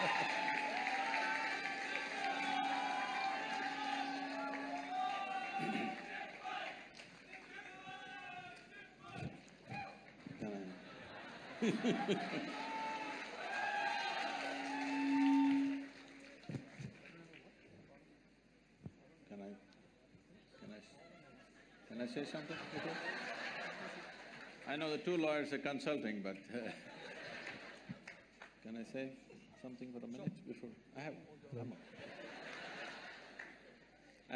Can I say something? I know the two lawyers are consulting, but can I say something for a minute before… I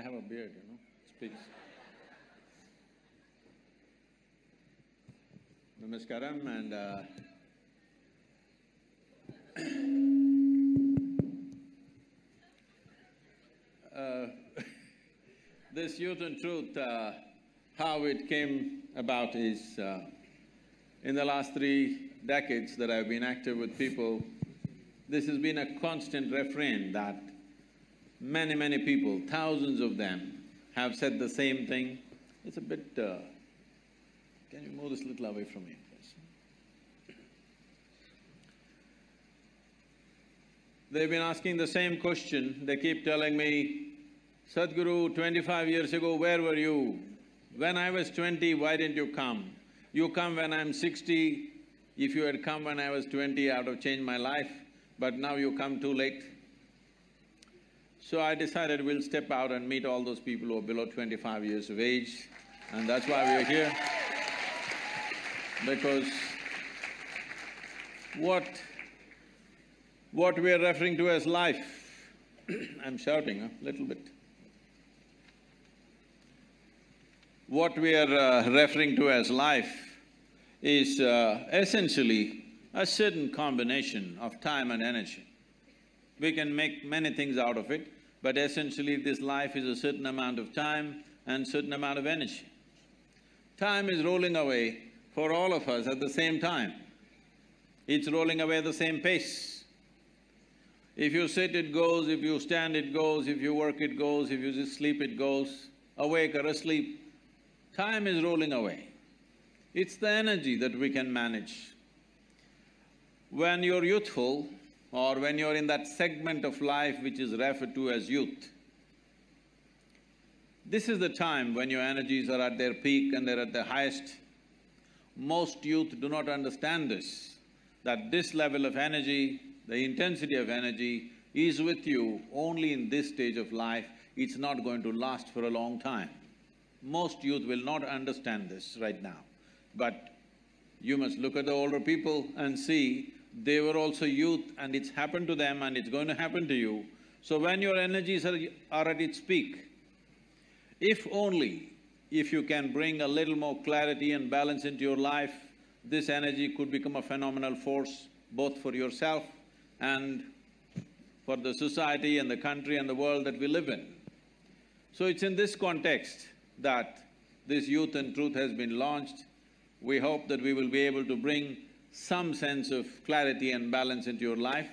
have a beard, you know, speaks. Namaskaram and this Youth and Truth, how it came about is, in the last 3 decades that I've been active with people, this has been a constant refrain that many people, thousands of them, have said the same thing. It's a bit… can you move this little away from me, please? They've been asking the same question. They keep telling me, Sadhguru, 25 years ago, where were you? When I was 20, why didn't you come? You come when I'm 60. If you had come when I was 20, I would have changed my life, but now you come too late. So I decided we'll step out and meet all those people who are below 25 years of age, and that's why we're here. Because what we are referring to as life, I'm shouting a little bit. What we are referring to as life is essentially a certain combination of time and energy. We can make many things out of it, but essentially this life is a certain amount of time and certain amount of energy. Time is rolling away for all of us at the same time. It's rolling away at the same pace. If you sit, it goes, if you stand, it goes, if you work, it goes, if you just sleep, it goes, awake or asleep. Time is rolling away. It's the energy that we can manage. When you're youthful, or when you're in that segment of life which is referred to as youth, this is the time when your energies are at their peak and they're at their highest. Most youth do not understand this, that this level of energy, the intensity of energy is with you only in this stage of life. It's not going to last for a long time. Most youth will not understand this right now, but you must look at the older people and see they were also youth and it's happened to them and it's going to happen to you. So when your energies are at its peak, if you can bring a little more clarity and balance into your life, this energy could become a phenomenal force both for yourself and for the society and the country and the world that we live in. So it's in this context that this Youth and Truth has been launched. We hope that we will be able to bring some sense of clarity and balance into your life.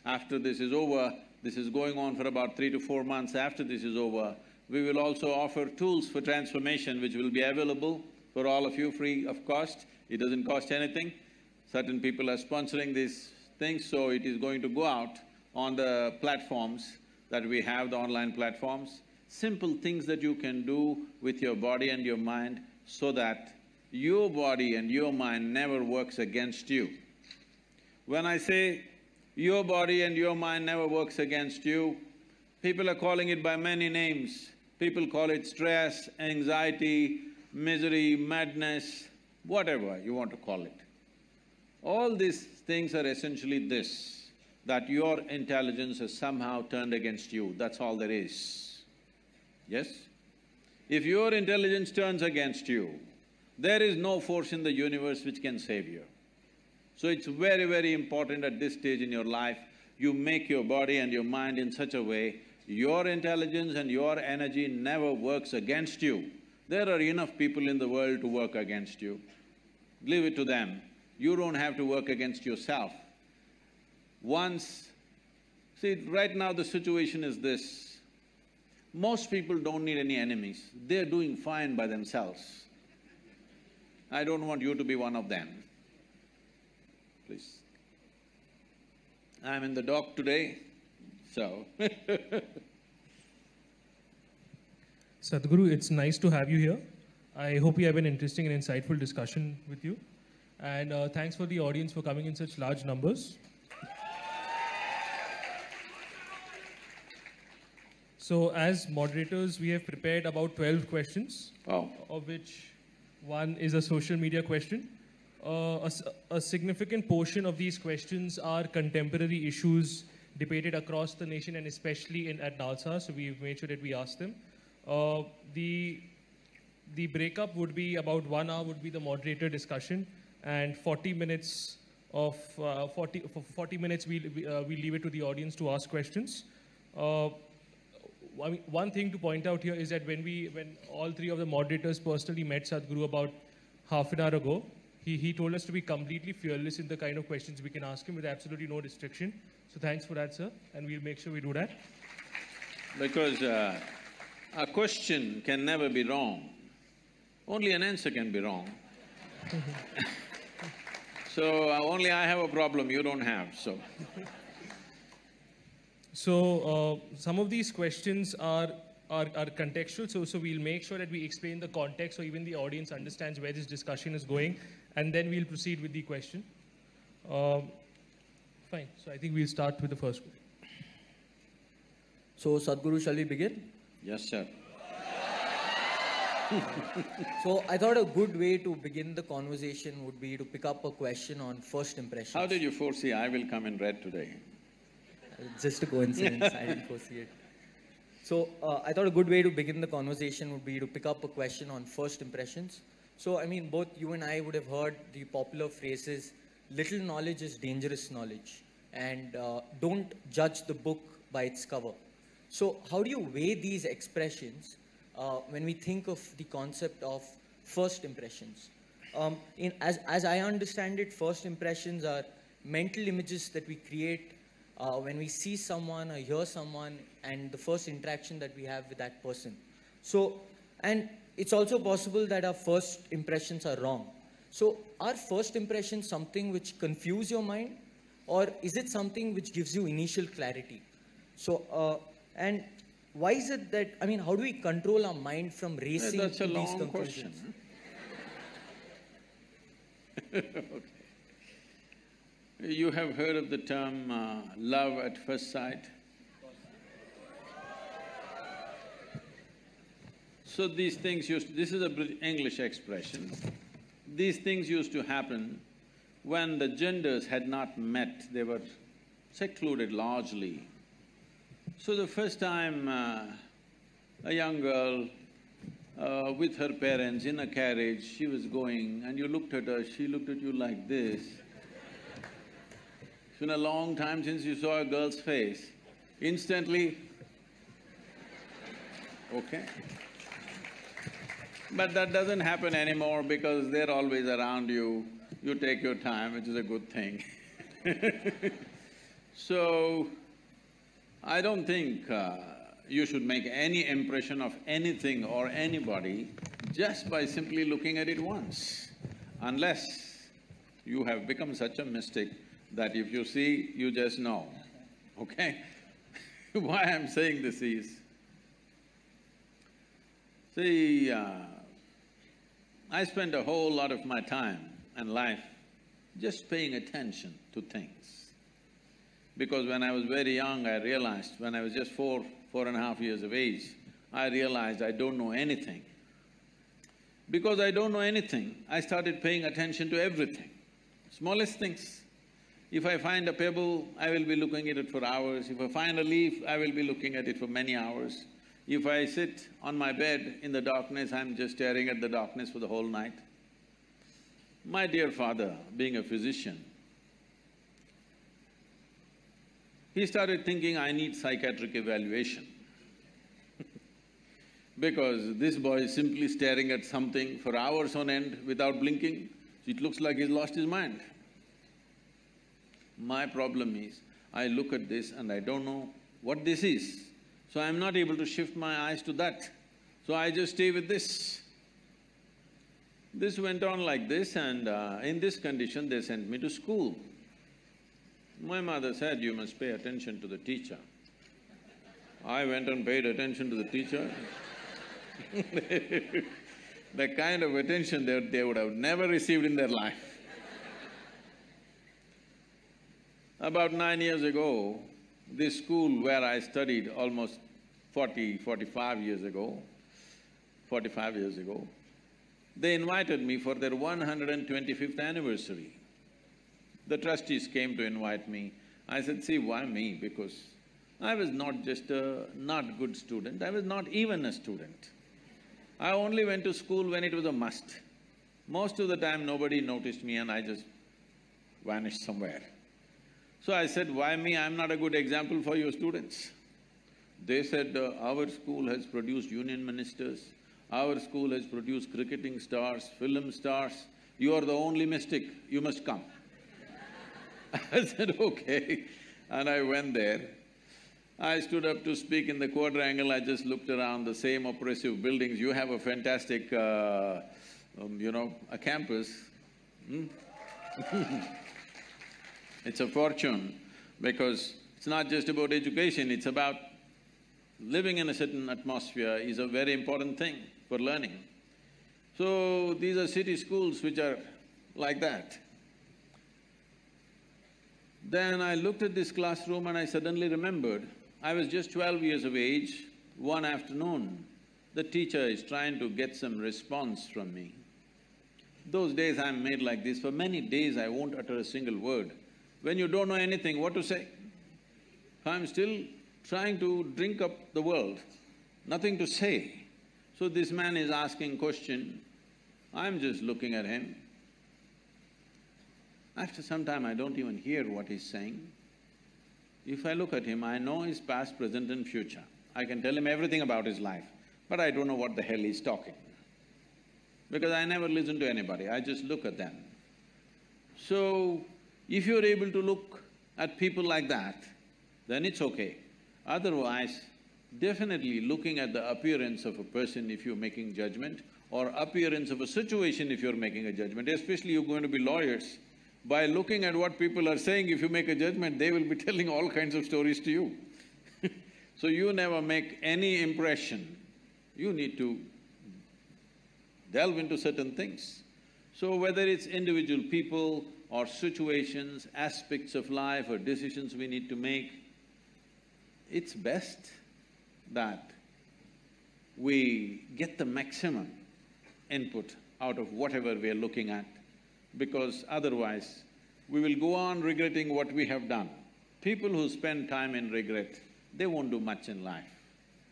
After this is over, this is going on for about 3 to 4 months after this is over, we will also offer tools for transformation which will be available for all of you free of cost. It doesn't cost anything. Certain people are sponsoring these things, so it is going to go out on the platforms that we have, the online platforms. Simple things that you can do with your body and your mind so that your body and your mind never works against you. When I say your body and your mind never works against you, people are calling it by many names. People call it stress, anxiety, misery, madness, whatever you want to call it. All these things are essentially this, that your intelligence has somehow turned against you, that's all there is. Yes? If your intelligence turns against you, there is no force in the universe which can save you. So it's very important at this stage in your life, you make your body and your mind in such a way, your intelligence and your energy never works against you. There are enough people in the world to work against you. Leave it to them. You don't have to work against yourself. See, right now the situation is this, most people don't need any enemies, they're doing fine by themselves. I don't want you to be one of them, please. I'm in the dock today, so Sadhguru, it's nice to have you here. I hope we have an interesting and insightful discussion with you. And thanks for the audience for coming in such large numbers. So as moderators, we have prepared about 12 questions, of which one is a social media question. A significant portion of these questions are contemporary issues debated across the nation and especially at Nalsar, so we've made sure that we ask them. The breakup would be about 1 hour would be the moderator discussion, and 40 minutes of 40 minutes we leave it to the audience to ask questions. I mean, one thing to point out here is that when all three of the moderators personally met Sadhguru about half an hour ago, he told us to be completely fearless in the kind of questions we can ask him with absolutely no restriction. So thanks for that, sir, and we'll make sure we do that. because a question can never be wrong. Only an answer can be wrong. So only I have a problem, you don't have, so… So some of these questions are contextual, so we'll make sure that we explain the context so even the audience understands where this discussion is going, and then we'll proceed with the question. Fine, so I think we'll start with the first one. So Sadhguru, shall we begin? Yes, sir. So I thought a good way to begin the conversation would be to pick up a question on first impressions. How did you foresee I will come in red today? Just a coincidence, I didn't foresee it. So I thought a good way to begin the conversation would be to pick up a question on first impressions. So I mean, both you and I would have heard the popular phrases, little knowledge is dangerous knowledge, and don't judge the book by its cover. So how do you weigh these expressions when we think of the concept of first impressions? As I understand it, first impressions are mental images that we create when we see someone or hear someone and the first interaction that we have with that person. So, and it's also possible that our first impressions are wrong. So are first impressions something which confuse your mind, or is it something which gives you initial clarity? So, and why is it that, I mean, how do we control our mind from racing That's a to these long conclusions? question. Okay. You have heard of the term love at first sight? So these things this is a English expression. These things used to happen when the genders had not met, they were secluded largely. So the first time a young girl with her parents in a carriage, she was going and you looked at her, she looked at you like this. It's been a long time since you saw a girl's face. Instantly, okay. But that doesn't happen anymore because they're always around you. You take your time, which is a good thing. So, I don't think you should make any impression of anything or anybody just by simply looking at it once, unless you have become such a mystic that if you see, you just know, okay? Why I'm saying this is, see, I spent a whole lot of my time and life just paying attention to things. Because when I was very young, I realized, when I was just 4.5 years of age, I realized I don't know anything. Because I don't know anything, I started paying attention to everything, smallest things. If I find a pebble, I will be looking at it for hours. If I find a leaf, I will be looking at it for many hours. If I sit on my bed in the darkness, I'm just staring at the darkness for the whole night. My dear father, being a physician, he started thinking, I need psychiatric evaluation. Because this boy is simply staring at something for hours on end without blinking, it looks like he's lost his mind. My problem is, I look at this and I don't know what this is, so I'm not able to shift my eyes to that. So I just stay with this. This went on like this, and in this condition they sent me to school. My mother said, you must pay attention to the teacher. I went and paid attention to the teacher. The kind of attention they would have never received in their life. About 9 years ago, this school where I studied almost 45 years ago, they invited me for their 125th anniversary. The trustees came to invite me. I said, see, why me? Because I was not just a not good student, I was not even a student. I only went to school when it was a must. Most of the time nobody noticed me and I just vanished somewhere. So I said, why me? I'm not a good example for your students. They said, our school has produced union ministers, our school has produced cricketing stars, film stars, you are the only mystic, you must come. I said, okay, and I went there. I stood up to speak in the quadrangle, I just looked around the same oppressive buildings. You have a fantastic, a campus. It's a fortune because it's not just about education, it's about living in a certain atmosphere is a very important thing for learning. So, these are city schools which are like that. Then I looked at this classroom and I suddenly remembered, I was just 12 years of age. One afternoon, the teacher is trying to get some response from me. Those days I'm made like this, for many days I won't utter a single word. When you don't know anything, what to say? I'm still trying to drink up the world, nothing to say. So this man is asking question, I'm just looking at him. After some time, I don't even hear what he's saying. If I look at him, I know his past, present and future. I can tell him everything about his life, but I don't know what the hell he's talking. Because I never listen to anybody, I just look at them. So, if you're able to look at people like that, then it's okay. Otherwise, definitely looking at the appearance of a person if you're making judgment, or appearance of a situation if you're making a judgment, especially you're going to be lawyers, by looking at what people are saying, if you make a judgment, they will be telling all kinds of stories to you. So you never make any impression, you need to delve into certain things. So whether it's individual people or situations, aspects of life or decisions we need to make, it's best that we get the maximum input out of whatever we are looking at, because otherwise we will go on regretting what we have done. People who spend time in regret, they won't do much in life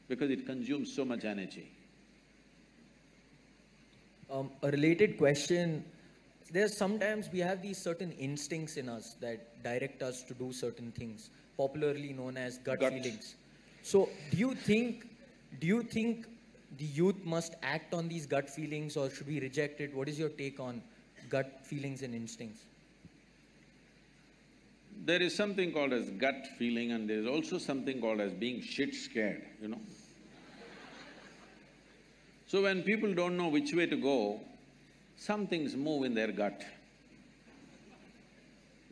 because it consumes so much energy. A related question, there's sometimes we have these certain instincts in us that direct us to do certain things, popularly known as gut feelings. So do you think the youth must act on these gut feelings or should we reject it? What is your take on gut feelings and instincts? There is something called as gut feeling and there is also something called as being shit scared, you know. So when people don't know which way to go, some things move in their gut.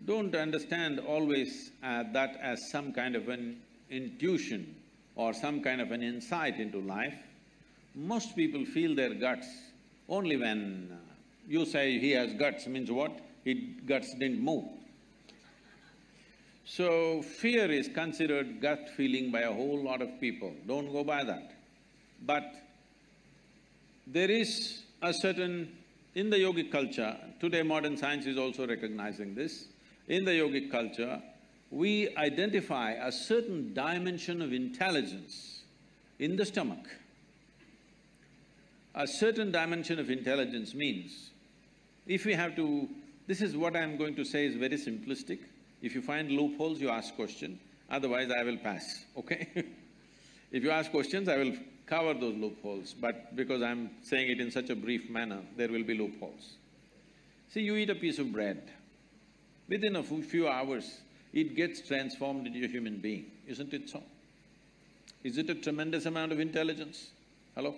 Don't understand always that as some kind of an intuition or some kind of an insight into life. Most people feel their guts only when you say he has guts, means what? His guts didn't move. So, fear is considered gut feeling by a whole lot of people, don't go by that. But there is a certain… in the yogic culture, today modern science is also recognizing this, in the yogic culture, we identify a certain dimension of intelligence in the stomach. A certain dimension of intelligence means, if we have to… this is what I'm going to say is very simplistic. If you find loopholes, you ask question, otherwise I will pass, okay? If you ask questions, I will cover those loopholes, but because I'm saying it in such a brief manner, there will be loopholes. See, you eat a piece of bread, within a few hours, it gets transformed into a human being, isn't it so? Is it a tremendous amount of intelligence? Hello?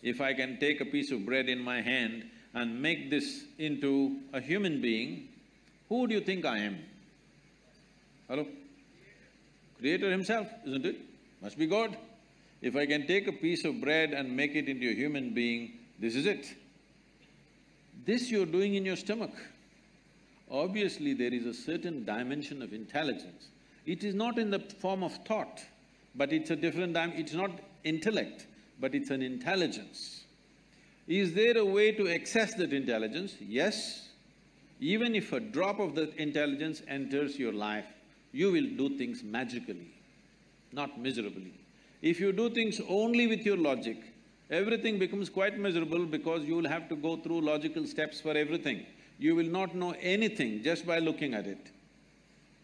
If I can take a piece of bread in my hand and make this into a human being, who do you think I am? Hello? Creator himself, isn't it? Must be God. If I can take a piece of bread and make it into a human being, this is it. This you're doing in your stomach. Obviously, there is a certain dimension of intelligence. It is not in the form of thought, but it's a different it's not intellect, but it's an intelligence. Is there a way to access that intelligence? Yes. Even if a drop of that intelligence enters your life, you will do things magically, not miserably. If you do things only with your logic, everything becomes quite miserable because you will have to go through logical steps for everything. You will not know anything just by looking at it.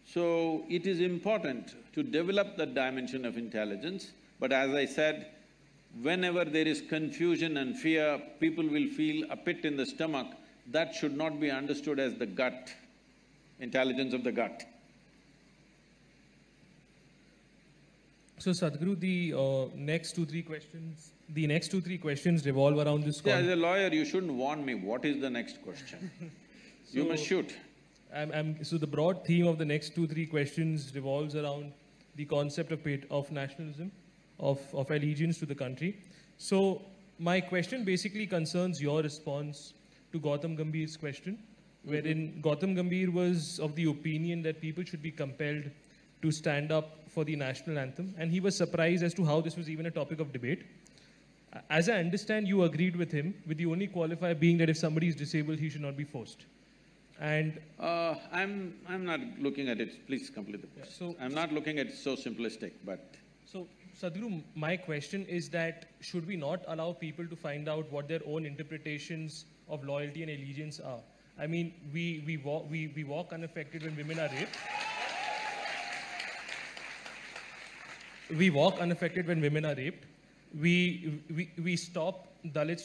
So, it is important to develop that dimension of intelligence, but as I said, whenever there is confusion and fear, people will feel a pit in the stomach. That should not be understood as the gut, intelligence of the gut. So, Sadhguru, the next two, three questions revolve around this. Yeah, as a lawyer, you shouldn't warn me, what is the next question? So, you must shoot. So the broad theme of the next two, three questions revolves around the concept of nationalism, of allegiance to the country. So my question basically concerns your response to Gautam Gambhir's question, wherein Gautam Gambhir was of the opinion that people should be compelled to stand up for the national anthem, and he was surprised as to how this was even a topic of debate. As I understand, you agreed with him, with the only qualifier being that if somebody is disabled, he should not be forced. And… I'm not looking at it… Please complete the question. I'm not looking at it so simplistic, but… So, Sadhguru, my question is that should we not allow people to find out what their own interpretations of loyalty and allegiance are? I mean, we walk unaffected when women are raped. We walk unaffected when women are raped. We stop Dalits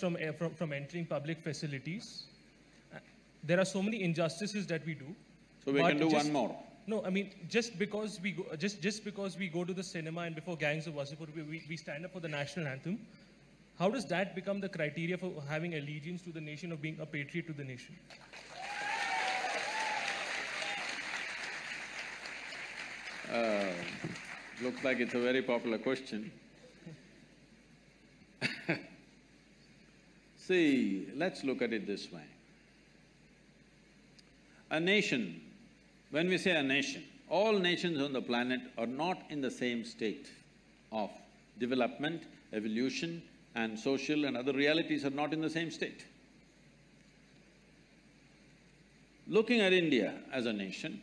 from entering public facilities. There are so many injustices that we do. So we can do one more. No, I mean, just because we go to the cinema and before gangs of Wasipur, we stand up for the national anthem, how does that become the criteria for having allegiance to the nation, of being a patriot to the nation? Looks like it's a very popular question. See, let's look at it this way. A nation, when we say a nation, all nations on the planet are not in the same state of development, evolution, and social and other realities are not in the same state. Looking at India as a nation,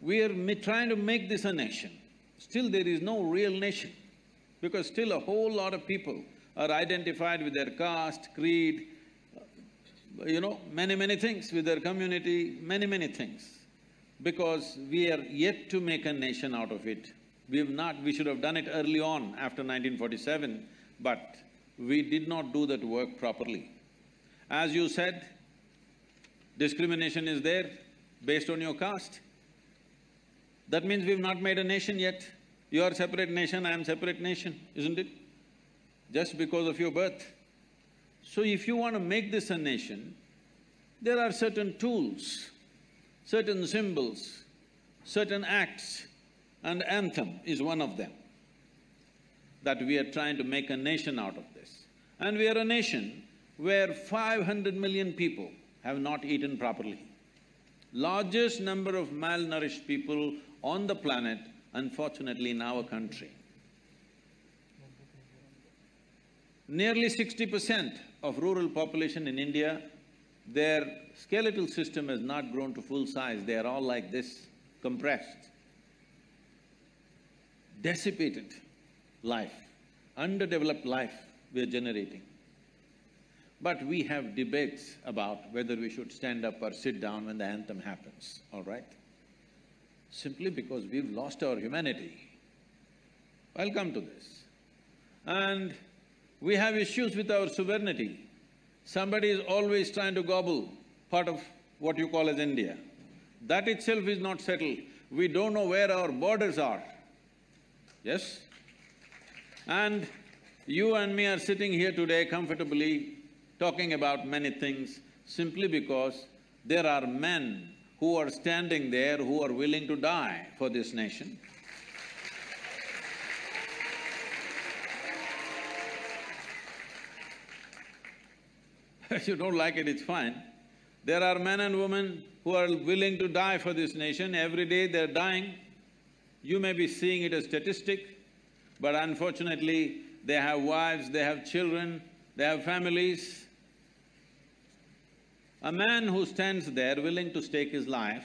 we are trying to make this a nation. Still there is no real nation, because still a whole lot of people are identified with their caste, creed, many things, with their community, many things. Because we are yet to make a nation out of it. We should have done it early on after 1947, but we did not do that work properly. As you said, discrimination is there based on your caste. That means we've not made a nation yet. You are separate nation, I am separate nation, isn't it? Just because of your birth. So if you want to make this a nation, there are certain tools, certain symbols, certain acts, and anthem is one of them, that we are trying to make a nation out of this. And we are a nation where 500 million people have not eaten properly. Largest number of malnourished people on the planet, unfortunately, in our country. Nearly 60% of rural population in India, their skeletal system has not grown to full size, they are all like this, compressed. Decipated life, underdeveloped life we are generating. But we have debates about whether we should stand up or sit down when the anthem happens, all right? Simply because we've lost our humanity. I'll come to this. And we have issues with our sovereignty. Somebody is always trying to gobble part of what you call as India. That itself is not settled. We don't know where our borders are. Yes? And you and me are sitting here today comfortably talking about many things simply because there are men who are standing there, who are willing to die for this nation. If you don't like it, it's fine. There are men and women who are willing to die for this nation. Every day they're dying. You may be seeing it as statistic, but unfortunately, they have wives, they have children, they have families. A man who stands there willing to stake his life,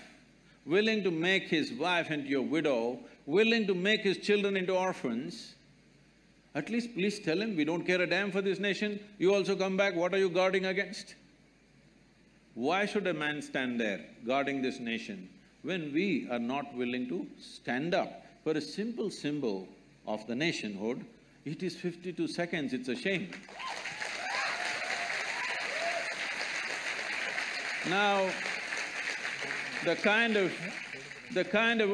willing to make his wife into a widow, willing to make his children into orphans, at least please tell him, we don't care a damn for this nation, you also come back, what are you guarding against? Why should a man stand there guarding this nation when we are not willing to stand up for a simple symbol of the nationhood? It is 52 seconds, it's a shame. Now, the kind of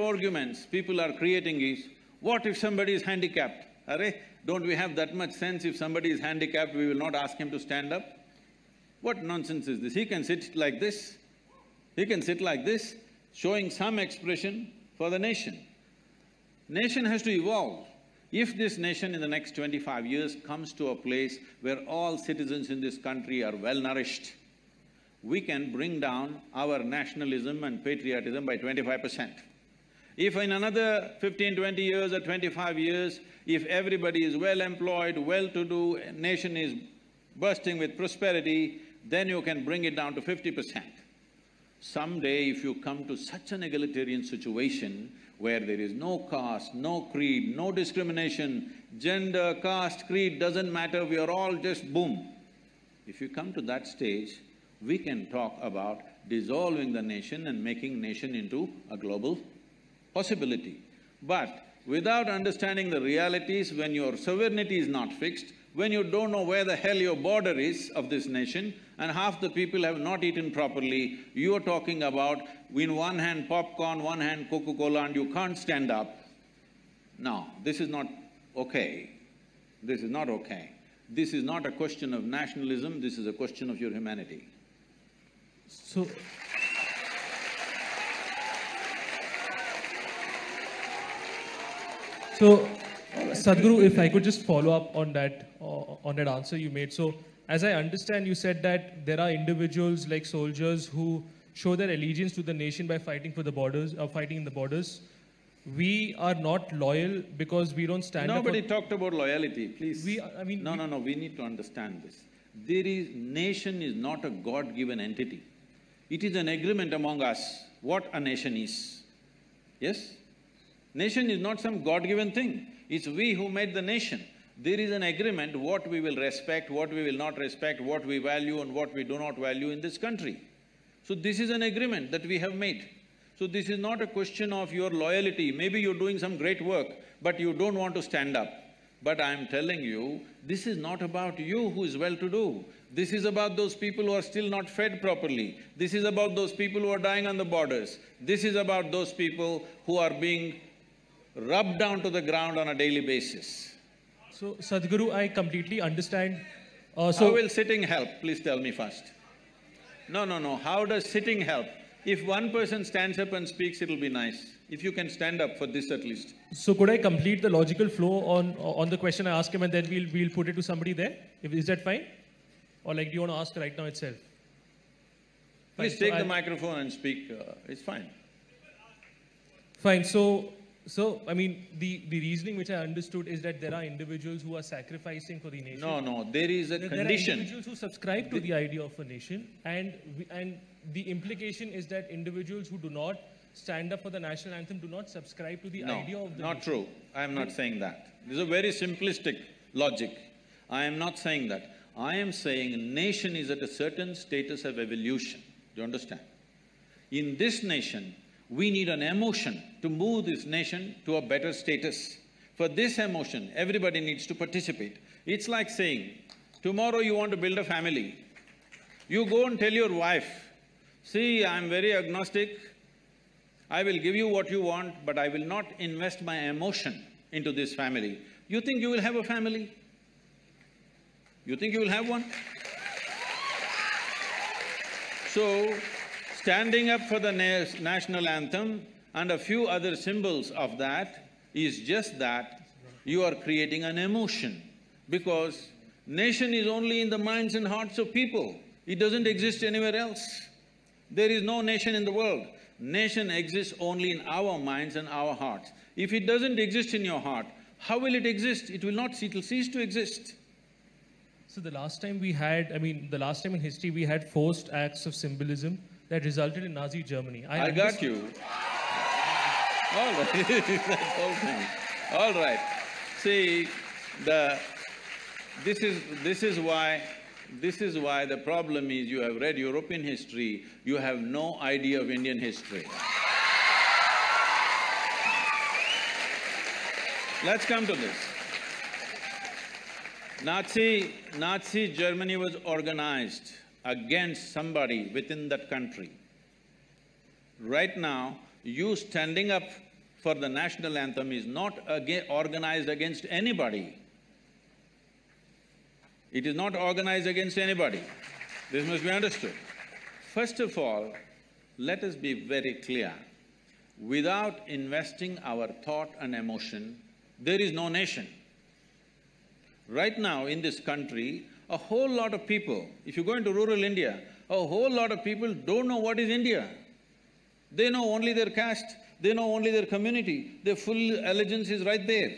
arguments people are creating is, what if somebody is handicapped? Arre, don't we have that much sense? If somebody is handicapped, we will not ask him to stand up? What nonsense is this? He can sit like this, showing some expression for the nation. Nation has to evolve. If this nation in the next 25 years comes to a place where all citizens in this country are well-nourished, we can bring down our nationalism and patriotism by 25%. If in another 15, 20 years or 25 years, if everybody is well-employed, well-to-do, nation is bursting with prosperity, then you can bring it down to 50%. Someday, if you come to such an egalitarian situation where there is no caste, no creed, no discrimination, gender, caste, creed doesn't matter, we are all just boom. If you come to that stage, we can talk about dissolving the nation and making nation into a global possibility. But without understanding the realities, when your sovereignty is not fixed, when you don't know where the hell your border is of this nation, and half the people have not eaten properly, you are talking about in one hand popcorn, one hand Coca-Cola, and you can't stand up. No, this is not okay. This is not okay. This is not a question of nationalism, this is a question of your humanity. So… Sadhguru, if I could just follow up on that answer you made. So, as I understand, you said that there are individuals like soldiers who show their allegiance to the nation by fighting for the borders, fighting in the borders. We are not loyal because we don't stand up… Nobody talked about loyalty, please. No, we need to understand this. Nation is not a God-given entity. It is an agreement among us what a nation is. Yes? Nation is not some God-given thing. It's we who made the nation. There is an agreement what we will respect, what we will not respect, what we value and what we do not value in this country. So this is an agreement that we have made. So this is not a question of your loyalty. Maybe you're doing some great work, but you don't want to stand up. But I'm telling you, this is not about you who is well-to-do. This is about those people who are still not fed properly. This is about those people who are dying on the borders. This is about those people who are being rubbed down to the ground on a daily basis. So, Sadhguru, I completely understand… How will sitting help? Please tell me first. No, how does sitting help? If one person stands up and speaks, it'll be nice. If you can stand up for this at least. So could I complete the logical flow on the question I asked him and then we'll put it to somebody there? Is that fine? Or like, do you want to ask right now itself? Please take the microphone and speak, it's fine. Fine, so I mean, the reasoning which I understood is that there are individuals who are sacrificing for the nation. No, there is a condition. There are individuals who subscribe to the idea of a nation, and the implication is that individuals who do not stand up for the national anthem do not subscribe to the idea of the nation. Not true. I am not saying that. This is a very simplistic logic. I am not saying that. I am saying a nation is at a certain status of evolution. Do you understand? In this nation, we need an emotion to move this nation to a better status. For this emotion, everybody needs to participate. It's like saying, tomorrow you want to build a family. You go and tell your wife, see, I'm very agnostic, I will give you what you want, but I will not invest my emotion into this family. You think you will have a family? You think you will have one? So, Standing up for the national anthem and a few other symbols of that is just that you are creating an emotion, because nation is only in the minds and hearts of people. It doesn't exist anywhere else. There is no nation in the world. Nation exists only in our minds and our hearts. If it doesn't exist in your heart, how will it exist? It will not, it will cease to exist. So the last time we had, the last time in history we had forced acts of symbolism that resulted in Nazi Germany. I got you. All right, that whole thing. All right. See, this is why the problem is you have read European history, you have no idea of Indian history. Let's come to this. Nazi Germany was organized against somebody within that country. Right now, you standing up for the national anthem is not organized against anybody. It is not organized against anybody. This must be understood. First of all, let us be very clear. Without investing our thought and emotion, there is no nation. Right now in this country, a whole lot of people, if you go into rural India, a whole lot of people don't know what is India. They know only their caste, they know only their community, their full allegiance is right there.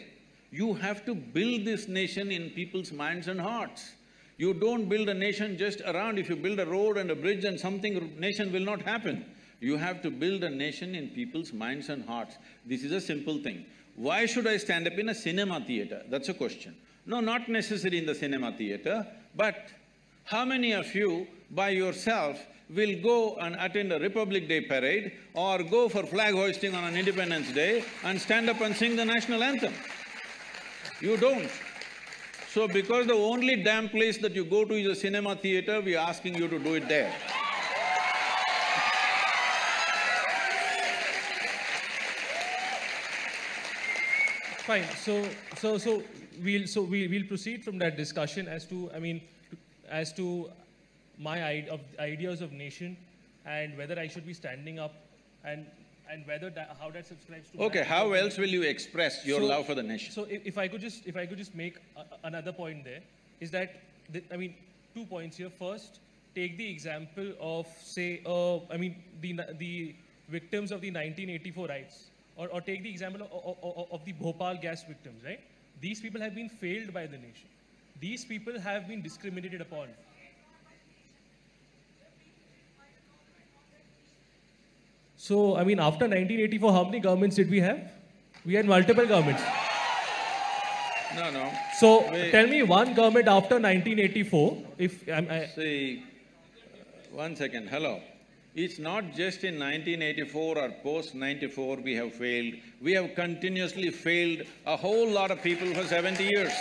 You have to build this nation in people's minds and hearts. You don't build a nation just around. If you build a road and a bridge and something, nation will not happen. You have to build a nation in people's minds and hearts. This is a simple thing. Why should I stand up in a cinema theatre? That's a question. No, not necessarily in the cinema theatre, but how many of you by yourself will go and attend a Republic Day parade or go for flag hoisting on an Independence Day and stand up and sing the national anthem? You don't. So because the only damn place that you go to is a cinema theatre, we are asking you to do it there. Fine. So we'll proceed from that discussion as to, as to my ideas of nation and whether I should be standing up and whether how that subscribes to… Okay, how else will you express your love for the nation? So if I could just make another point there, is that, 2 points here. First, take the example of, say, the victims of the 1984 riots, or take the example of the Bhopal gas victims, right? These people have been failed by the nation. These people have been discriminated upon. So, after 1984, how many governments did we have? We had multiple governments. No. So, tell me one government after 1984, if… See, 1 second, hello. It's not just in 1984 or post-94 we have failed. We have continuously failed a whole lot of people for 70 years.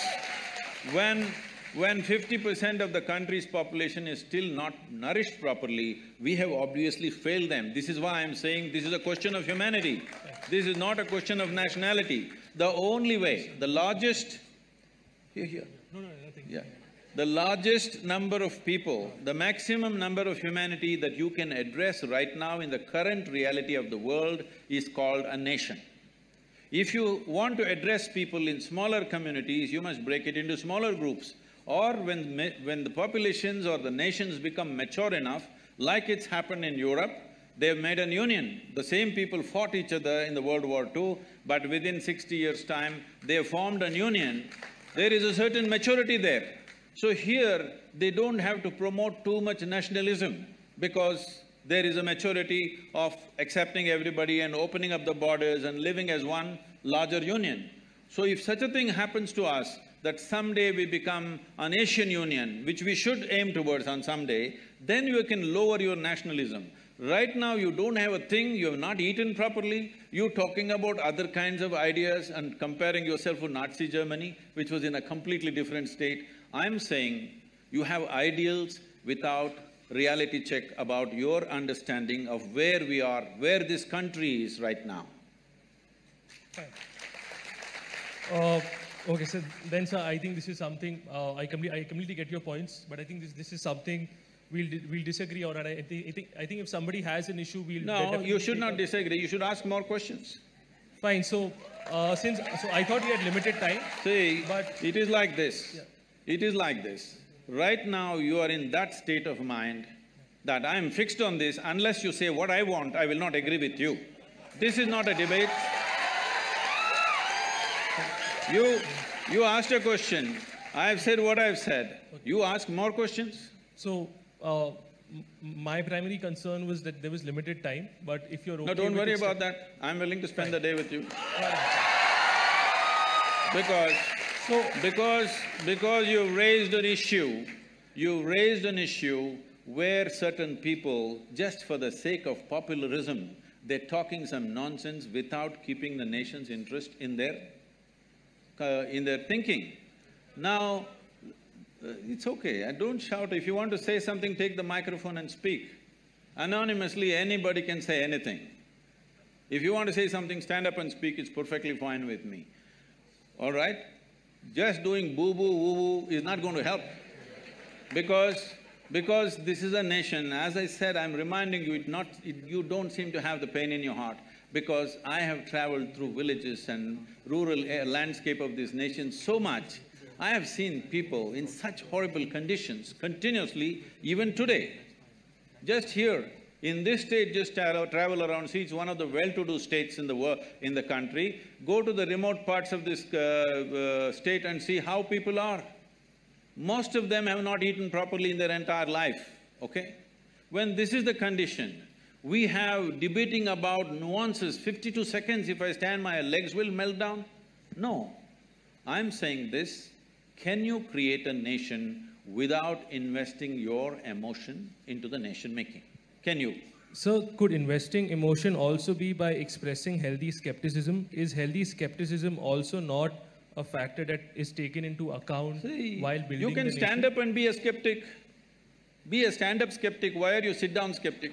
When 50% of the country's population is still not nourished properly, we have obviously failed them. This is why I'm saying this is a question of humanity. This is not a question of nationality. The only way, the largest… Here. No, nothing. Yeah. The largest number of people, the maximum number of humanity that you can address right now in the current reality of the world is called a nation. If you want to address people in smaller communities, you must break it into smaller groups. Or when the populations or the nations become mature enough, like it's happened in Europe, they've made an union. The same people fought each other in the World War II, but within 60 years' time, they formed an union. There is a certain maturity there. So here, they don't have to promote too much nationalism because there is a maturity of accepting everybody and opening up the borders and living as one larger union. So if such a thing happens to us, that someday we become an Asian Union, which we should aim towards on someday, then you can lower your nationalism. Right now you don't have a thing, you have not eaten properly, you're talking about other kinds of ideas and comparing yourself with Nazi Germany, which was in a completely different state. I'm saying you have ideals without reality check about your understanding of where we are, where this country is right now. Okay, so then, sir, I think this is something… I completely get your points, but I think this is something we'll disagree on it. I think if somebody has an issue, we'll... No, you should not disagree. You should ask more questions. Fine. So, so I thought we had limited time. See, but it is like this. Yeah. It is like this. Right now, you are in that state of mind that I am fixed on this. Unless you say what I want, I will not agree with you. This is not a debate. You asked a question. I have said what I have said. Okay. You ask more questions. So, my primary concern was that there was limited time, but if you're okay... No, don't worry about that. I'm willing to spend the day with you. Because you've raised an issue where certain people, just for the sake of popularism, they're talking some nonsense without keeping the nation's interest in their thinking. Now, it's okay, don't shout. If you want to say something, take the microphone and speak. Anonymously, anybody can say anything. If you want to say something, stand up and speak, it's perfectly fine with me. All right? Just doing boo-boo, woo-woo is not going to help. Because this is a nation, as I said, I'm reminding you, you don't seem to have the pain in your heart, because I have traveled through villages and rural landscape of this nation so much. I have seen people in such horrible conditions continuously, even today. Just here, in this state, just travel around, see, it's one of the well-to-do states in the country. Go to the remote parts of this state and see how people are. Most of them have not eaten properly in their entire life, okay? When this is the condition, we have debating about nuances, 52 seconds, if I stand, my legs will melt down. No, I'm saying this, can you create a nation without investing your emotion into the nation-making? Can you? So, could investing emotion also be by expressing healthy skepticism? Is healthy skepticism also not a factor that is taken into account while building the nation? You can stand up and be a skeptic. Be a stand-up skeptic. Why are you sit-down skeptic?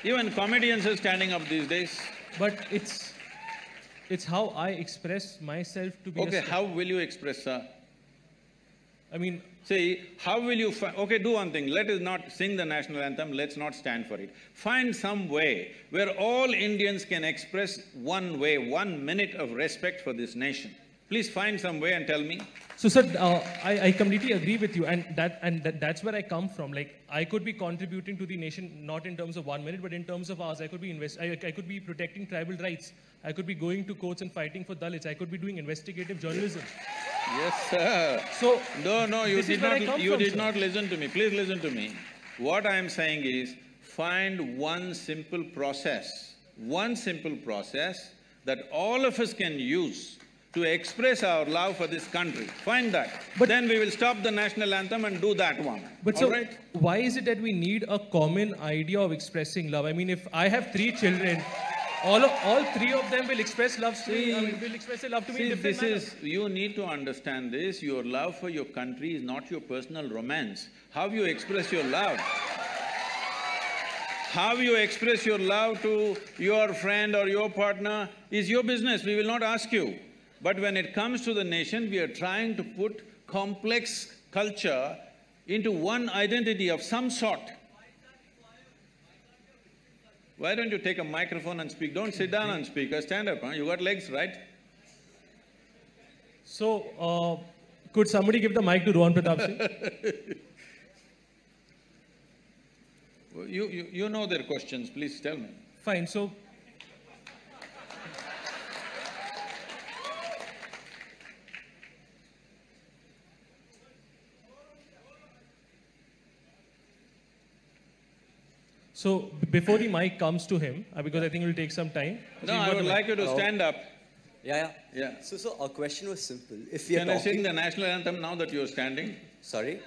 Even comedians are standing up these days. But it's how I express myself to be Okay, how will you express, sir? I mean… See, how will you… Okay, do one thing, let us not sing the national anthem, let's not stand for it. Find some way where all Indians can express one way, 1 minute of respect for this nation. Please find some way and tell me. So, sir, I completely agree with you, and that's where I come from. Like, I could be contributing to the nation not in terms of 1 minute, but in terms of ours. I could be protecting tribal rights. I could be going to courts and fighting for Dalits. I could be doing investigative journalism. Yes, sir. So, no, you did not listen to me. Please listen to me. What I am saying is, find one simple process that all of us can use to express our love for this country. Find that. But then we will stop the national anthem and do that one. But so, why is it that we need a common idea of expressing love? I mean, if I have 3 children, all 3 of them will express love to me, will express their love to me in different manners. You need to understand this, your love for your country is not your personal romance. How you express your love? How you express your love to your friend or your partner is your business, we will not ask you. But when it comes to the nation, we are trying to put complex culture into one identity of some sort. Why don't you take a microphone and speak? Don't sit down and speak, stand up, huh? You got legs, right? So, could somebody give the mic to Rohan Pratap Singh? You know their questions, please tell me. Fine, so… So, before the mic comes to him, because I think it will take some time. No, I would like you to stand up. Yeah. So our question was simple. If we are talking… Can I sing the national anthem now that you're standing? Sorry?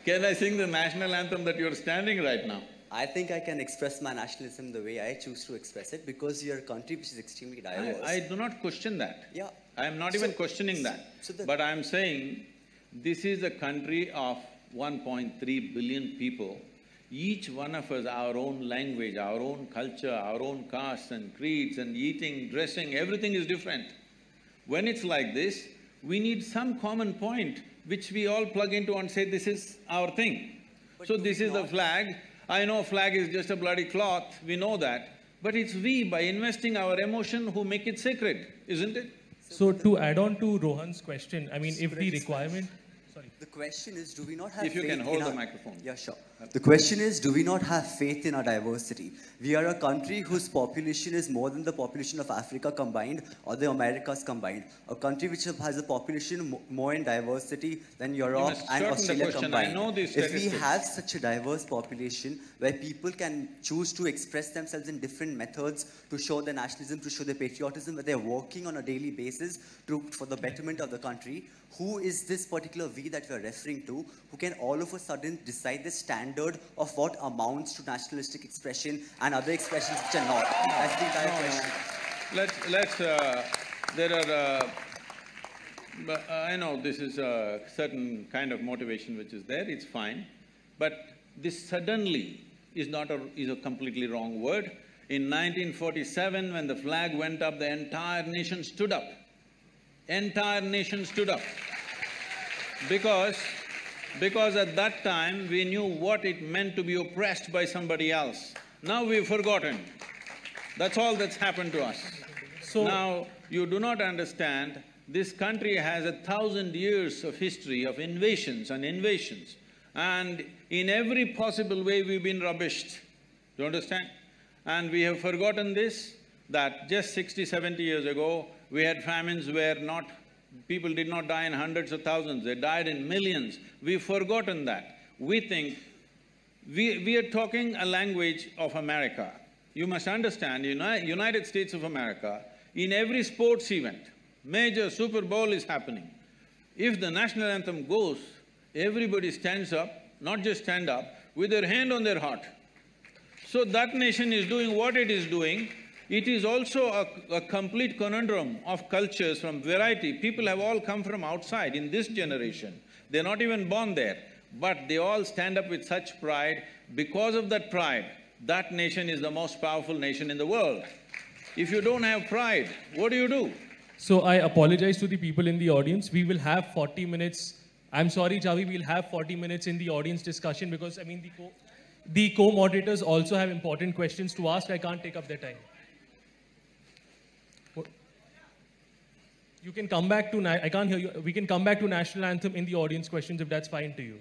Can I sing the national anthem that you're standing right now? I think I can express my nationalism the way I choose to express it, because your country, which is extremely diverse… I do not question that. Yeah. I am not even questioning that. But I am saying, this is a country of 1.3 billion people. Each one of us, our own language, our own culture, our own castes and creeds and eating, dressing, everything is different. When it's like this, we need some common point which we all plug into and say, this is our thing. So this is the flag. I know flag is just a bloody cloth, we know that. But it's we, by investing our emotion, who make it sacred, isn't it? So to add on to Rohan's question, I mean, if the requirement… The question is, do we not have faith in… If you can hold the microphone. Yeah, sure. The question is, do we not have faith in our diversity? We are a country whose population is more than the population of Africa combined or the Americas combined. A country which has a population more in diversity than Europe and Australia combined. I know these if we have such a diverse population where people can choose to express themselves in different methods to show their nationalism, to show their patriotism, where they're working on a daily basis for the betterment of the country, who is this particular we that we're referring to, who can all of a sudden decide the standard of what amounts to nationalistic expression and other expressions which are not? That's the entire question. I know this is a certain kind of motivation which is there, it's fine. But this suddenly is a completely wrong word. In 1947, when the flag went up, the entire nation stood up. Entire nation stood up. Because at that time, we knew what it meant to be oppressed by somebody else. Now we've forgotten. That's all that's happened to us. So now, you do not understand, this country has 1,000 years of history of invasions and invasions. And in every possible way, we've been rubbished. Do you understand? And we have forgotten this, that just 60, 70 years ago, we had famines where people did not die in hundreds of thousands, they died in millions. We've forgotten that. We think… We are talking a language of America. You must understand, United States of America, in every sports event, major Super Bowl is happening. If the national anthem goes, everybody stands up, not just stand up, with their hand on their heart. So that nation is doing what it is doing. It is also a complete conundrum of cultures from variety. People have all come from outside in this generation. They're not even born there, but they all stand up with such pride. Because of that pride, that nation is the most powerful nation in the world. If you don't have pride, what do? So I apologize to the people in the audience. We will have 40 minutes. I'm sorry, Javi, we'll have 40 minutes in the audience discussion because, I mean, the co-moderators also have important questions to ask. I can't take up their time. You can come back to… I can't hear you. We can come back to national anthem in the audience questions if that's fine to you.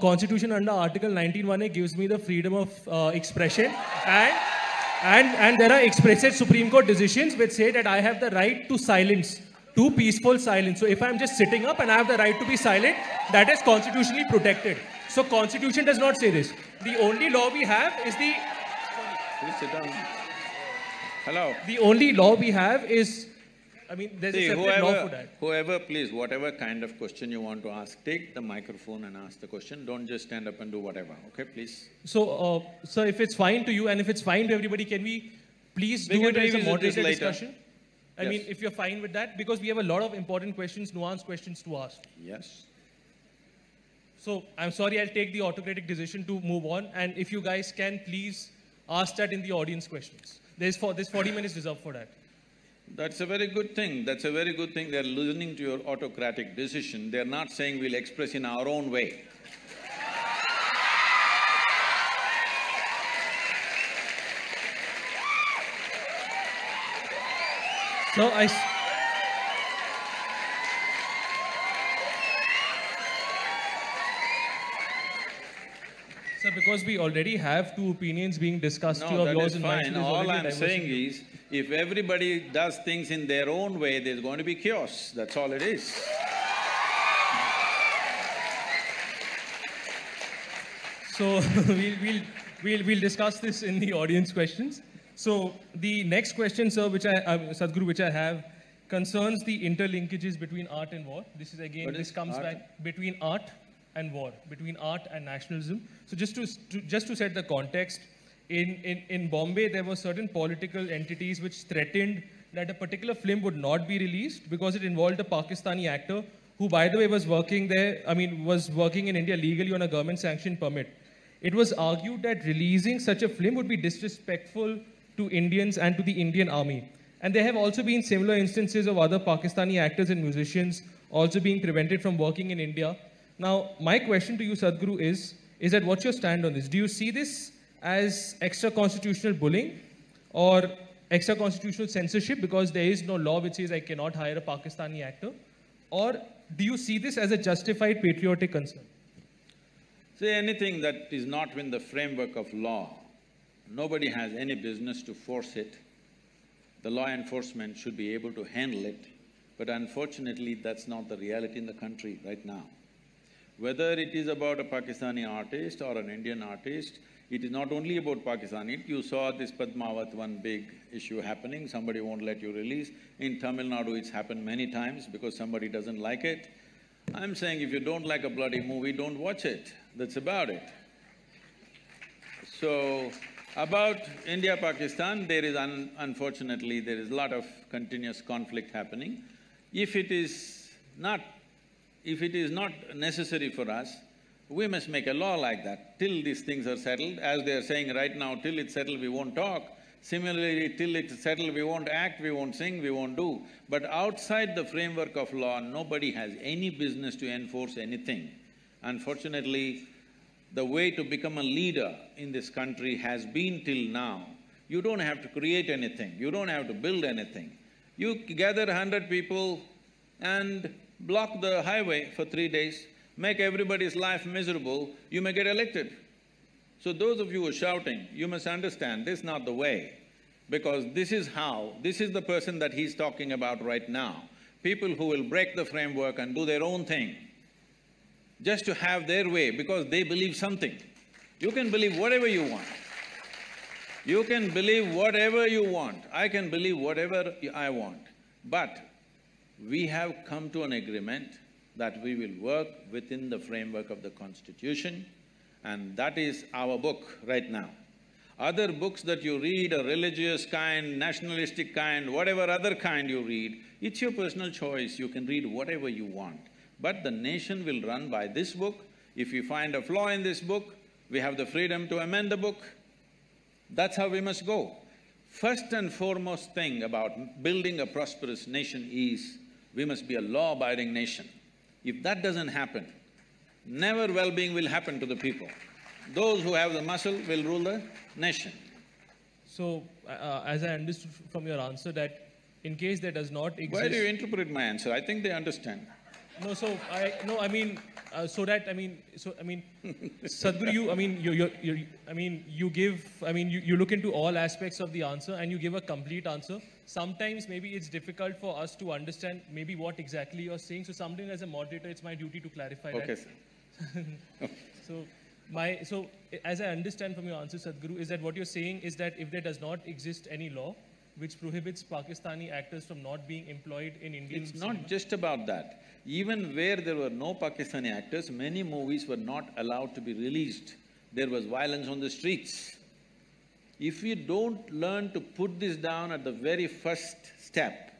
Constitution under Article 19(1)A gives me the freedom of expression and there are explicit Supreme Court decisions which say that I have the right to silence, to peaceful silence. So if I'm just sitting up and I have the right to be silent, that is constitutionally protected. So Constitution does not say this. The only law we have is the… Please sit down. Hello. The only law we have is… I mean, there's a separate law for that. Whoever, please, whatever kind of question you want to ask, take the microphone and ask the question. Don't just stand up and do whatever, okay, please? So, sir, if it's fine to you and if it's fine to everybody, can we please do it as a moderated discussion? I mean, if you're fine with that, because we have a lot of important questions, nuanced questions to ask. Yes. So, I'm sorry, I'll take the autocratic decision to move on. And if you guys can, please ask that in the audience questions. There's 40 minutes reserved for that. That's a very good thing. That's a very good thing. They're listening to your autocratic decision. They're not saying we'll express in our own way. So Sir, because we already have two opinions being discussed here of yours and mine. All I'm saying is, if everybody does things in their own way, there's going to be chaos. That's all it is. So we'll discuss this in the audience questions. So the next question, sir, Sadhguru, which I have, concerns the interlinkages between art and war. This is again, this comes back between art and war, between art and nationalism. So just to set the context, in Bombay, there were certain political entities which threatened that a particular film would not be released because it involved a Pakistani actor who, by the way, was working there, was working in India legally on a government-sanctioned permit. It was argued that releasing such a film would be disrespectful to Indians and to the Indian army. And there have also been similar instances of other Pakistani actors and musicians also being prevented from working in India. Now, my question to you, Sadhguru, is that what's your stand on this? Do you see this as extra-constitutional bullying or extra-constitutional censorship because there is no law which says I cannot hire a Pakistani actor? Or do you see this as a justified patriotic concern? See, anything that is not within the framework of law, nobody has any business to force it. The law enforcement should be able to handle it, but unfortunately that's not the reality in the country right now. Whether it is about a Pakistani artist or an Indian artist, it is not only about Pakistani. You saw this Padmavat, one big issue happening, somebody won't let you release. In Tamil Nadu it's happened many times because somebody doesn't like it. I'm saying if you don't like a bloody movie, don't watch it. That's about it. So, about India-Pakistan, there is unfortunately, there is a lot of continuous conflict happening. If it is not necessary for us, we must make a law like that. Till these things are settled, as they are saying right now, till it's settled, we won't talk. Similarly, till it's settled, we won't act, we won't sing, we won't do. But outside the framework of law, nobody has any business to enforce anything. Unfortunately, the way to become a leader in this country has been till now, you don't have to create anything, you don't have to build anything. You gather 100 people and block the highway for 3 days, make everybody's life miserable, you may get elected. So those of you who are shouting, you must understand this is not the way, because this is the person that he's talking about right now. People who will break the framework and do their own thing, just to have their way because they believe something. You can believe whatever you want. You can believe whatever you want. I can believe whatever I want. But we have come to an agreement that we will work within the framework of the Constitution, and that is our book right now. Other books that you read, a religious kind, nationalistic kind, whatever other kind you read, it's your personal choice, you can read whatever you want. But the nation will run by this book. If we find a flaw in this book, we have the freedom to amend the book. That's how we must go. First and foremost thing about building a prosperous nation is, we must be a law-abiding nation. If that doesn't happen, never well-being will happen to the people. Those who have the muscle will rule the nation. So, as I understood from your answer that in case there does not exist… Why do you interpret my answer? I think they understand. No, so Sadhguru, you look into all aspects of the answer and you give a complete answer. Sometimes maybe it's difficult for us to understand maybe what exactly you're saying. So sometimes as a moderator, it's my duty to clarify that. Okay, sir. So as I understand from your answer, Sadhguru, is that what you're saying is that if there does not exist any law which prohibits Pakistani actors from not being employed in Indian cinema? It's not just about that. Even where there were no Pakistani actors, many movies were not allowed to be released. There was violence on the streets. If we don't learn to put this down at the very first step,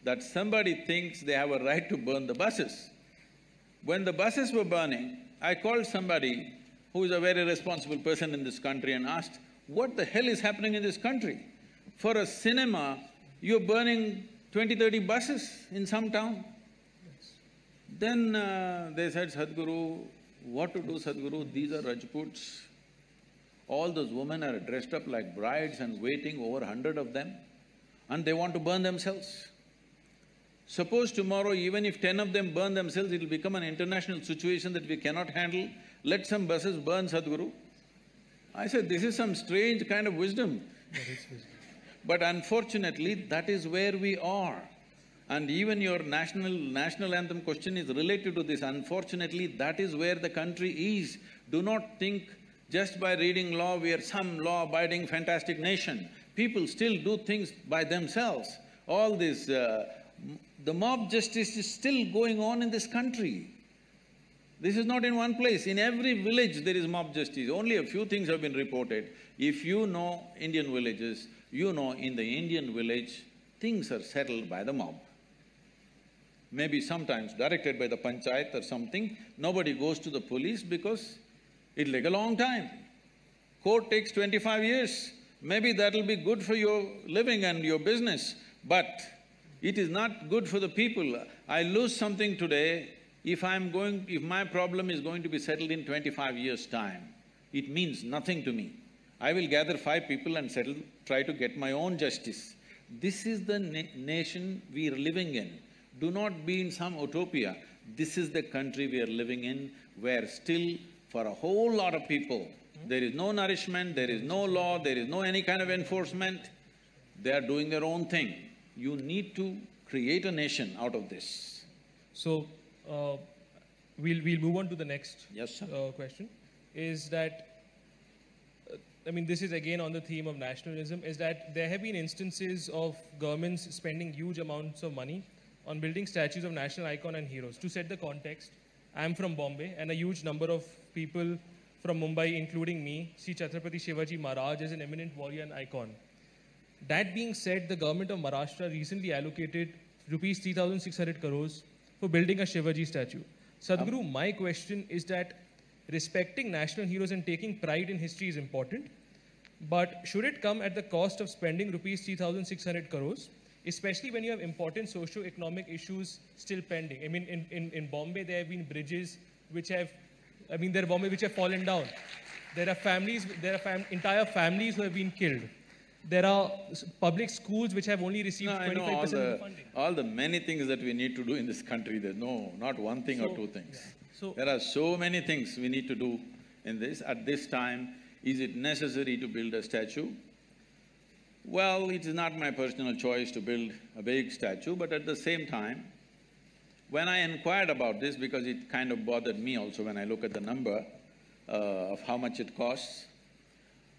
that somebody thinks they have a right to burn the buses. When the buses were burning, I called somebody who is a very responsible person in this country and asked, what the hell is happening in this country? For a cinema, you're burning 20-30 buses in some town. Then they said, Sadhguru, what to do, Sadhguru? These are Rajputs. All those women are dressed up like brides and waiting, over 100 of them, and they want to burn themselves. Suppose tomorrow, even if 10 of them burn themselves, it'll become an international situation that we cannot handle. Let some buses burn, Sadhguru. I said, this is some strange kind of wisdom. But unfortunately, that is where we are. And even your national anthem question is related to this. Unfortunately, that is where the country is. Do not think just by reading law we are some law-abiding fantastic nation. People still do things by themselves. All this… the mob justice is still going on in this country. This is not in one place. In every village there is mob justice. Only a few things have been reported. If you know Indian villages, you know in the Indian village, things are settled by the mob. Maybe sometimes directed by the panchayat or something, nobody goes to the police because it'll take a long time. Court takes 25 years. Maybe that'll be good for your living and your business, but it is not good for the people. I lose something today, if my problem is going to be settled in 25 years' time, it means nothing to me. I will gather 5 people and try to get my own justice. This is the nation we are living in. Do not be in some utopia. This is the country we are living in, where still, for a whole lot of people, there is no nourishment, there is no law, there is no any kind of enforcement. They are doing their own thing. You need to create a nation out of this. So, we'll move on to the next Yes, question. Is that, I mean, this is again on the theme of nationalism, is that there have been instances of governments spending huge amounts of money on building statues of national icon and heroes. To set the context, I'm from Bombay, and a huge number of people from Mumbai, including me, see Chhatrapati Shivaji Maharaj as an eminent warrior and icon. That being said, the government of Maharashtra recently allocated rupees 3,600 crores for building a Shivaji statue. Sadhguru, my question is that respecting national heroes and taking pride in history is important, but should it come at the cost of spending rupees 3,600 crores, especially when you have important socio-economic issues still pending? I mean, in Bombay, there have been bridges which have, which have fallen down. There are families, entire families who have been killed. There are public schools which have only received 25% of the funding. All the many things that we need to do in this country, there's not one thing or two things. Yeah. There are so many things we need to do in this. At this time, is it necessary to build a statue? Well, it is not my personal choice to build a big statue, but at the same time, when I inquired about this, because it kind of bothered me also when I look at the number of how much it costs,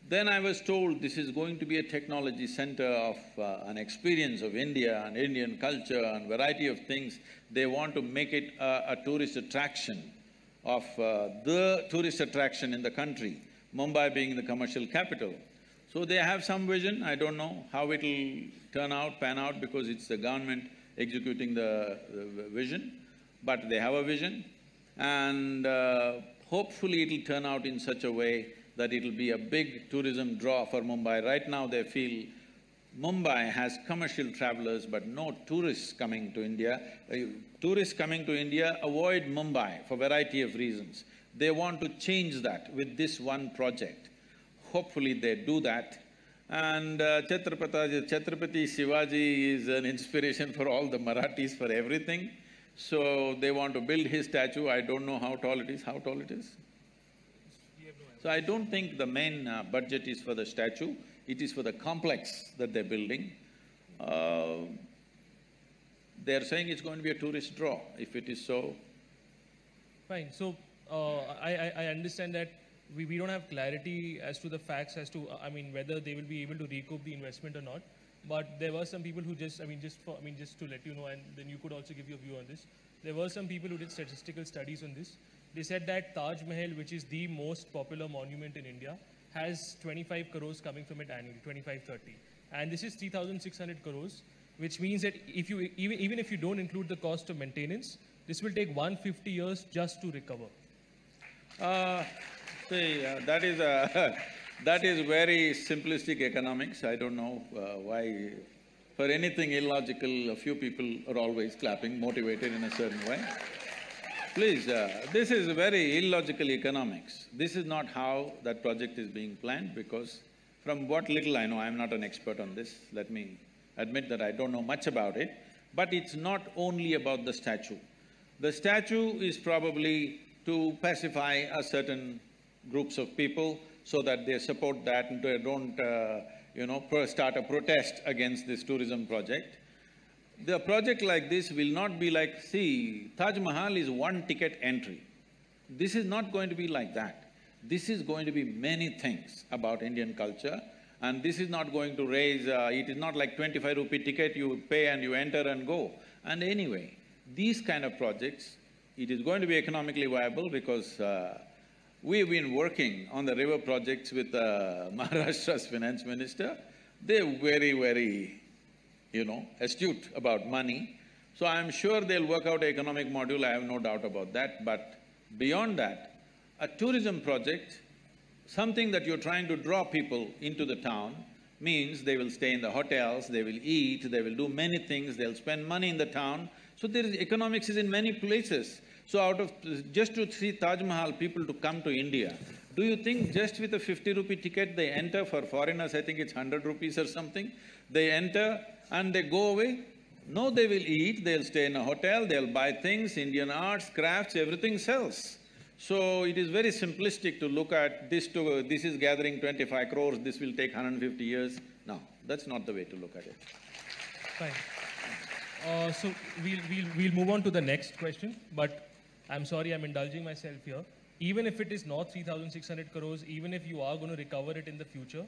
then I was told this is going to be a technology center of an experience of India and Indian culture and variety of things. They want to make it a tourist attraction of the tourist attraction in the country, Mumbai being the commercial capital. So they have some vision. I don't know how it'll pan out, because it's the government executing the vision, but they have a vision, and hopefully it'll turn out in such a way that it'll be a big tourism draw for Mumbai. Right now they feel Mumbai has commercial travelers but no tourists coming to India. Tourists coming to India avoid Mumbai for variety of reasons. They want to change that with this one project. Hopefully they do that. And Chhatrapati Shivaji is an inspiration for all the Marathis for everything. So they want to build his statue. I don't know how tall it is. How tall it is? So I don't think the main budget is for the statue, it is for the complex that they're building. They're saying it's going to be a tourist draw. If it is so… Fine. So, I understand that we don't have clarity as to the facts as to, whether they will be able to recoup the investment or not. But there were some people who just to let you know, and then you could also give your view on this. There were some people who did statistical studies on this. They said that Taj Mahal, which is the most popular monument in India, has 25 crores coming from it annually, 25-30. And this is 3,600 crores, which means that if you, even if you don't include the cost of maintenance, this will take 150 years just to recover. That is very simplistic economics. I don't know why… For anything illogical, a few people are always clapping, motivated in a certain way. Please, this is very illogical economics. This is not how that project is being planned, because from what little I know, I'm not an expert on this, let me admit that I don't know much about it, but it's not only about the statue. The statue is probably to pacify a certain groups of people so that they support that and they don't, start a protest against this tourism project. The project like this will not be like… See, Taj Mahal is one ticket entry. This is not going to be like that. This is going to be many things about Indian culture, and this is not going to raise… it is not like 25 rupee ticket, you pay and you enter and go. And anyway, these kind of projects, it is going to be economically viable because we've been working on the river projects with Maharashtra's finance minister. They're very, astute about money. So I'm sure they'll work out an economic module, I have no doubt about that. But beyond that, a tourism project, something that you're trying to draw people into the town, means they will stay in the hotels, they will eat, they will do many things, they'll spend money in the town. So there is… economics is in many places. So out of… just to see Taj Mahal, people to come to India, do you think just with a 50 rupee ticket they enter? For foreigners, I think it's 100 rupees or something. They enter and they go away? No, they will eat, they'll stay in a hotel, they'll buy things, Indian arts, crafts, everything sells. So it is very simplistic to look at this is gathering 25 crores, this will take 150 years. No, that's not the way to look at it. Fine. So we'll move on to the next question, but I'm sorry, I'm indulging myself here. Even if it is not 3,600 crores, even if you are going to recover it in the future,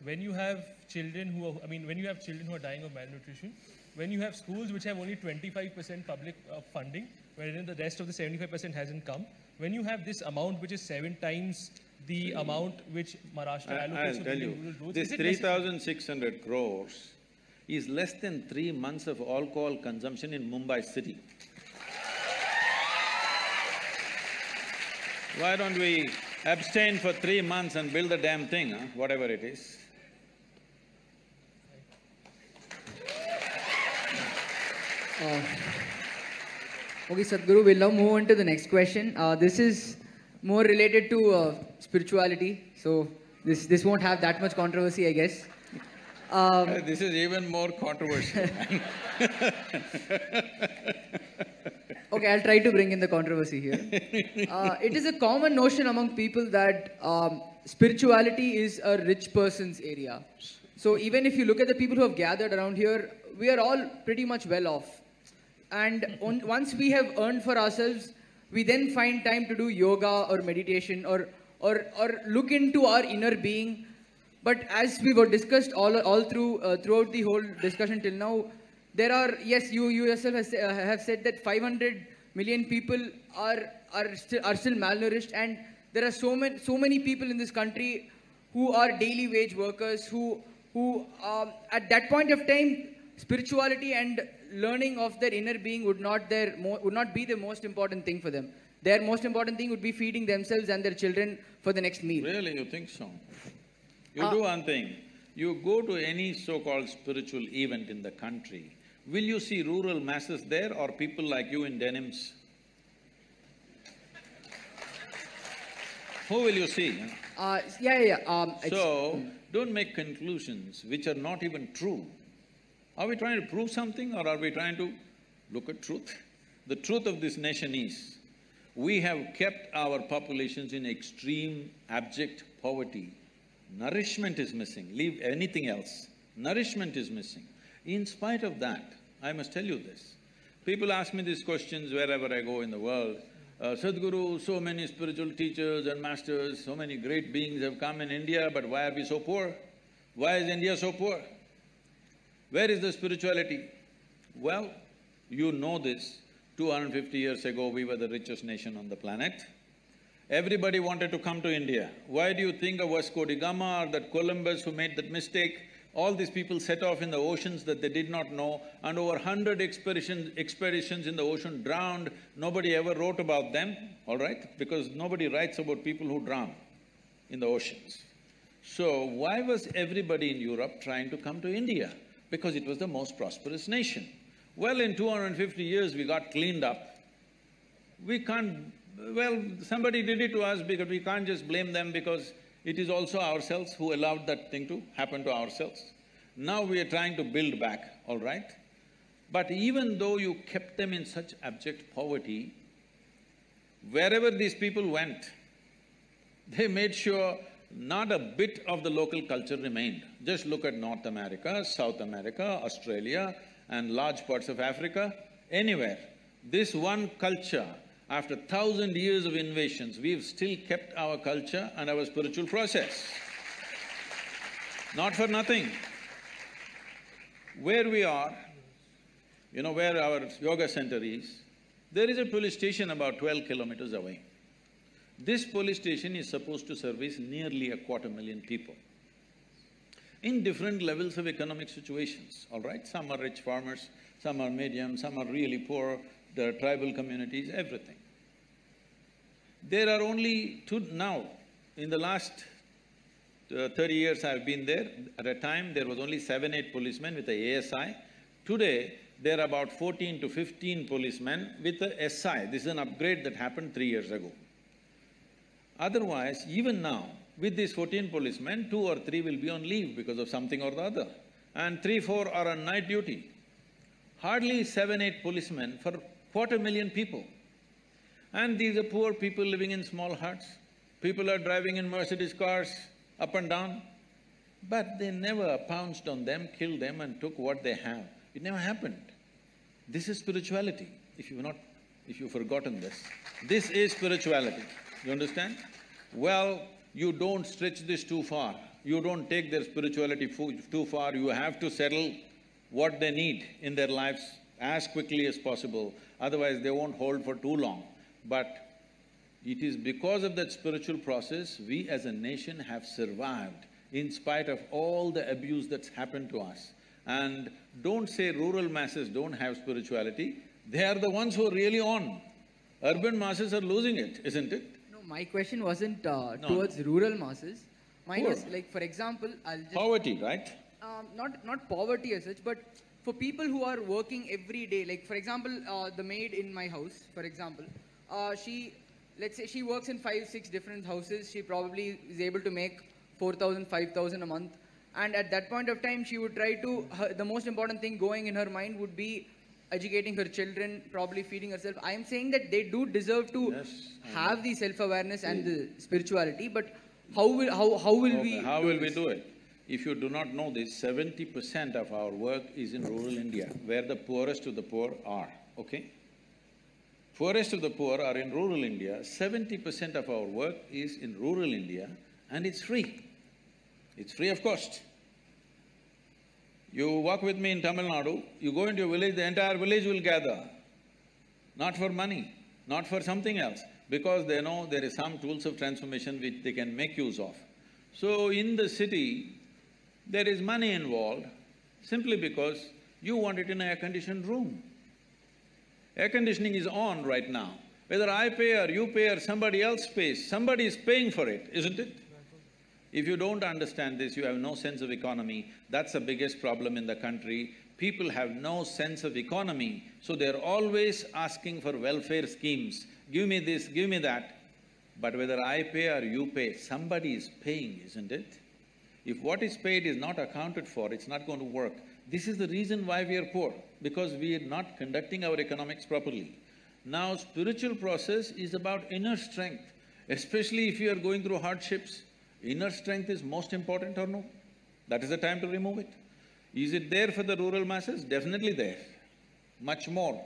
when you have children who are… when you have children who are dying of malnutrition, when you have schools which have only 25% public funding, wherein the rest of the 75% hasn't come, when you have this amount which is 7 times the amount which Maharashtra allocates to the rural roads… This 3,600 crores is less than 3 months of alcohol consumption in Mumbai city. Why don't we abstain for 3 months and build the damn thing, huh? Whatever it is. Okay, Sadhguru, we'll now move on to the next question. This is more related to spirituality, so this won't have that much controversy, I guess. This is even more controversial. Okay, I'll try to bring in the controversy here. It is a common notion among people that spirituality is a rich person's area. So even if you look at the people who have gathered around here, we are all pretty much well off. And once we have earned for ourselves, we then find time to do yoga or meditation or look into our inner being. But as we were discussed all throughout the whole discussion till now, there are… yes, you yourself have said that 500 million people are still malnourished, and there are so many people in this country who are daily wage workers who at that point of time, spirituality and learning of their inner being would not be the most important thing for them. Their most important thing would be feeding themselves and their children for the next meal. Really, you think so? You do one thing, you go to any so-called spiritual event in the country, will you see rural masses there or people like you in denims? Who will you see? So, don't make conclusions which are not even true. Are we trying to prove something or are we trying to look at truth? The truth of this nation is, we have kept our populations in extreme, abject poverty. Nourishment is missing, leave anything else. Nourishment is missing. In spite of that, I must tell you this. People ask me these questions wherever I go in the world. Sadhguru, so many spiritual teachers and masters, so many great beings have come in India, but why are we so poor? Why is India so poor? Where is the spirituality? Well, you know this, 250 years ago we were the richest nation on the planet. Everybody wanted to come to India. Why do you think of Vasco da Gama or that Columbus who made that mistake? All these people set off in the oceans that they did not know, and over 100 expeditions in the ocean drowned. Nobody ever wrote about them, all right? Because nobody writes about people who drown in the oceans. So why was everybody in Europe trying to come to India? Because it was the most prosperous nation. Well, in 250 years we got cleaned up. We can't… well, somebody did it to us because we can't just blame them because it is also ourselves who allowed that thing to happen to ourselves. Now we are trying to build back, all right? But even though you kept them in such abject poverty, wherever these people went, they made sure not a bit of the local culture remained. Just look at North America, South America, Australia and large parts of Africa, anywhere. This one culture, after 1,000 years of invasions, we've still kept our culture and our spiritual process. Not for nothing. Where we are, you know where our yoga center is, there is a police station about 12 kilometers away. This police station is supposed to service nearly 250,000 people in different levels of economic situations, all right? Some are rich farmers, some are medium, some are really poor, there are tribal communities, everything. There are only now, in the last 30 years I've been there. At a time, there was only 7-8 policemen with a ASI. Today, there are about 14 to 15 policemen with a SI. This is an upgrade that happened 3 years ago. Otherwise, even now, with these 14 policemen, 2 or 3 will be on leave because of something or the other, and 3-4 are on night duty. Hardly 7-8 policemen for 250,000 people. And these are poor people living in small huts. People are driving in Mercedes cars up and down, but they never pounced on them, killed them and took what they have. It never happened. This is spirituality, if you've forgotten this. This is spirituality, you understand? Well, you don't stretch this too far. You don't take their spirituality too far. You have to settle what they need in their lives as quickly as possible, otherwise they won't hold for too long. But it is because of that spiritual process, we as a nation have survived in spite of all the abuse that's happened to us. And don't say rural masses don't have spirituality, they are the ones who are really on. Urban masses are losing it, isn't it? No, my question wasn't towards rural masses. Mine was like, for example, I'll just… Poverty, right? Not poverty as such, but for people who are working every day, like for example, the maid in my house, for example, let's say she works in 5-6 different houses, she probably is able to make 4,000, 5,000 a month. And at that point of time, she would try to… the most important thing going in her mind would be educating her children, probably feeding herself. I am saying that they do deserve to have the self-awareness and the spirituality, but how will we… How will we do it? If you do not know this, 70% of our work is in rural India, where the poorest of the poor are, okay? Poorest of the poor are in rural India, 70% of our work is in rural India, and it's free. It's free of cost. You walk with me in Tamil Nadu, you go into a village, the entire village will gather. Not for money, not for something else, because they know there is some tools of transformation which they can make use of. So in the city, there is money involved simply because you want it in an air-conditioned room. Air conditioning is on right now. Whether I pay or you pay or somebody else pays, somebody is paying for it, isn't it? If you don't understand this, you have no sense of economy. That's the biggest problem in the country. People have no sense of economy, so they're always asking for welfare schemes. Give me this, give me that. But whether I pay or you pay, somebody is paying, isn't it? If what is paid is not accounted for, it's not going to work. This is the reason why we are poor, because we are not conducting our economics properly. Now, spiritual process is about inner strength, especially if you are going through hardships. Inner strength is most important or no? That is the time to remove it. Is it there for the rural masses? Definitely there. Much more.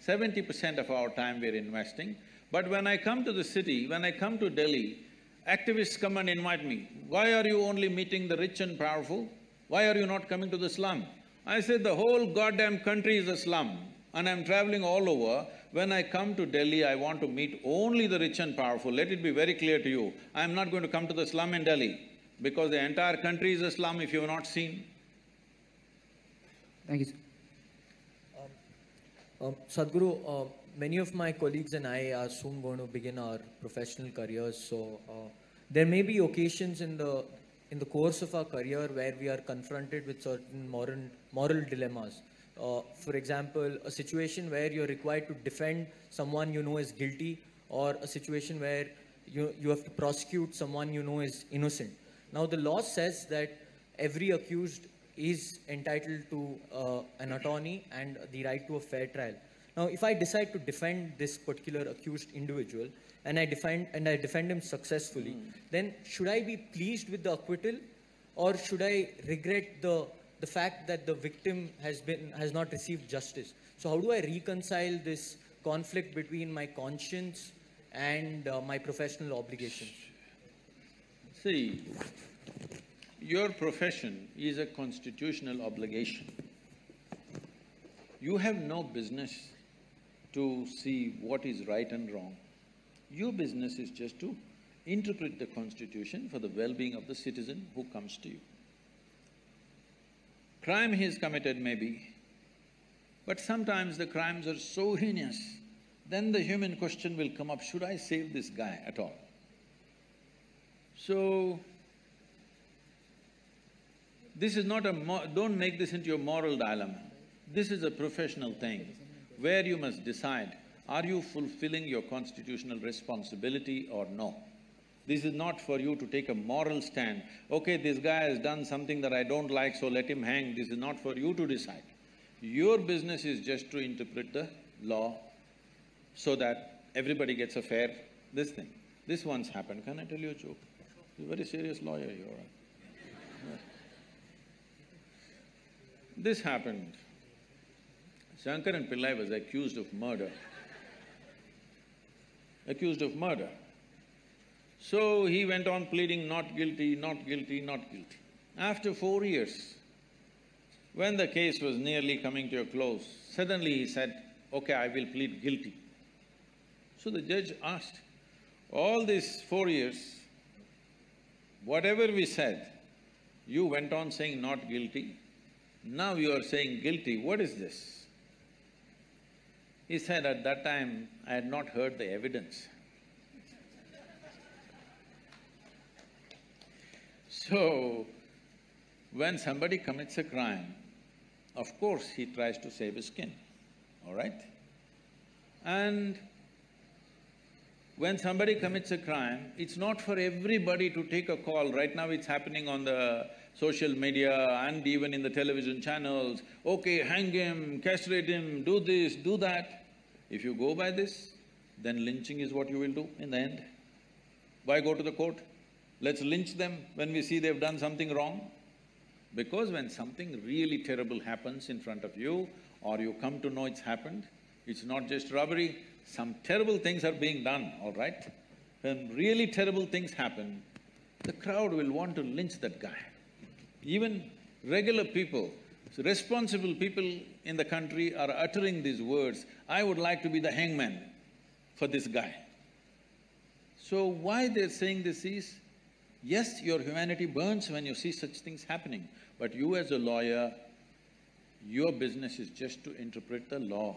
70% of our time we are investing. But when I come to the city, when I come to Delhi, activists come and invite me. Why are you only meeting the rich and powerful? Why are you not coming to the slum? I said, the whole goddamn country is a slum, and I'm traveling all over. When I come to Delhi, I want to meet only the rich and powerful. Let it be very clear to you, I'm not going to come to the slum in Delhi, because the entire country is a slum if you have not seen. Thank you, sir. Sadhguru, many of my colleagues and I are soon going to begin our professional careers, so there may be occasions in the course of our career where we are confronted with certain moral dilemmas. For example, a situation where you're required to defend someone you know is guilty, or a situation where you have to prosecute someone you know is innocent. Now, the law says that every accused is entitled to an attorney and the right to a fair trial. Now, if I decide to defend this particular accused individual and I defend him successfully, then should I be pleased with the acquittal, or should I regret the fact that the victim has not received justice? So how do I reconcile this conflict between my conscience and my professional obligations? See, your profession is a constitutional obligation. You have no business to see what is right and wrong. Your business is just to interpret the constitution for the well-being of the citizen who comes to you. Crime he has committed maybe, but sometimes the crimes are so heinous, then the human question will come up, should I save this guy at all? So, This is not a don't make this into a moral dilemma. This is a professional thing where you must decide, are you fulfilling your constitutional responsibility or no? This is not for you to take a moral stand. Okay, this guy has done something that I don't like, so let him hang. This is not for you to decide. Your business is just to interpret the law so that everybody gets a fair this thing. This once happened. Can I tell you a joke? You're a very serious lawyer, you're right. Yeah. This happened. Shankaran Pillai was accused of murder. Accused of murder. So he went on pleading not guilty, not guilty, not guilty. After 4 years, when the case was nearly coming to a close, suddenly he said, okay, I will plead guilty. So the judge asked, all these 4 years, whatever we said, you went on saying not guilty, now you are saying guilty, what is this? He said, at that time, I had not heard the evidence. So, when somebody commits a crime, of course he tries to save his skin, all right? And when somebody commits a crime, it's not for everybody to take a call. Right now it's happening on the social media and even in the television channels. Okay, hang him, castrate him, do this, do that. If you go by this, then lynching is what you will do in the end. Why go to the court? Let's lynch them when we see they've done something wrong. Because when something really terrible happens in front of you, or you come to know it's happened, it's not just robbery, some terrible things are being done, all right? When really terrible things happen, the crowd will want to lynch that guy. Even regular people, responsible people in the country are uttering these words, I would like to be the hangman for this guy. So why they're saying this is, yes, your humanity burns when you see such things happening, but you as a lawyer, your business is just to interpret the law,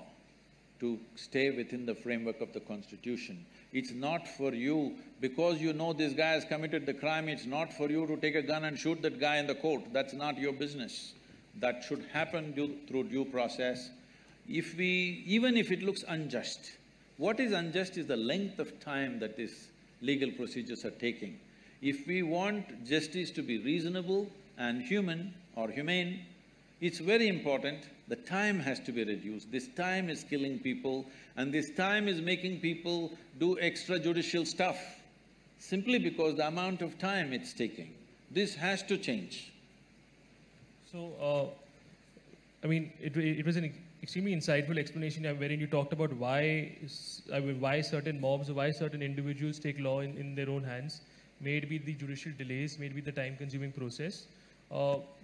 to stay within the framework of the constitution. It's not for you, because you know this guy has committed the crime, it's not for you to take a gun and shoot that guy in the court. That's not your business. That should happen through due process. Even if it looks unjust, what is unjust is the length of time that these legal procedures are taking. If we want justice to be reasonable and human or humane, it's very important, the time has to be reduced. This time is killing people and this time is making people do extrajudicial stuff, simply because the amount of time it's taking. This has to change. So, I mean, it was an extremely insightful explanation wherein you talked about why certain mobs or why certain individuals take law in their own hands. May it be the judicial delays, may it be the time-consuming process.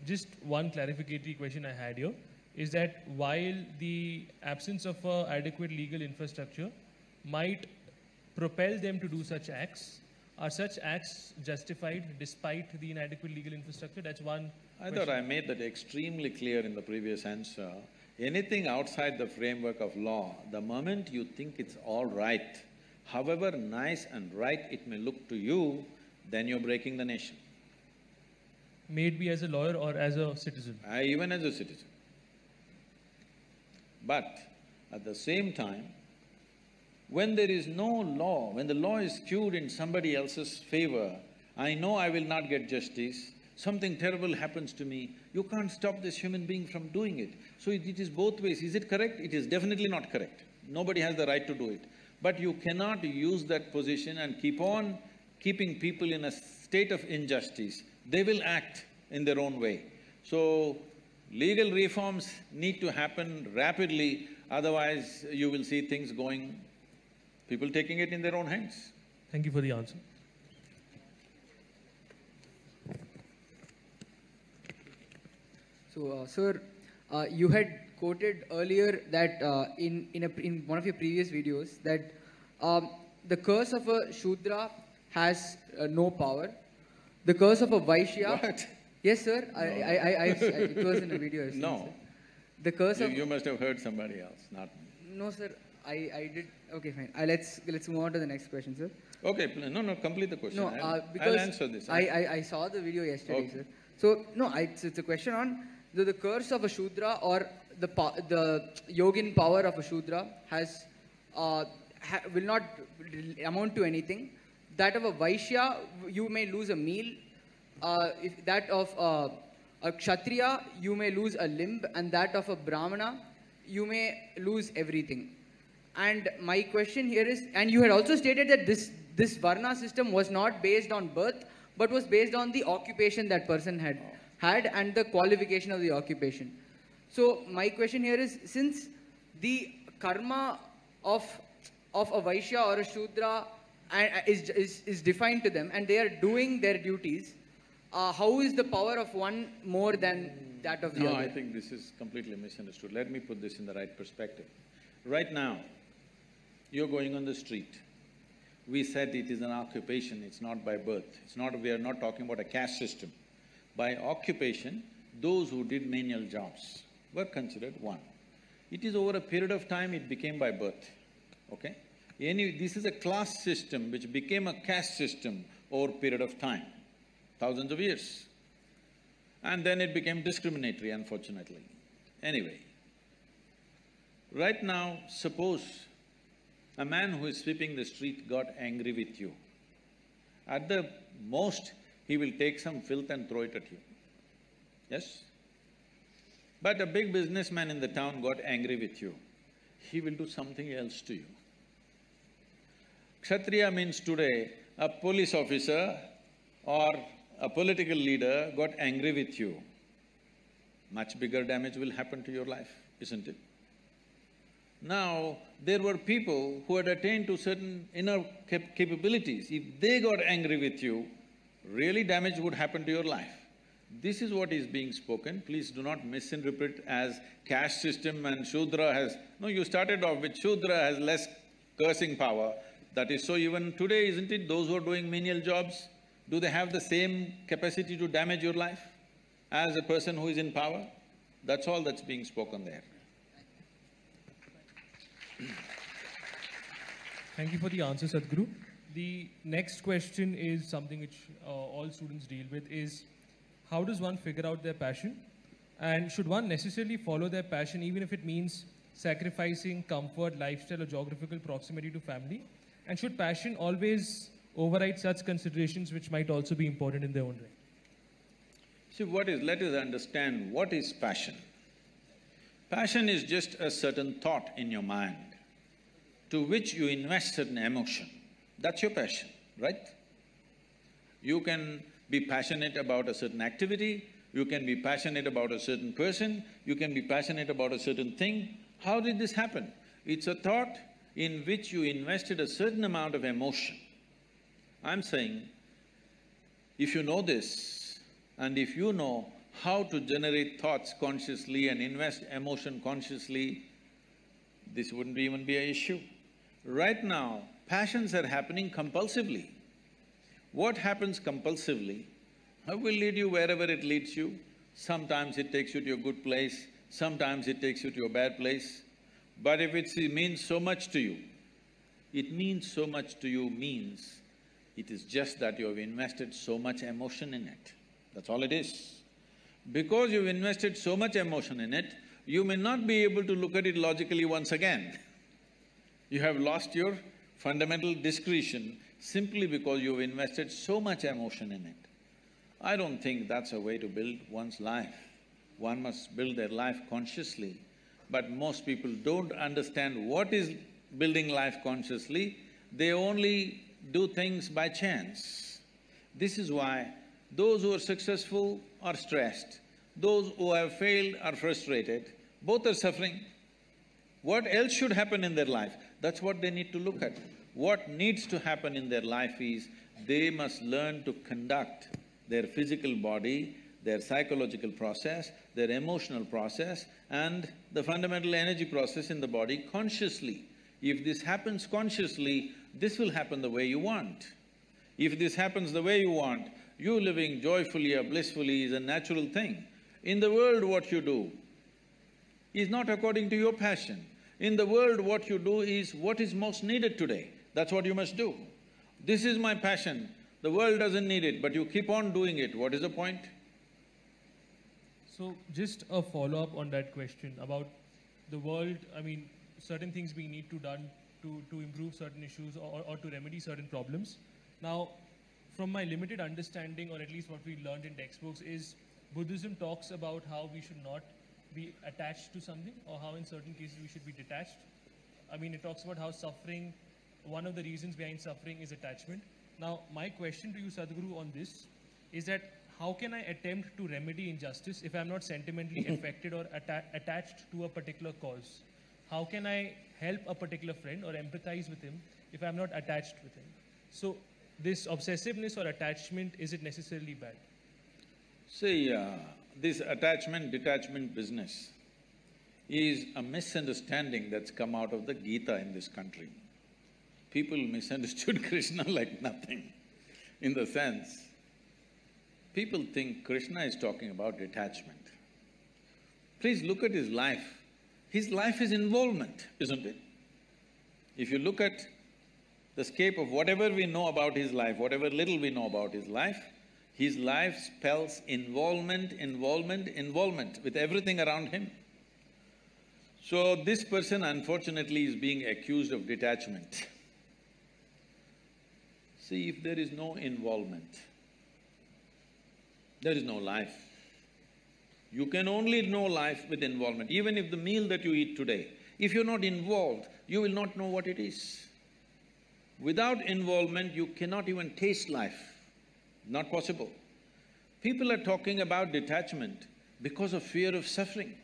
Just one clarificatory question I had here is that while the absence of adequate legal infrastructure might propel them to do such acts, are such acts justified despite the inadequate legal infrastructure? That's one question. I thought I made that extremely clear in the previous answer. Anything outside the framework of law, the moment you think it's all right, however nice and right it may look to you, then you're breaking the nation. May it be as a lawyer or as a citizen? Even as a citizen. But at the same time, when there is no law, when the law is skewed in somebody else's favor, I know I will not get justice, something terrible happens to me, you can't stop this human being from doing it. So it is both ways. Is it correct? It is definitely not correct. Nobody has the right to do it. But you cannot use that position and keep on keeping people in a state of injustice. They will act in their own way. So, legal reforms need to happen rapidly, otherwise you will see things going, people taking it in their own hands. Thank you for the answer. So, sir, you had quoted earlier that in one of your previous videos that the curse of a Shudra has no power. The curse of a Vaishya… What? Yes, sir. No. It was in a video. No. Sir. The curse of… You must have heard somebody else, not me. No, sir. I did… Okay, fine. Let's move on to the next question, sir. Okay, no, complete the question. No, because I'll answer this. I saw the video yesterday, sir. So, no, it's a question on the curse of a Shudra or the yogin power of a Shudra has, will not amount to anything. That of a Vaishya, you may lose a meal. If that of a Kshatriya, you may lose a limb. And that of a Brahmana, you may lose everything. And my question here is, and you had also stated that this Varna system was not based on birth, but was based on the occupation that person had and the qualification of the occupation. So my question here is, since the karma of a Vaishya or a Shudra is defined to them and they are doing their duties, how is the power of one more than that of the other? No, I think this is completely misunderstood. Let me put this in the right perspective. Right now, you're going on the street. We said it is an occupation, it's not by birth. We are not talking about a caste system. By occupation, those who did menial jobs were considered one. It is over a period of time it became by birth, okay? This is a class system which became a caste system over a period of time, thousands of years. And then it became discriminatory, unfortunately. Anyway, right now, suppose a man who is sweeping the street got angry with you. At the most, he will take some filth and throw it at you. Yes? But a big businessman in the town got angry with you. He will do something else to you. Kshatriya means today, a police officer or a political leader got angry with you. Much bigger damage will happen to your life, isn't it? Now, there were people who had attained to certain inner capabilities. If they got angry with you, really damage would happen to your life. This is what is being spoken. Please do not misinterpret as caste system and Shudra has… No, you started off with Shudra has less cursing power. That is so even today, isn't it? Those who are doing menial jobs, do they have the same capacity to damage your life as a person who is in power? That's all that's being spoken there. Thank you for the answer, Sadhguru. The next question is something which all students deal with is, how does one figure out their passion? And should one necessarily follow their passion even if it means sacrificing comfort, lifestyle or geographical proximity to family? And should passion always override such considerations which might also be important in their own right? See, let us understand what is passion. Passion is just a certain thought in your mind to which you invest certain emotion. That's your passion, right? You can be passionate about a certain activity, you can be passionate about a certain person, you can be passionate about a certain thing. How did this happen? It's a thought in which you invested a certain amount of emotion. I'm saying, if you know this, and if you know how to generate thoughts consciously and invest emotion consciously, this wouldn't even be an issue. Right now, passions are happening compulsively. What happens compulsively will lead you wherever it leads you. Sometimes it takes you to a good place, sometimes it takes you to a bad place. But if it means so much to you, it means so much to you means it is just that you have invested so much emotion in it. That's all it is. Because you've invested so much emotion in it, you may not be able to look at it logically once again. You have lost your fundamental discretion simply because you've invested so much emotion in it. I don't think that's a way to build one's life. One must build their life consciously. But most people don't understand what is building life consciously, they only do things by chance. This is why those who are successful are stressed, those who have failed are frustrated, both are suffering. What else should happen in their life? That's what they need to look at. What needs to happen in their life is, they must learn to conduct their physical body, their psychological process, their emotional process and the fundamental energy process in the body consciously. If this happens consciously, this will happen the way you want. If this happens the way you want, you living joyfully or blissfully is a natural thing. In the world, what you do is not according to your passion. In the world, what you do is what is most needed today. That's what you must do. This is my passion. The world doesn't need it, but you keep on doing it. What is the point? So just a follow-up on that question about the world, I mean, certain things we need to done to improve certain issues or to remedy certain problems. Now, from my limited understanding, or at least what we learned in textbooks, is Buddhism talks about how we should not be attached to something, or how in certain cases we should be detached. I mean, it talks about how suffering, one of the reasons behind suffering is attachment. Now, my question to you, Sadhguru, on this is that how can I attempt to remedy injustice if I'm not sentimentally affected or attached to a particular cause? How can I help a particular friend or empathize with him if I'm not attached with him? So, this obsessiveness or attachment, is it necessarily bad? See, this attachment-detachment business is a misunderstanding that's come out of the Gita in this country. People misunderstood Krishna like nothing, in the sense, people think Krishna is talking about detachment. Please look at his life. His life is involvement, isn't it? If you look at the scape of whatever we know about his life, whatever little we know about his life spells involvement, involvement, involvement with everything around him. So this person unfortunately is being accused of detachment. See, if there is no involvement, there is no life. You can only know life with involvement. Even if the meal that you eat today, if you're not involved, you will not know what it is. Without involvement, you cannot even taste life. Not possible. People are talking about detachment because of fear of suffering.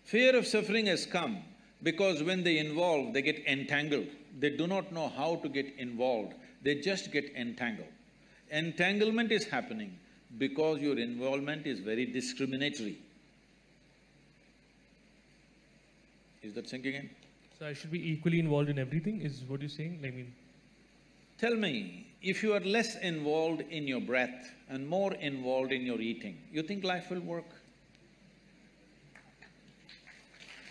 Fear of suffering has come because when they involve, they get entangled. They do not know how to get involved, they just get entangled. Entanglement is happening because your involvement is very discriminatory. Is that sinking in? So I should be equally involved in everything, is what you're saying? I mean… Tell me, if you are less involved in your breath and more involved in your eating, you think life will work?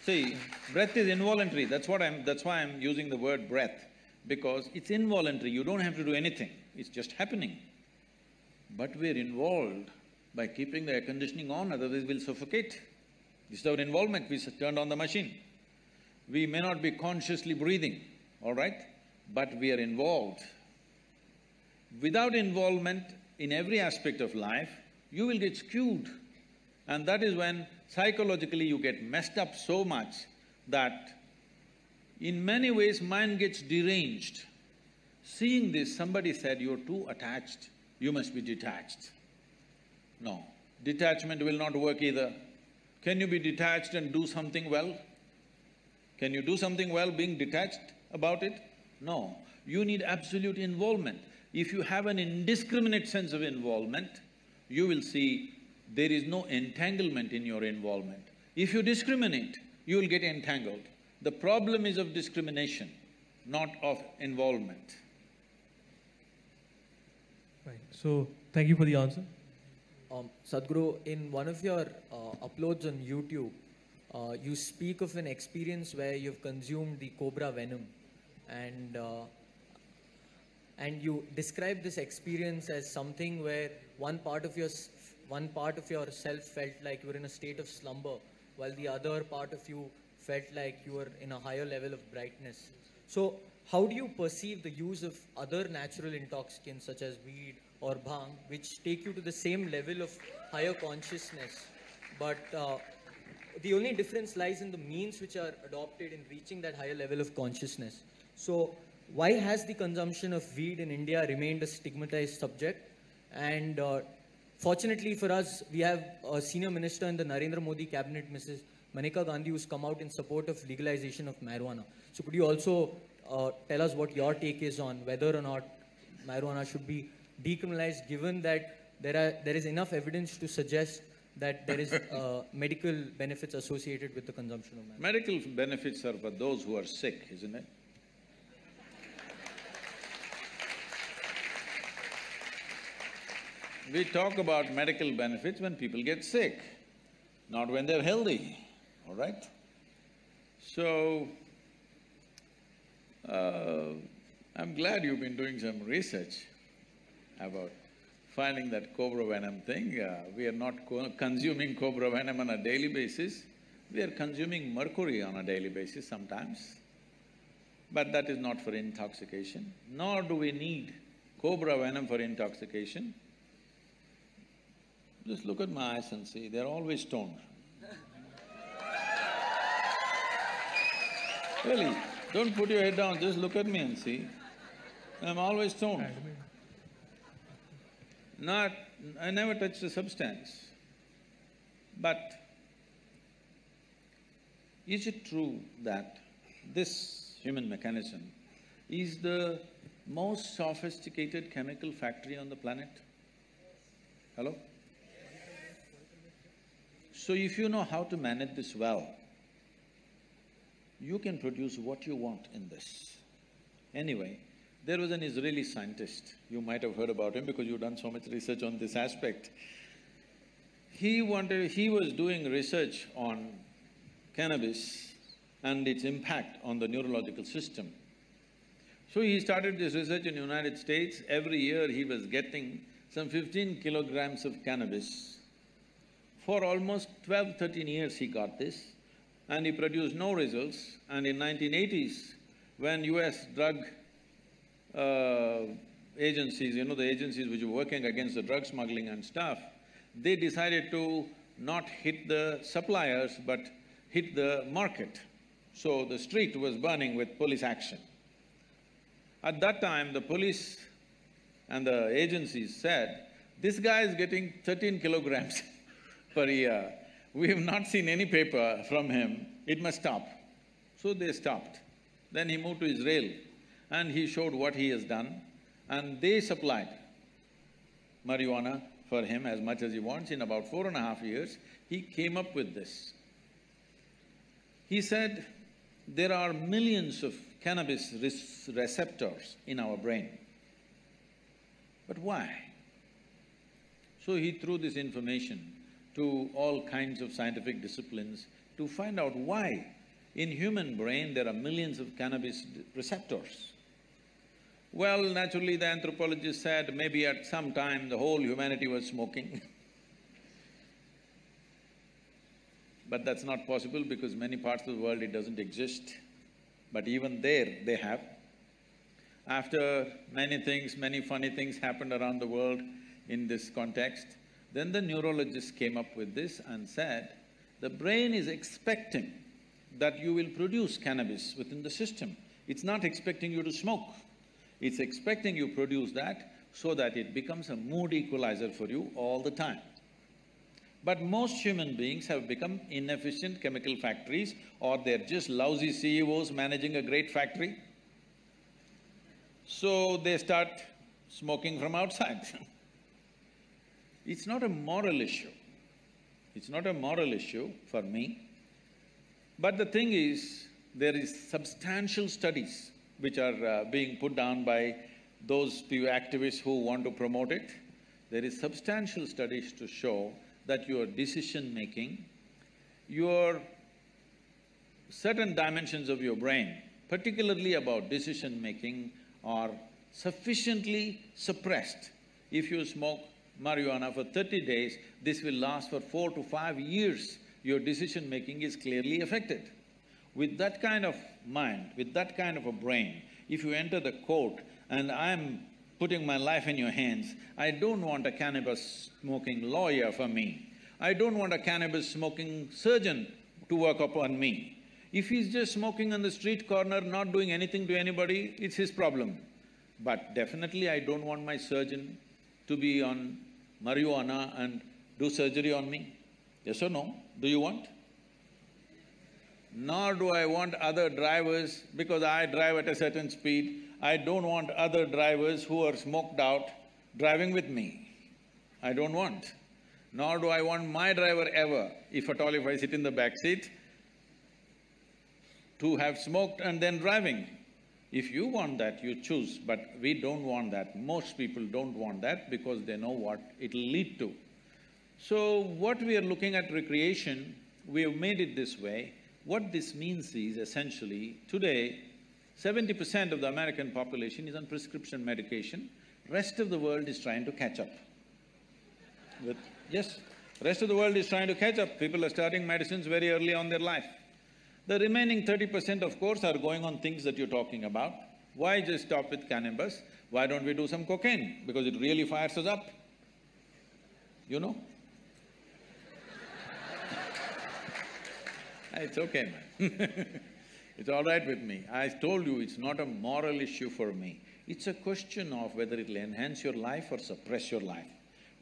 See, breath is involuntary, that's why I'm using the word breath, because it's involuntary, you don't have to do anything, it's just happening. But we're involved by keeping the air conditioning on, otherwise we'll suffocate. This is our involvement, we turned on the machine. We may not be consciously breathing, all right? But we are involved. Without involvement in every aspect of life, you will get skewed. And that is when psychologically you get messed up so much that in many ways mind gets deranged. Seeing this, somebody said, you're too attached, you must be detached. No, detachment will not work either. Can you be detached and do something well? Can you do something well being detached about it? No, you need absolute involvement. If you have an indiscriminate sense of involvement, you will see there is no entanglement in your involvement. If you discriminate, you will get entangled. The problem is of discrimination, not of involvement. Right. So, thank you for the answer. Sadhguru, in one of your uploads on YouTube, you speak of an experience where you've consumed the cobra venom, and you describe this experience as something where one part of yourself felt like you were in a state of slumber, while the other part of you felt like you were in a higher level of brightness. So, how do you perceive the use of other natural intoxicants such as weed or bhang, which take you to the same level of higher consciousness, but the only difference lies in the means which are adopted in reaching that higher level of consciousness? So, why has the consumption of weed in India remained a stigmatized subject? And fortunately for us, we have a senior minister in the Narendra Modi cabinet, Mrs. Maneka Gandhi, who's come out in support of legalization of marijuana. So could you also tell us what your take is on whether or not marijuana should be decriminalized, given that there is enough evidence to suggest that there is medical benefits associated with the consumption of marijuana? Medical benefits are for those who are sick, isn't it? We talk about medical benefits when people get sick, not when they're healthy, all right? So, I'm glad you've been doing some research about finding that cobra venom thing. We are not consuming cobra venom on a daily basis, we are consuming mercury on a daily basis sometimes. But that is not for intoxication, nor do we need cobra venom for intoxication. Just look at my eyes and see, they're always stoned. Really, don't put your head down, just look at me and see. I'm always stoned. I never touch the substance. But is it true that this human mechanism is the most sophisticated chemical factory on the planet? Hello? So if you know how to manage this well, you can produce what you want in this. Anyway, there was an Israeli scientist, you might have heard about him because you've done so much research on this aspect. He was doing research on cannabis and its impact on the neurological system. So he started this research in the United States. Every year he was getting some 15 kilograms of cannabis. For almost 12–13 years he got this, and he produced no results. And in 1980s, when US drug agencies, the agencies which were working against the drug smuggling and stuff, they decided to not hit the suppliers but hit the market. So the street was burning with police action. At that time, the police and the agencies said, this guy is getting 13 kilograms per year. We have not seen any paper from him, it must stop. So they stopped. Then he moved to Israel and he showed what he has done, and they supplied marijuana for him as much as he wants. In about 4.5 years, he came up with this. He said, there are millions of cannabis receptors in our brain. But why? So he threw this information to all kinds of scientific disciplines to find out why in human brain there are millions of cannabis receptors. Well, naturally the anthropologist said maybe at some time the whole humanity was smoking but that's not possible because many parts of the world it doesn't exist. But even there, they have. After many things, many funny things happened around the world in this context, then the neurologists came up with this and said, the brain is expecting that you will produce cannabis within the system. It's not expecting you to smoke. It's expecting you produce that so that it becomes a mood equalizer for you all the time. But most human beings have become inefficient chemical factories, or they're just lousy CEOs managing a great factory. So they start smoking from outside. It's not a moral issue. It's not a moral issue for me. But the thing is, there is substantial studies which are being put down by those few activists who want to promote it. There is substantial studies to show that your decision-making, your certain dimensions of your brain, particularly about decision-making, are sufficiently suppressed. If you smoke marijuana for 30 days, this will last for 4 to 5 years. Your decision-making is clearly affected. With that kind of mind, with that kind of a brain, if you enter the court and I'm putting my life in your hands, I don't want a cannabis-smoking lawyer for me. I don't want a cannabis-smoking surgeon to work upon me. If he's just smoking on the street corner, not doing anything to anybody, it's his problem. But definitely I don't want my surgeon to be on marijuana and do surgery on me. Yes or no? Do you want? Nor do I want other drivers, because I drive at a certain speed, I don't want other drivers who are smoked out driving with me. I don't want. Nor do I want my driver ever, if at all if I sit in the back seat, to have smoked and then driving. If you want that, you choose, but we don't want that. Most people don't want that because they know what it'll lead to. So what we are looking at recreation, we have made it this way. What this means is essentially, today, 70% of the American population is on prescription medication, rest of the world is trying to catch up. But yes, rest of the world is trying to catch up. People are starting medicines very early on their life. The remaining 30%, of course, are going on things that you're talking about. Why just stop with cannabis? Why don't we do some cocaine? Because it really fires us up, you know? It's okay, man. It's all right with me. I told you, it's not a moral issue for me. It's a question of whether it'll enhance your life or suppress your life.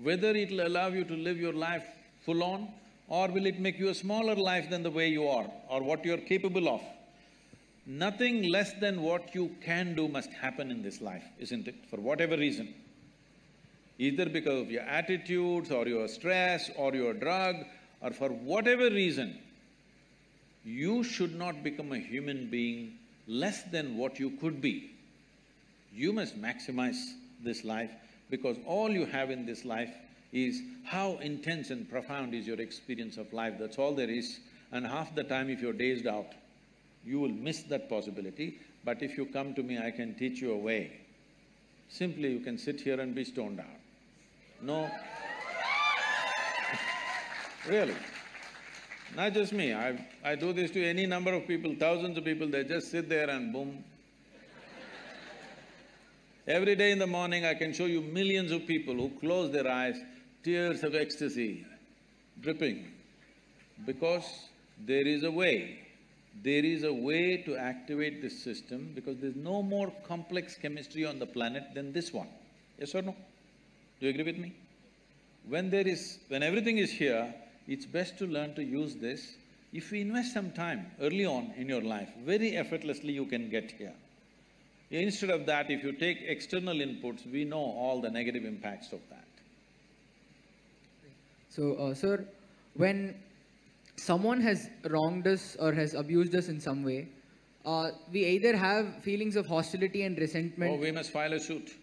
Whether it'll allow you to live your life full on, or will it make you a smaller life than the way you are, or what you're capable of. Nothing less than what you can do must happen in this life, isn't it? For whatever reason. Either because of your attitudes, or your stress, or your drug, or for whatever reason, you should not become a human being less than what you could be. You must maximize this life, because all you have in this life is how intense and profound is your experience of life, that's all there is. And half the time if you're dazed out, you will miss that possibility. But if you come to me, I can teach you a way. Simply you can sit here and be stoned out. No… Really. Not just me, I do this to any number of people, thousands of people, they just sit there and boom. Every day in the morning I can show you millions of people who close their eyes, tears of ecstasy dripping, because there is a way. There is a way to activate this system, because there's no more complex chemistry on the planet than this one. Yes or no? Do you agree with me? When everything is here, it's best to learn to use this. If you invest some time early on in your life, very effortlessly you can get here. Instead of that, if you take external inputs, we know all the negative impacts of that. So, sir, when someone has wronged us or has abused us in some way, we either have feelings of hostility and resentment… Oh, we must file a suit.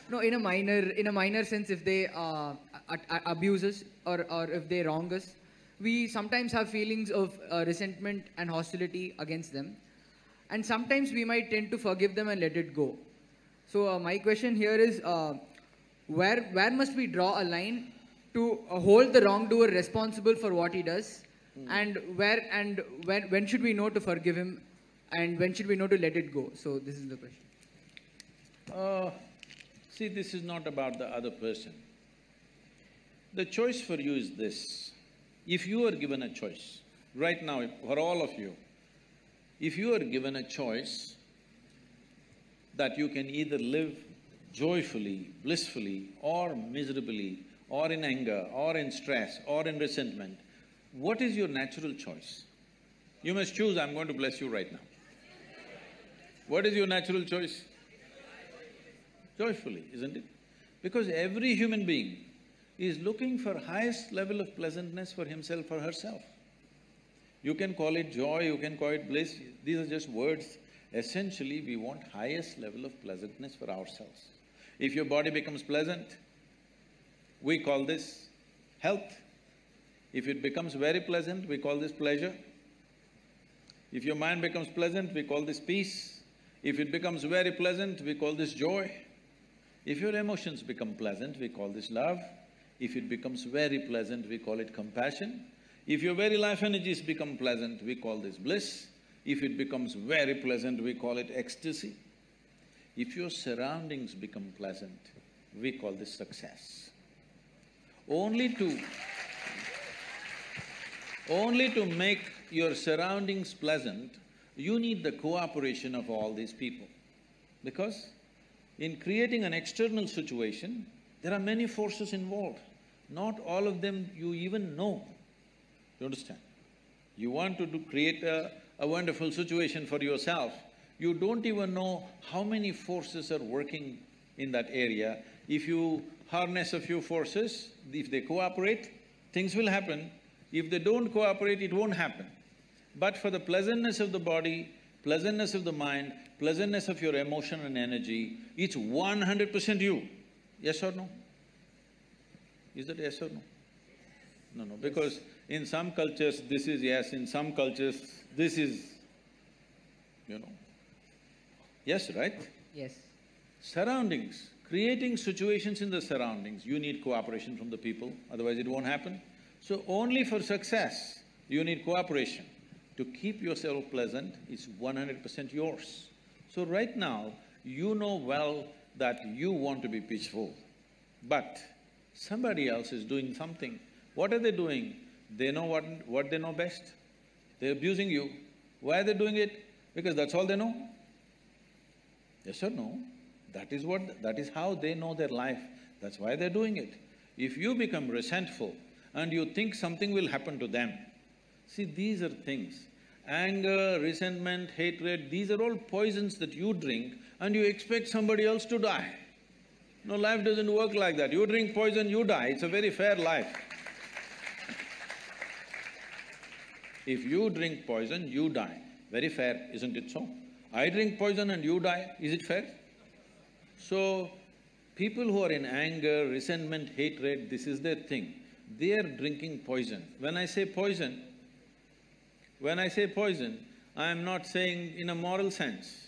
No, in a minor sense, if they abuse us or if they wrong us, we sometimes have feelings of resentment and hostility against them. And sometimes we might tend to forgive them and let it go. So my question here is, where must we draw a line to hold the wrongdoer responsible for what he does, and when should we know to forgive him, and when should we know to let it go? So this is the question. See, this is not about the other person. The choice for you is this. If you are given a choice, right now, for all of you, if you are given a choice that you can either live joyfully, blissfully, or miserably, or in anger, or in stress, or in resentment, what is your natural choice? You must choose, I'm going to bless you right now. What is your natural choice? Joyfully, isn't it? Because every human being is looking for highest level of pleasantness for himself or herself. You can call it joy, you can call it bliss, these are just words. Essentially, we want highest level of pleasantness for ourselves. If your body becomes pleasant, we call this health. If it becomes very pleasant, we call this pleasure. If your mind becomes pleasant, we call this peace. If it becomes very pleasant, we call this joy. If your emotions become pleasant, we call this love. If it becomes very pleasant, we call it compassion. If your very life energies become pleasant, we call this bliss. If it becomes very pleasant, we call it ecstasy. If your surroundings become pleasant, we call this success. Only to make your surroundings pleasant, you need the cooperation of all these people. Because in creating an external situation, there are many forces involved. Not all of them you even know. You understand? You want to create a wonderful situation for yourself, you don't even know how many forces are working in that area. If you harness a few forces, if they cooperate, things will happen. If they don't cooperate, it won't happen. But for the pleasantness of the body, pleasantness of the mind, pleasantness of your emotion and energy, it's 100% you. Yes or no? Is that yes or no? No, because in some cultures this is yes, in some cultures this is, you know. Yes, right? Yes. Surroundings creating situations in the surroundings, you need cooperation from the people, otherwise it won't happen. So only for success, you need cooperation. To keep yourself pleasant is 100% yours. So right now, you know well that you want to be peaceful, but somebody else is doing something. What are they doing? They know what they know best. They're abusing you. Why are they doing it? Because that's all they know. Yes or no? That is how they know their life. That's why they're doing it. If you become resentful and you think something will happen to them, see, these are things. Anger, resentment, hatred, these are all poisons that you drink and you expect somebody else to die. No, life doesn't work like that. You drink poison, you die. It's a very fair life. If you drink poison, you die. Very fair, isn't it so? I drink poison and you die, is it fair? So, people who are in anger, resentment, hatred, this is their thing. They are drinking poison. When I say poison, I am not saying in a moral sense.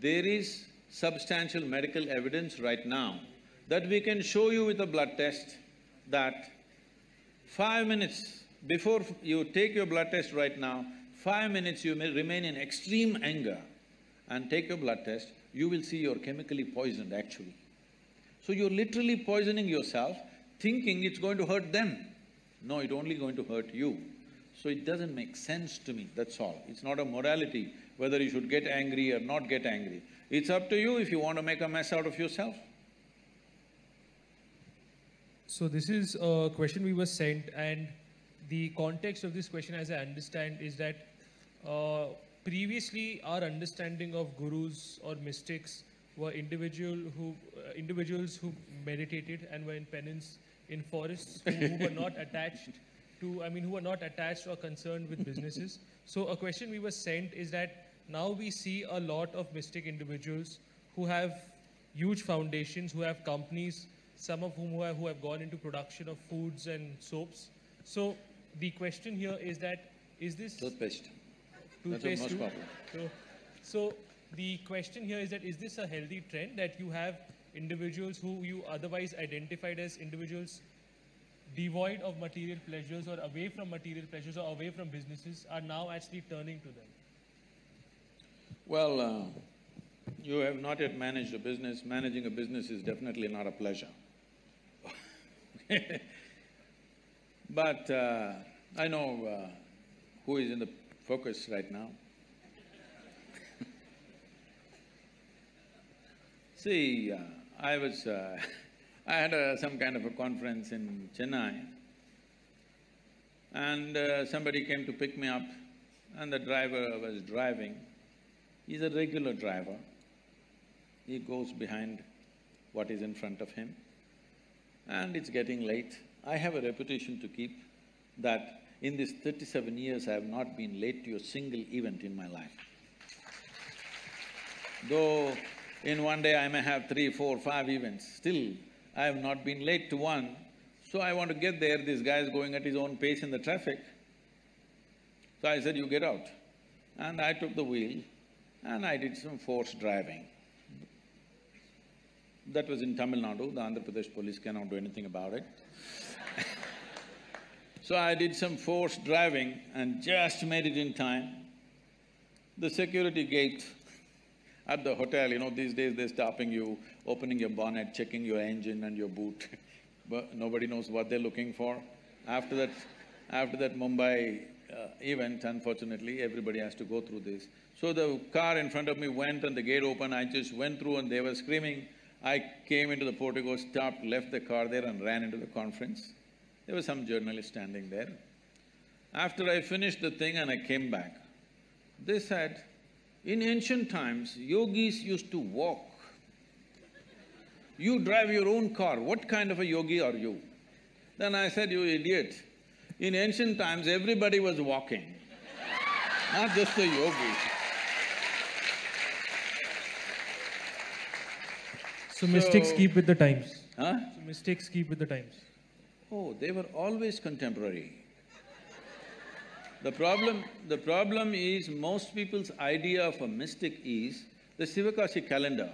There is substantial medical evidence right now that we can show you with a blood test that 5 minutes before you take your blood test right now, 5 minutes you may remain in extreme anger and take your blood test, you will see you're chemically poisoned actually. So you're literally poisoning yourself, thinking it's going to hurt them. No, it's only going to hurt you. So it doesn't make sense to me, that's all. It's not a morality, whether you should get angry or not get angry. It's up to you if you want to make a mess out of yourself. So this is a question we were sent, and the context of this question, as I understand, is that previously our understanding of gurus or mystics were individuals who meditated and were in penance in forests, who were not attached who were not attached or concerned with businesses. So a question we were sent is that now we see a lot of mystic individuals who have huge foundations, who have companies, some of whom who have gone into production of foods and soaps. So the question here is that, is this… Toothpaste. Toothpaste That's the most popular. So the question here is that, is this a healthy trend that you have individuals who you otherwise identified as individuals devoid of material pleasures or away from material pleasures or away from businesses are now actually turning to them? Well, you have not yet managed a business. Managing a business is definitely not a pleasure. But I know who is in the focus right now. See, I had some kind of a conference in Chennai, and somebody came to pick me up, and the driver was driving. He's a regular driver. He goes behind what is in front of him, and it's getting late. I have a reputation to keep that in these 37 years I have not been late to a single event in my life. Though in one day I may have 3, 4, 5 events, still I have not been late to one. So I want to get there, this guy is going at his own pace in the traffic. So I said, you get out. And I took the wheel and I did some forced driving. That was in Tamil Nadu, the Andhra Pradesh police cannot do anything about it. So I did some forced driving and just made it in time. The security gate at the hotel, these days they're stopping you, opening your bonnet, checking your engine and your boot, but nobody knows what they're looking for. After that Mumbai event, unfortunately, everybody has to go through this. So the car in front of me went and the gate opened, I just went through and they were screaming. I came into the portico, stopped, left the car there and ran into the conference. There was some journalist standing there. After I finished the thing and I came back, they said, in ancient times, yogis used to walk. You drive your own car, what kind of a yogi are you? Then I said, you idiot, in ancient times everybody was walking, not just the yogis. So mystics keep with the times? Huh? So mystics keep with the times? Oh, they were always contemporary. The problem is most people's idea of a mystic is the Sivakasi calendar.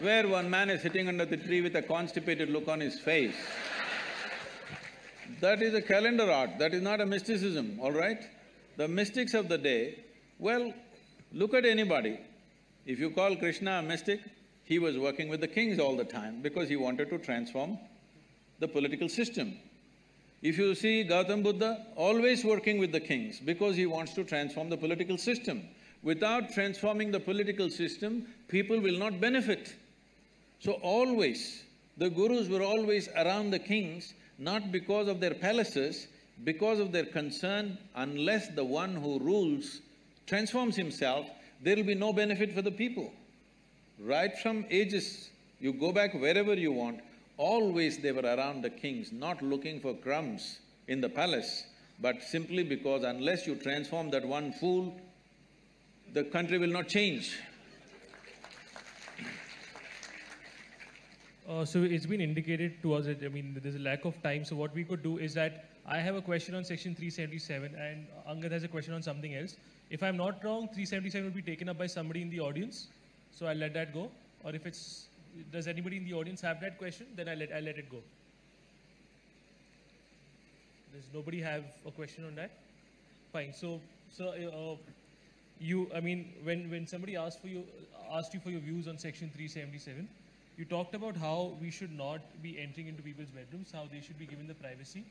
where one man is sitting under the tree with a constipated look on his face. That is a calendar art, that is not a mysticism, all right? The mystics of the day, well, look at anybody. If you call Krishna a mystic, he was working with the kings all the time because he wanted to transform the political system. If you see Gautam Buddha, always working with the kings because he wants to transform the political system. Without transforming the political system, people will not benefit. So always, the gurus were always around the kings, not because of their palaces, because of their concern, unless the one who rules transforms himself, there will be no benefit for the people. Right from ages, you go back wherever you want, always they were around the kings, not looking for crumbs in the palace, but simply because unless you transform that one fool, the country will not change. So it's been indicated to us that, there's a lack of time, so what we could do is that I have a question on section 377 and Angad has a question on something else. If I'm not wrong, 377 will be taken up by somebody in the audience, so I'll let that go. Or if it's… does anybody in the audience have that question? Then I'll let it go. Does nobody have a question on that? Fine. So when somebody asked you for your views on section 377, you talked about how we should not be entering into people's bedrooms, how they should be given the privacy,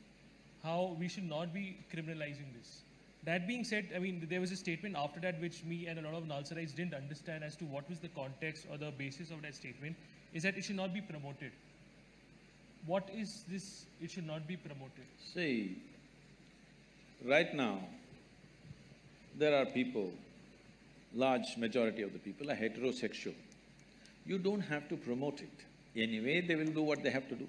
how we should not be criminalizing this. That being said, there was a statement after that which me and a lot of Nalsarites didn't understand as to what was the context or the basis of that statement, is that it should not be promoted. What is this, it should not be promoted? See, right now, there are people, large majority of the people are heterosexual. You don't have to promote it. Anyway, they will do what they have to do.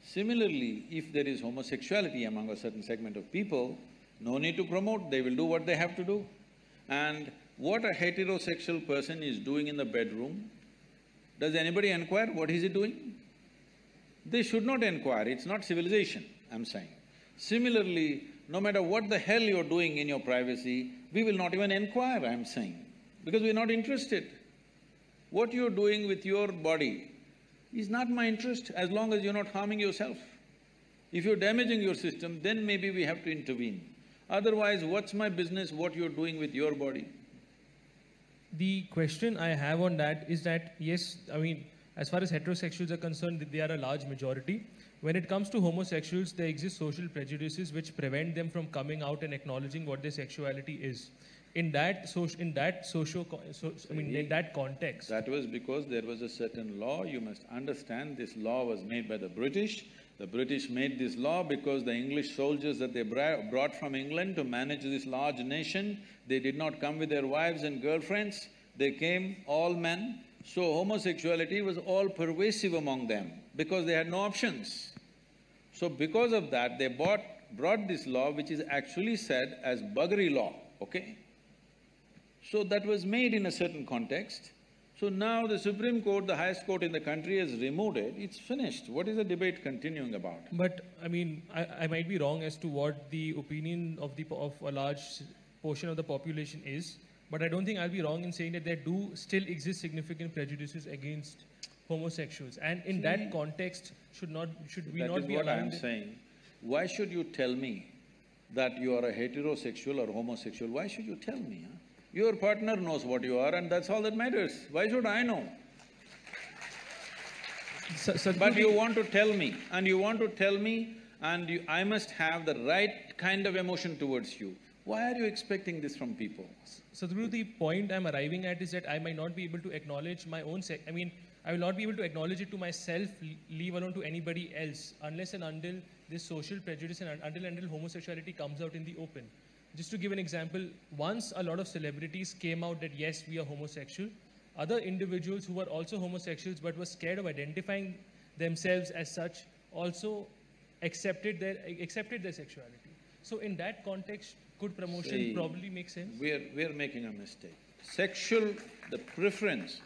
Similarly, if there is homosexuality among a certain segment of people, no need to promote, they will do what they have to do. And what a heterosexual person is doing in the bedroom, does anybody inquire what is he doing? They should not inquire, it's not civilization, I'm saying. Similarly, no matter what the hell you're doing in your privacy, we will not even inquire, I'm saying, because we're not interested. What you're doing with your body is not my interest as long as you're not harming yourself. If you're damaging your system, then maybe we have to intervene. Otherwise, what's my business what you're doing with your body? The question I have on that is that, yes, as far as heterosexuals are concerned, they are a large majority. When it comes to homosexuals, there exist social prejudices which prevent them from coming out and acknowledging what their sexuality is. In that context… That was because there was a certain law. You must understand, this law was made by the British. The British made this law because the English soldiers that they brought from England to manage this large nation, they did not come with their wives and girlfriends, they came all men. So homosexuality was all pervasive among them because they had no options. So because of that, they brought this law which is actually said as buggery law, okay? So that was made in a certain context. So now the Supreme Court, the highest court in the country, has removed it, it's finished. What is the debate continuing about? But I might be wrong as to what the opinion of a large portion of the population is, but I don't think I'll be wrong in saying that there do still exist significant prejudices against homosexuals. And in that context, should we not be allowing… That is what I'm saying. Why should you tell me that you are a heterosexual or homosexual? Why should you tell me, huh? Your partner knows what you are and that's all that matters. Why should I know? But you want to tell me, and you want to tell me, and I must have the right kind of emotion towards you. Why are you expecting this from people? Sadhguru, the point I'm arriving at is that I might not be able to acknowledge my own I will not be able to acknowledge it to myself, leave alone to anybody else, unless and until this social prejudice and until homosexuality comes out in the open. Just to give an example, once a lot of celebrities came out that yes, we are homosexual, other individuals who were also homosexuals but were scared of identifying themselves as such also accepted their sexuality. So in that context, could promotion probably make sense? We're making a mistake. Sexual preference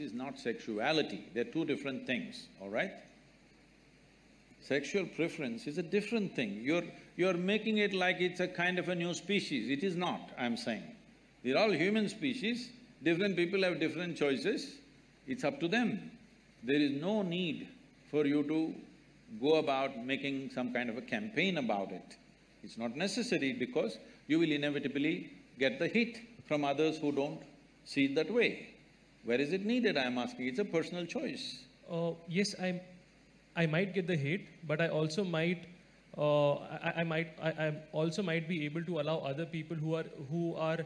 is not sexuality. They're two different things, all right? Sexual preference is a different thing. You're making it like it's a kind of a new species. It is not, I'm saying. We're all human species Different people have different choices, it's up to them. There is no need for you to go about making some kind of a campaign about it. It's not necessary because you will inevitably get the hit from others who don't see it that way. Where is it needed, I'm asking? It's a personal choice. Yes, I might get the hate, but I also might I also might be able to allow other people who are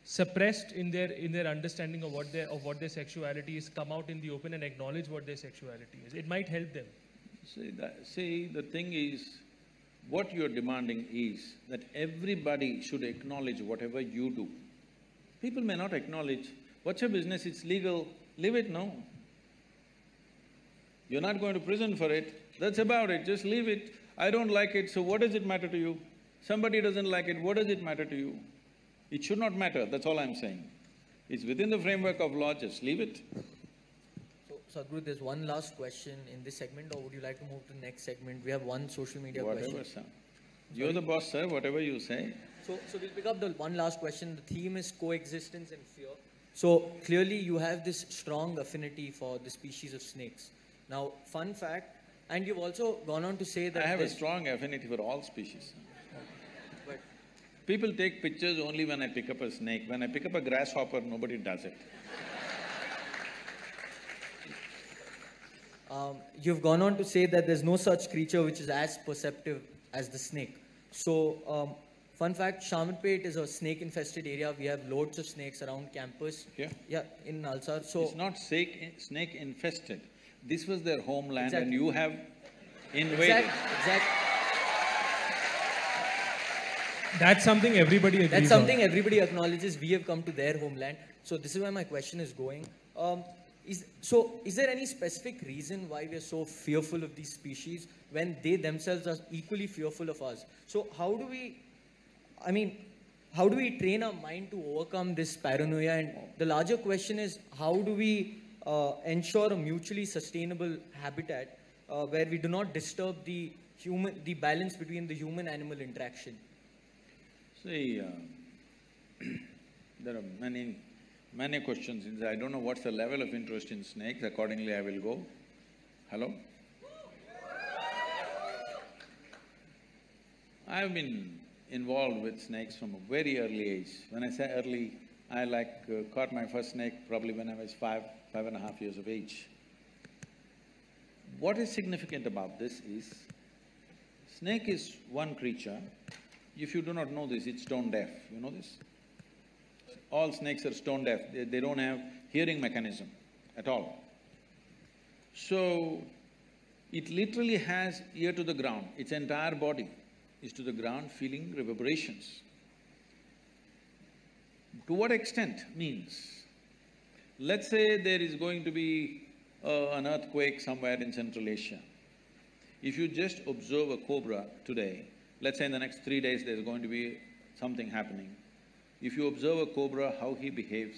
suppressed in their understanding of what their sexuality is come out in the open and acknowledge what their sexuality is. It might help them. See, the thing is, what you're demanding is that everybody should acknowledge whatever you do. People may not acknowledge. What's your business? It's legal. Leave it, no. You're not going to prison for it. That's about it. Just leave it. I don't like it, so what does it matter to you? Somebody doesn't like it, what does it matter to you? It should not matter, that's all I'm saying. It's within the framework of law, just leave it. So, Sadhguru, there's one last question in this segment, or would you like to move to the next segment? We have one social media question. Whatever, sir. You're the boss, sir, whatever you say. So we'll pick up the one last question. The theme is coexistence and fear. So clearly you have this strong affinity for the species of snakes. Now, fun fact, and you've also gone on to say that… I have a strong affinity for all species. But people take pictures only when I pick up a snake. When I pick up a grasshopper, nobody does it. You've gone on to say that there's no such creature which is as perceptive as the snake. So, fun fact, Shamanpet is a snake-infested area. We have loads of snakes around campus. Yeah? Yeah, in Nalsar. So it's not snake-infested. This was their homeland, exactly. And you have invaded. Exactly. That's something everybody agrees on. That's something everybody acknowledges. We have come to their homeland. So this is where my question is going. Is there any specific reason why we are so fearful of these species when they themselves are equally fearful of us? So how do we train our mind to overcome this paranoia? And the larger question is, how do we ensure a mutually sustainable habitat where we do not disturb the balance between the human-animal interaction? See, there are many questions. I don't know what's the level of interest in snakes, accordingly I will go. Hello? I've been involved with snakes from a very early age. When I say early, I caught my first snake probably when I was 5.5 years of age. What is significant about this is, snake is one creature. If you do not know this, it's stone deaf, you know this? All snakes are stone deaf, they don't have hearing mechanism at all. So, it literally has ear to the ground, its entire body is to the ground feeling reverberations. To what extent means, let's say there is going to be an earthquake somewhere in Central Asia. If you just observe a cobra today, let's say in the next 3 days there's going to be something happening. If you observe a cobra, how he behaves,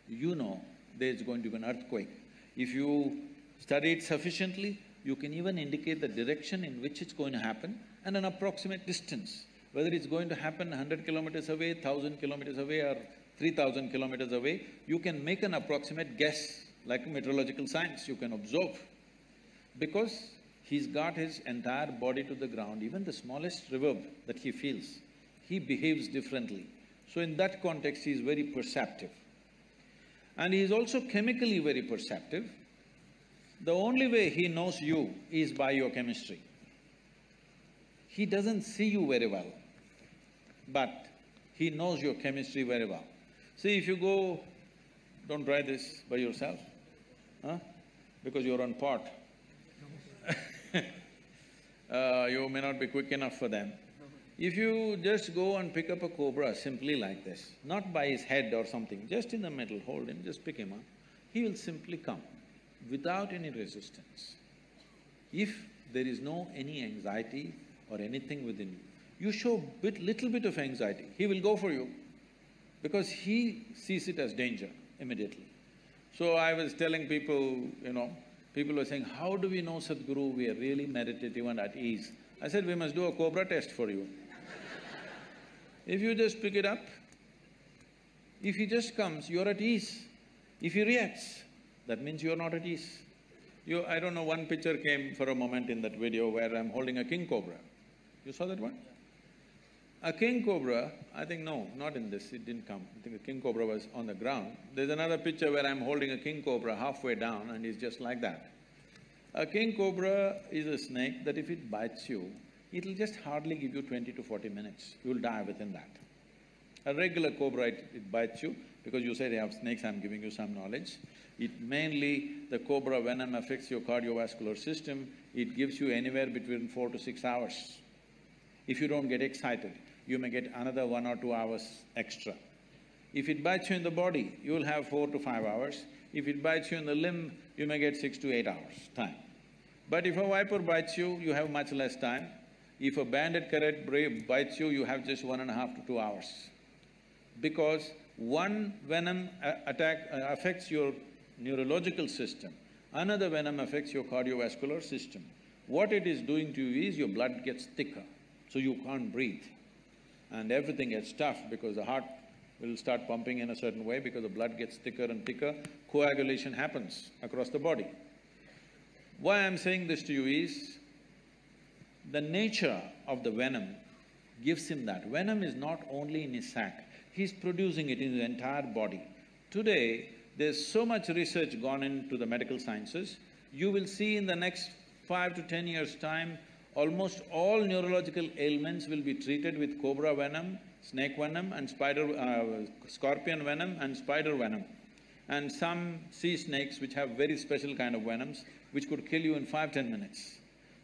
you know there's going to be an earthquake. If you study it sufficiently, you can even indicate the direction in which it's going to happen and an approximate distance. Whether it's going to happen 100 kilometers away, 1,000 kilometers away or 3,000 kilometers away, you can make an approximate guess, like meteorological science, you can observe. Because he's got his entire body to the ground, even the smallest reverb that he feels, he behaves differently. So in that context, he is very perceptive. And he is also chemically very perceptive. The only way he knows you is by your chemistry. He doesn't see you very well, but he knows your chemistry very well. See, if you go… don't try this by yourself, huh? Because you're on pot. You may not be quick enough for them. If you just go and pick up a cobra simply like this, not by his head or something, just in the middle, hold him, just pick him up, he will simply come without any resistance. If there is no any anxiety or anything within you, you show little bit of anxiety, he will go for you because he sees it as danger immediately. So I was telling people, people were saying, how do we know, Sadhguru, we are really meditative and at ease? I said, we must do a cobra test for you. If you just pick it up, if he just comes, you're at ease. If he reacts, that means you're not at ease. I don't know, one picture came for a moment in that video where I'm holding a king cobra. You saw that one? A king cobra, I think no, not in this, it didn't come. I think a king cobra was on the ground. There's another picture where I'm holding a king cobra halfway down and he's just like that. A king cobra is a snake that if it bites you, it'll just hardly give you 20 to 40 minutes. You'll die within that. A regular cobra, it bites you, because you say they have snakes, I'm giving you some knowledge. It mainly, the cobra venom affects your cardiovascular system, it gives you anywhere between 4 to 6 hours. If you don't get excited, you may get another 1 or 2 hours extra. If it bites you in the body, you will have 4 to 5 hours. If it bites you in the limb, you may get 6 to 8 hours time. But if a viper bites you, you have much less time. If a banded carrot bites you, you have just 1.5 to 2 hours. Because one venom attack affects your neurological system, another venom affects your cardiovascular system. What it is doing to you is your blood gets thicker, so you can't breathe. And everything gets tough because the heart will start pumping in a certain way because the blood gets thicker and thicker, coagulation happens across the body. Why I'm saying this to you is, the nature of the venom gives him that. Venom is not only in his sac, he's producing it in his entire body. Today, there's so much research gone into the medical sciences, you will see in the next 5 to 10 years' time, almost all neurological ailments will be treated with cobra venom, snake venom and scorpion venom and spider venom. And some sea snakes which have very special kind of venoms, which could kill you in 5–10 minutes.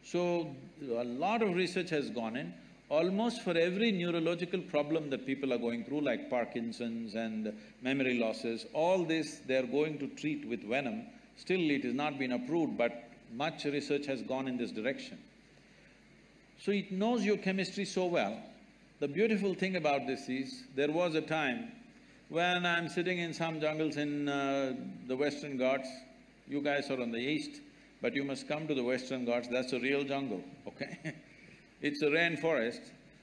So, a lot of research has gone in. Almost for every neurological problem that people are going through, like Parkinson's and memory losses, all this they're going to treat with venom. Still, it has not been approved, but much research has gone in this direction. So it knows your chemistry so well. The beautiful thing about this is, there was a time when I'm sitting in some jungles in the Western Ghats. You guys are on the east, but you must come to the Western Ghats, that's a real jungle, okay? It's a rainforest.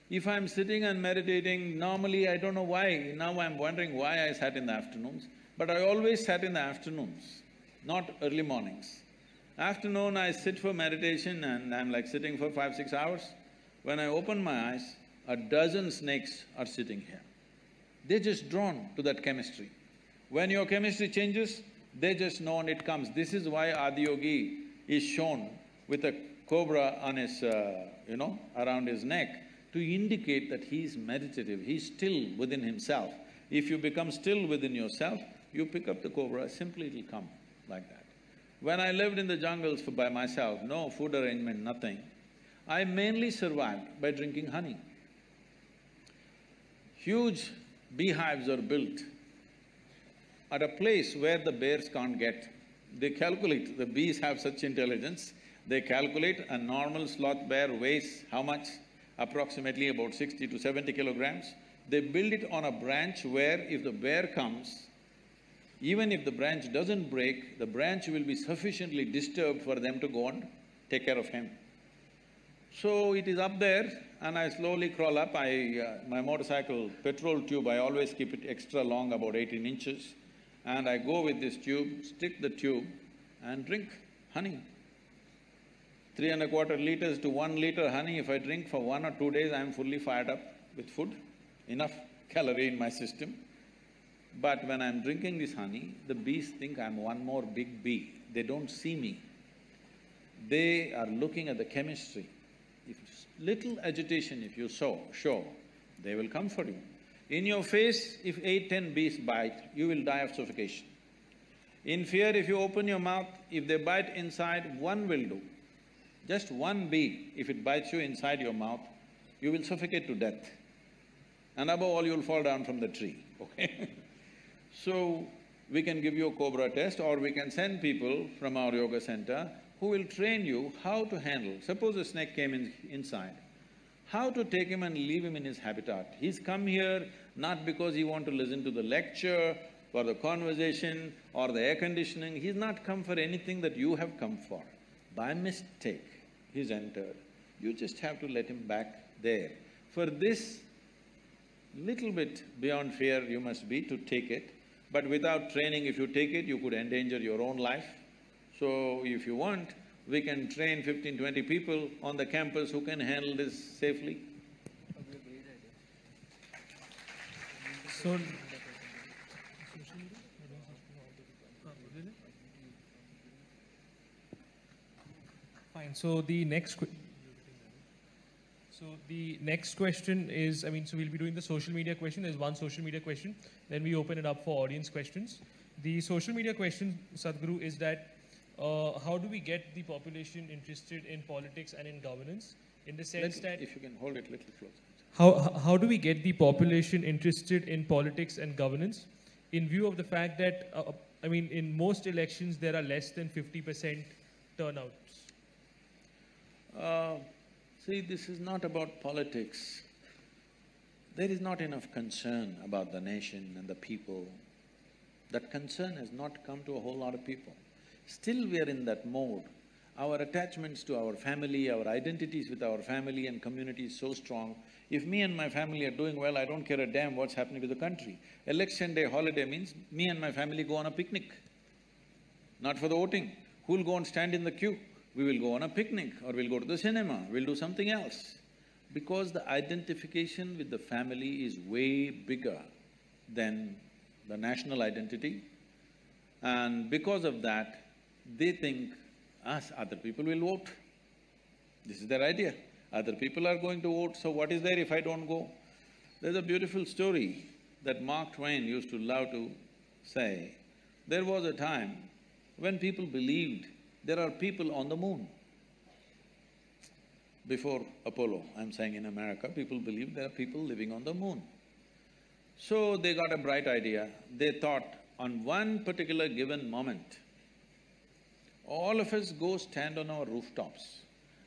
If I'm sitting and meditating, normally I don't know why, now I'm wondering why I sat in the afternoons, but I always sat in the afternoons, not early mornings. Afternoon I sit for meditation and I'm like sitting for 5–6 hours. When I open my eyes, a dozen snakes are sitting here. They're just drawn to that chemistry. When your chemistry changes, they just know and it comes. This is why Adiyogi is shown with a cobra on his, around his neck, to indicate that he is meditative, he is still within himself. If you become still within yourself, you pick up the cobra, simply it'll come like that. When I lived in the jungles by myself, no food arrangement, nothing, I mainly survived by drinking honey. Huge beehives are built at a place where the bears can't get. They calculate, the bees have such intelligence, they calculate a normal sloth bear weighs how much? Approximately about 60 to 70 kilograms. They build it on a branch where if the bear comes, even if the branch doesn't break, the branch will be sufficiently disturbed for them to go and take care of him. So it is up there and I slowly crawl up. My motorcycle petrol tube, I always keep it extra long, about 18 inches. And I go with this tube, stick the tube and drink honey. 3¼ liters to 1 liter honey, if I drink for 1 or 2 days, I'm fully fired up with food, enough calorie in my system. But when I'm drinking this honey, the bees think I'm one more big bee. They don't see me. They are looking at the chemistry. If little agitation if you show, they will come for you. In your face, if 8–10 bees bite, you will die of suffocation. In fear, if you open your mouth, if they bite inside, one will do. Just one bee, if it bites you inside your mouth, you will suffocate to death. And above all, you'll fall down from the tree, okay? So, we can give you a cobra test or we can send people from our yoga center who will train you how to handle. Suppose a snake came inside, how to take him and leave him in his habitat. He's come here not because he want to listen to the lecture, for the conversation or the air conditioning, he's not come for anything that you have come for. By mistake, he's entered. You just have to let him back there. For this, little bit beyond fear you must be to take it. But without training, if you take it, you could endanger your own life. So if you want, we can train 15, 20 people on the campus who can handle this safely. So, fine. So the next question is, so we'll be doing the social media question. There's one social media question. Then we open it up for audience questions. The social media question, Sadhguru, is that how do we get the population interested in politics and in governance? In the sense that… If you can hold it a little closer. How do we get the population interested in politics and governance in view of the fact that, in most elections there are less than 50% turnouts? See, this is not about politics. There is not enough concern about the nation and the people. That concern has not come to a whole lot of people. Still we are in that mode. Our attachments to our family, our identities with our family and community is so strong. If me and my family are doing well, I don't care a damn what's happening with the country. Election day holiday means me and my family go on a picnic, not for the voting. Who'll go and stand in the queue? We will go on a picnic, or we'll go to the cinema, we'll do something else. Because the identification with the family is way bigger than the national identity, and because of that, they think us, other people will vote. This is their idea. Other people are going to vote, so what is there if I don't go? There's a beautiful story that Mark Twain used to love to say. There was a time when people believed there are people on the moon. Before Apollo, I'm saying in America, people believed there are people living on the moon. So they got a bright idea. They thought, on one particular given moment, all of us go stand on our rooftops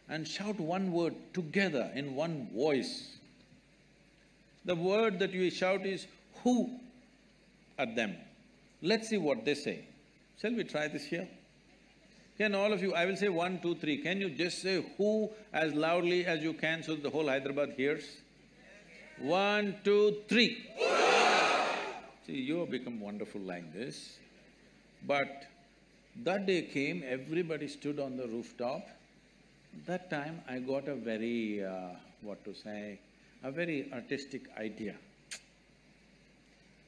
and shout one word together in one voice. The word that we shout is who at them. Let's see what they say. Shall we try this here? Can all of you… I will say 1, 2, 3. Can you just say who as loudly as you can so that the whole Hyderabad hears? 1, 2, 3. See, you have become wonderful like this. But that day came, everybody stood on the rooftop. That time I got a very, a very artistic idea.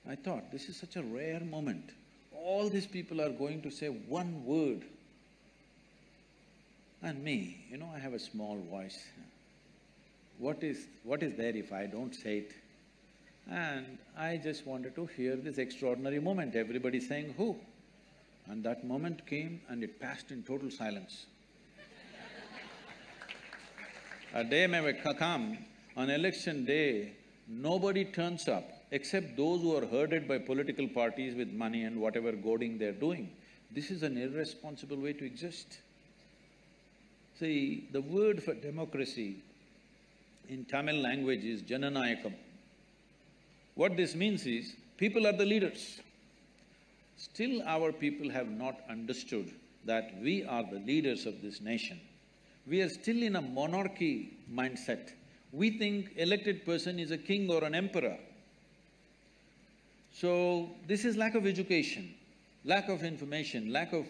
I thought, this is such a rare moment. All these people are going to say one word. And me, I have a small voice. What is there if I don't say it? And I just wanted to hear this extraordinary moment, everybody saying who. And that moment came and it passed in total silence. A day may come, on election day, nobody turns up except those who are herded by political parties with money and whatever goading they're doing. This is an irresponsible way to exist. See, the word for democracy in Tamil language is Jananayakam. What this means is, people are the leaders. Still our people have not understood that we are the leaders of this nation. We are still in a monarchy mindset. We think elected person is a king or an emperor. So, this is lack of education, lack of information, lack of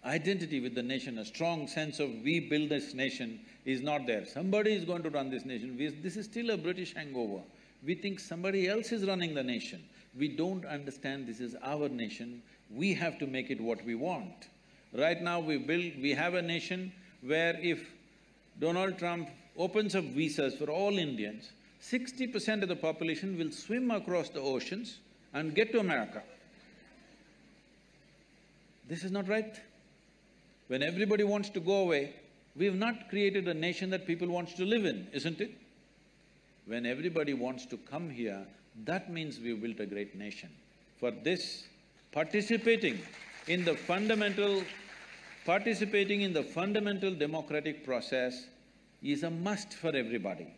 identity with the nation, a strong sense of we build this nation is not there. Somebody is going to run this nation. This is still a British hangover. We think somebody else is running the nation. We don't understand this is our nation, we have to make it what we want. Right now we have a nation where if Donald Trump opens up visas for all Indians, 60% of the population will swim across the oceans and get to America. This is not right. When everybody wants to go away, we have not created a nation that people want to live in, isn't it? When everybody wants to come here, that means we've built a great nation. For this, participating in the fundamental democratic process is a must for everybody.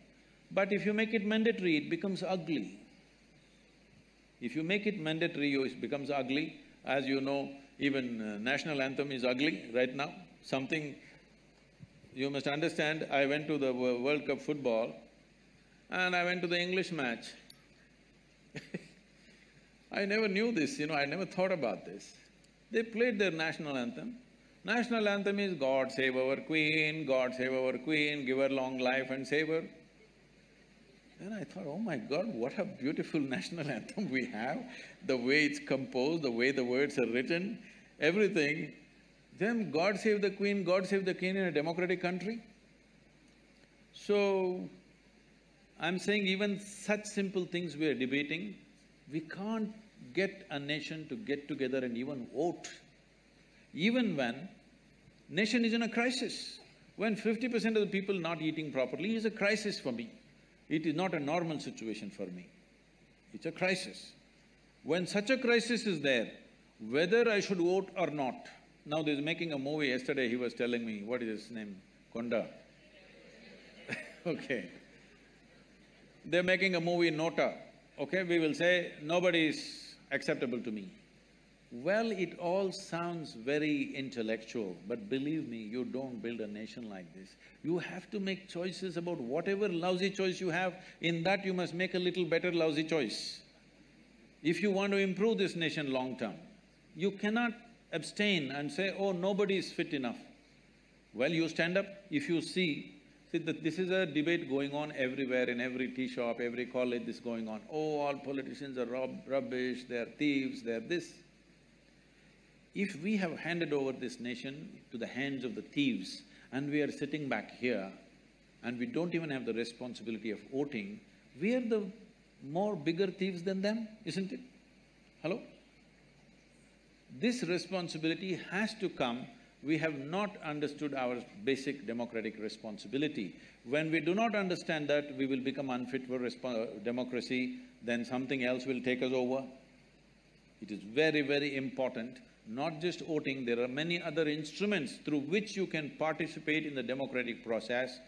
But if you make it mandatory, it becomes ugly. If you make it mandatory, it becomes ugly. As you know, even national anthem is ugly right now. Something… you must understand, I went to the World Cup football and I went to the English match. I never knew this, I never thought about this. They played their national anthem. National anthem is God save our Queen, God save our Queen, give her long life and save her. Then I thought, oh my God, what a beautiful national anthem we have, the way it's composed, the way the words are written, everything. Then God save the Queen, God save the King in a democratic country? So, I'm saying even such simple things we are debating, we can't get a nation to get together and even vote. Even when nation is in a crisis, when 50% of the people not eating properly is a crisis for me. It is not a normal situation for me. It's a crisis. When such a crisis is there, whether I should vote or not, now there's making a movie, yesterday he was telling me, what is his name? Konda. Okay. They're making a movie, Nota. Okay, we will say, nobody is acceptable to me. Well, it all sounds very intellectual, but believe me, you don't build a nation like this. You have to make choices about whatever lousy choice you have, in that you must make a little better lousy choice. If you want to improve this nation long term, you cannot abstain and say, oh, nobody is fit enough. Well, you stand up, if you see that this is a debate going on everywhere, in every tea shop, every college, this is going on. Oh, all politicians are rubbish, they're thieves, they're this. If we have handed over this nation to the hands of the thieves and we are sitting back here and we don't even have the responsibility of voting, we are the more bigger thieves than them, isn't it? Hello? This responsibility has to come. We have not understood our basic democratic responsibility. When we do not understand that, we will become unfit for democracy, then something else will take us over. It is very, very important. Not just voting, there are many other instruments through which you can participate in the democratic process.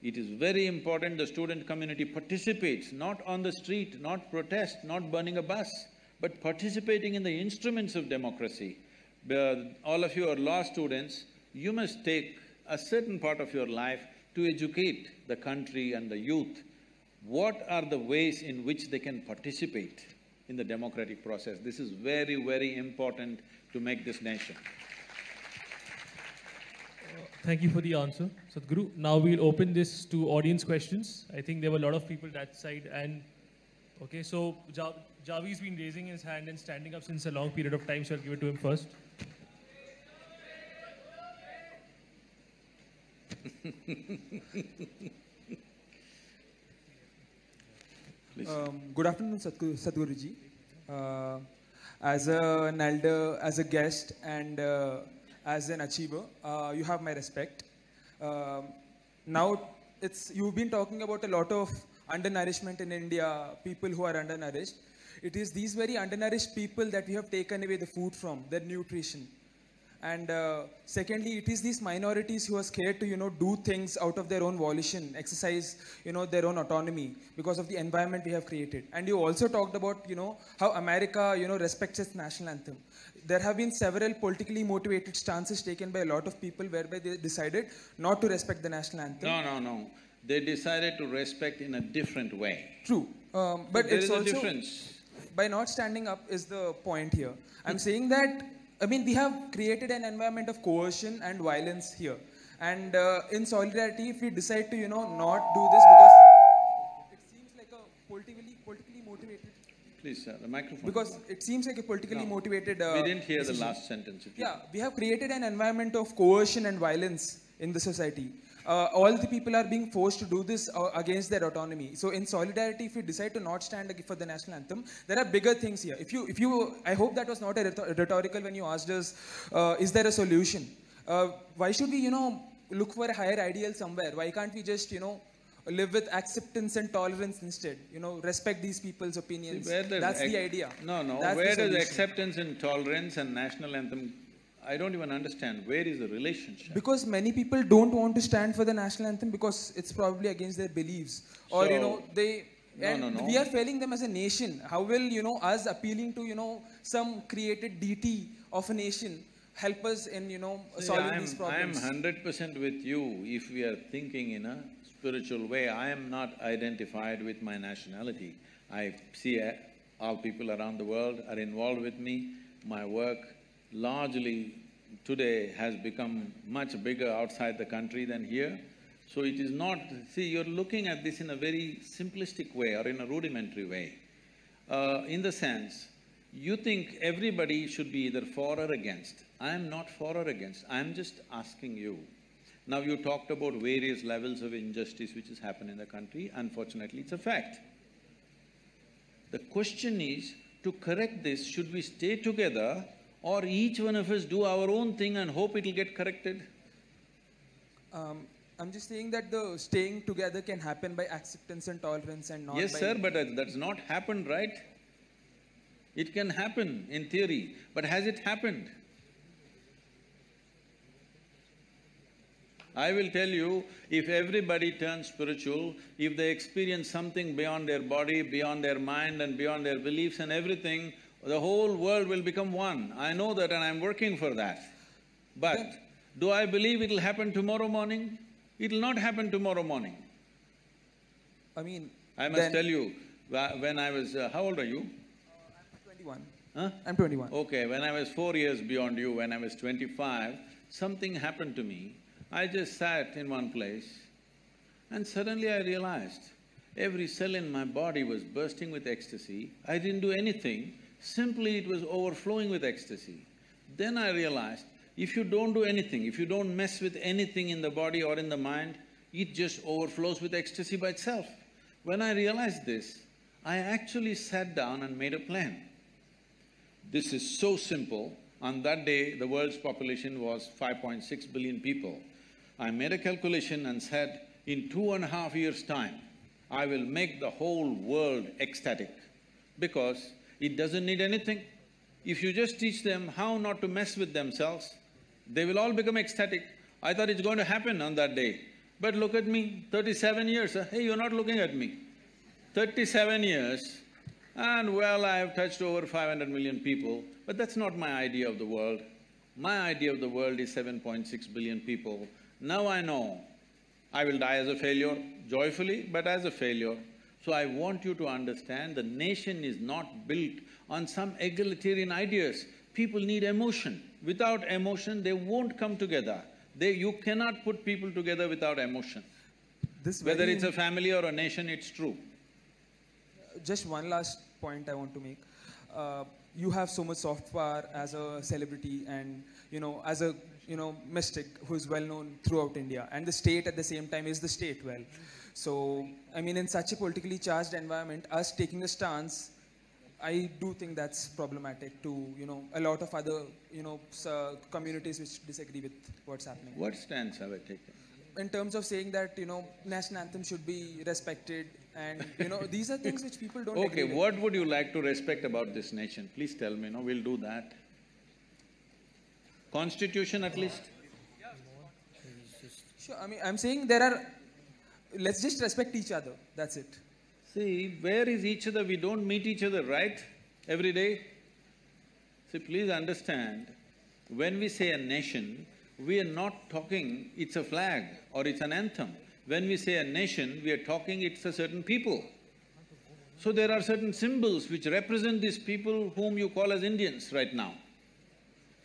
It is very important the student community participates, not on the street, not protest, not burning a bus, but participating in the instruments of democracy. All of you are law students, you must take a certain part of your life to educate the country and the youth. What are the ways in which they can participate in the democratic process? This is very, very important to make this nation. Thank you for the answer, Sadhguru. Now we'll open this to audience questions. I think there were a lot of people that side and… Okay, so Javi's been raising his hand and standing up since a long period of time, so I'll give it to him first. Good afternoon, Sadhguruji. As an elder, as a guest, and as an achiever, you have my respect. Now, you've been talking about a lot of undernourishment in India, people who are undernourished. It is these very undernourished people that we have taken away the food from, their nutrition. And secondly, it is these minorities who are scared to, do things out of their own volition, exercise, their own autonomy because of the environment we have created. And you also talked about, how America, respects its national anthem. There have been several politically motivated stances taken by a lot of people whereby they decided not to respect the national anthem. No. They decided to respect in a different way. True. But there it's is a also… difference. By not standing up is the point here. I'm saying that, we have created an environment of coercion and violence here. And in solidarity, if we decide to, not do this because it seems like a politically motivated… Please, sir, the microphone. Because it seems like a politically motivated… we didn't hear decision. The last sentence. Yeah, we have created an environment of coercion and violence in the society. All the people are being forced to do this against their autonomy. So in solidarity, if we decide to not stand for the national anthem, there are bigger things here. I hope that was not a rhetorical when you asked us, is there a solution? Why should we, look for a higher ideal somewhere? Why can't we just, live with acceptance and tolerance instead? Respect these people's opinions. That's the idea. No. That's where does acceptance and tolerance and national anthem… I don't even understand. Where is the relationship? Because many people don't want to stand for the national anthem because it's probably against their beliefs. Or, they… No. We are failing them as a nation. How will, us appealing to, some created deity of a nation help us in, solving these problems? I am 100% with you. If we are thinking in a spiritual way, I am not identified with my nationality. I see all people around the world are involved with me. My work largely today has become much bigger outside the country than here. So it is not… See, you're looking at this in a very simplistic way or in a rudimentary way. In the sense, you think everybody should be either for or against. I am not for or against, I am just asking you. Now you talked about various levels of injustice which has happened in the country, unfortunately it's a fact. The question is, to correct this, should we stay together or each one of us do our own thing and hope it'll get corrected? I'm just saying that the staying together can happen by acceptance and tolerance and not Yes, by… sir, but that's not happened, right? It can happen in theory, but has it happened? I will tell you, if everybody turns spiritual, if they experience something beyond their body, beyond their mind and beyond their beliefs and everything, the whole world will become one. I know that and I'm working for that. But do I believe it'll happen tomorrow morning? It'll not happen tomorrow morning. I mean… I must tell you, when I was… how old are you? I'm 21. Huh? I'm 21. Okay, when I was 4 years beyond you, when I was 25, something happened to me. I just sat in one place and suddenly I realized every cell in my body was bursting with ecstasy. I didn't do anything, simply it was overflowing with ecstasy. Then I realized, if you don't do anything, if you don't mess with anything in the body or in the mind, it just overflows with ecstasy by itself. When I realized this, I actually sat down and made a plan. This is so simple. On that day, the world's population was 5.6 billion people. I made a calculation and said, in 2.5 years' time, I will make the whole world ecstatic because it doesn't need anything. If you just teach them how not to mess with themselves, they will all become ecstatic. I thought it's going to happen on that day. But look at me, 37 years, hey, you're not looking at me. 37 years, and well, I have touched over 500 million people, but that's not my idea of the world. My idea of the world is 7.6 billion people. Now I know I will die as a failure, joyfully, but as a failure. So I want you to understand the nation is not built on some egalitarian ideas. People need emotion. Without emotion, they won't come together. You cannot put people together without emotion. Whether it's a family or a nation, it's true. Just one last point I want to make. You have so much soft power as a celebrity and, as a, mystic who is well known throughout India. And the state at the same time is the state well. So, I mean, in such a politically charged environment, us taking a stance, I do think that's problematic to, a lot of other, communities which disagree with what's happening. What stance have I taken? In terms of saying that, national anthem should be respected and, these are things which people don't agree with. What would you like to respect about this nation? Please tell me, we'll do that. Constitution at least? Sure, I mean, I'm saying let's just respect each other, that's it. See, where is each other? We don't meet each other, right? Every day? See, please understand, when we say a nation, we are not talking it's a flag or it's an anthem. When we say a nation, we are talking it's a certain people. So there are certain symbols which represent these people whom you call as Indians right now.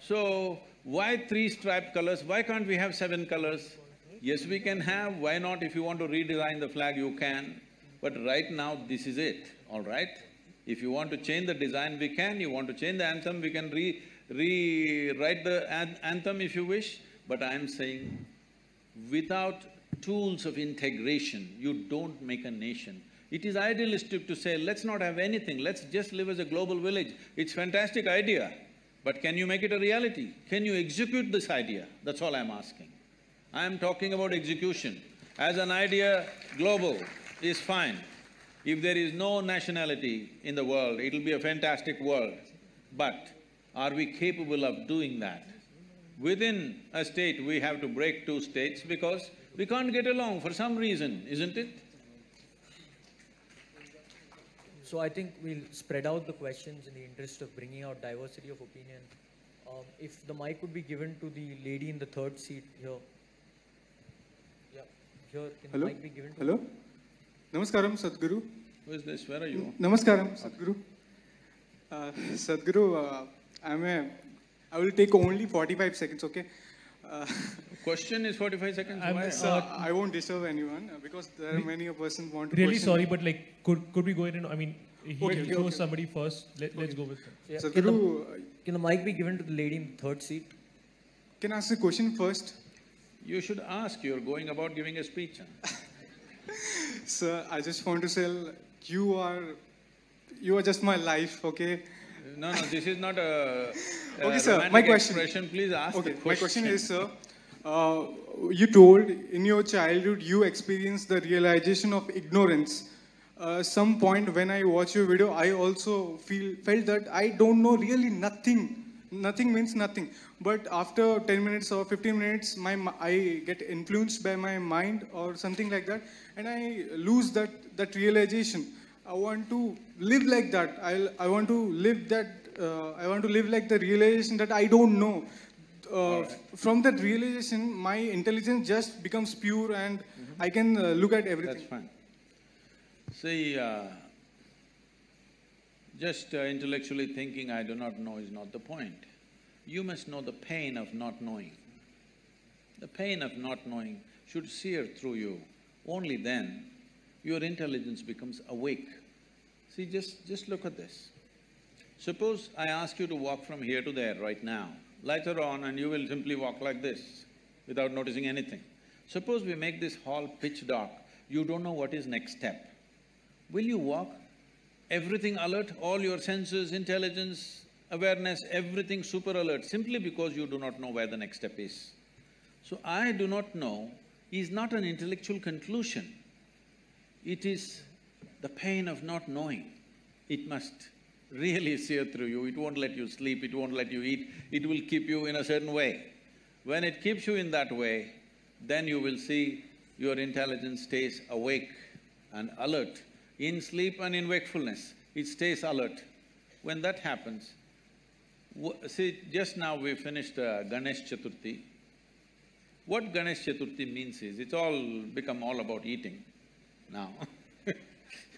So, why 3 striped colors? Why can't we have 7 colors? Yes, we can have, why not? If you want to redesign the flag, you can. But right now, this is it, all right? If you want to change the design, we can. You want to change the anthem, we can rewrite the anthem if you wish. But I'm saying, without tools of integration, you don't make a nation. It is idealistic to say, let's not have anything, let's just live as a global village. It's a fantastic idea, but can you make it a reality? Can you execute this idea? That's all I'm asking. I'm talking about execution. As an idea, global is fine. If there is no nationality in the world, it'll be a fantastic world. But are we capable of doing that? Within a state, we have to break 2 states because we can't get along for some reason, isn't it? So I think we'll spread out the questions in the interest of bringing out diversity of opinion. If the mic would be given to the lady in the 3rd seat here. Yeah, here, can the mic be given to Hello? Namaskaram, Sadhguru. Who is this? Where are you? Namaskaram, Sadhguru. Sadhguru, I will take only 45 seconds, okay? Question is 45 seconds? Why? Sir, I won't disturb anyone because there are many a person want to Really question. sorry, but like, could we go ahead and, I mean, he Okay, chose okay. somebody first. Let's go with him. Yeah. Sadhguru, Can the mic be given to the lady in the third seat? can I ask a question first? You should ask, you're going about giving a speech. Huh? Sir, I just want to say, you are just my life, okay? No, this is not a Okay, sir, romantic my question. expression. Please ask Okay, the question. my question is, sir, you told in your childhood you experienced the realization of ignorance. Some point when I watch your video, I also felt that I don't know really nothing. Nothing means nothing. But after 10 minutes or 15 minutes, I get influenced by my mind or something like that, and I lose that realization. I want to live like that. I want to live that. I want to live like the realization that I don't know. Right. From that realization, my intelligence just becomes pure, and I can look at everything. That's fine. See, just intellectually thinking I do not know is not the point. You must know the pain of not knowing. The pain of not knowing should sear through you. Only then your intelligence becomes awake. See, just look at this. Suppose I ask you to walk from here to there right now. Lights are on and you will simply walk like this without noticing anything. Suppose we make this hall pitch dark, you don't know what is next step. Will you walk? Everything alert, all your senses, intelligence, awareness, everything super alert, simply because you do not know where the next step is. So, I do not know is not an intellectual conclusion. It is the pain of not knowing. It must really sear through you, it won't let you sleep, it won't let you eat, it will keep you in a certain way. When it keeps you in that way, then you will see your intelligence stays awake and alert. In sleep and in wakefulness, it stays alert. When that happens, see, just now we finished Ganesh Chaturthi. What Ganesh Chaturthi means is, it's all become all about eating now.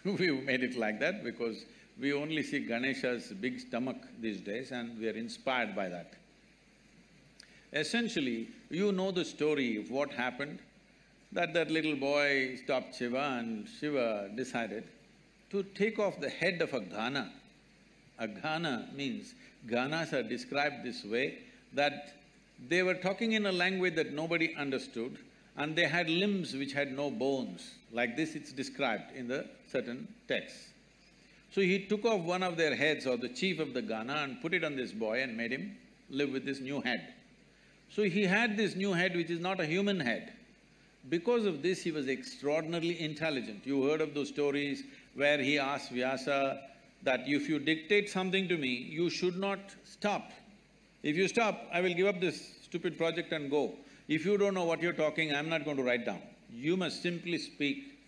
We've made it like that because we only see Ganesha's big stomach these days and we are inspired by that. Essentially, you know the story of what happened, that little boy stopped Shiva and Shiva decided to take off the head of a Ghana. A Ghana means, Ghanas are described this way, that they were talking in a language that nobody understood and they had limbs which had no bones. Like this it's described in the certain texts. So he took off one of their heads or the chief of the Ghana and put it on this boy and made him live with this new head. So he had this new head which is not a human head. Because of this, he was extraordinarily intelligent. You heard of those stories where he asked Vyasa that if you dictate something to me, you should not stop. If you stop, I will give up this stupid project and go. If you don't know what you're talking, I'm not going to write down. You must simply speak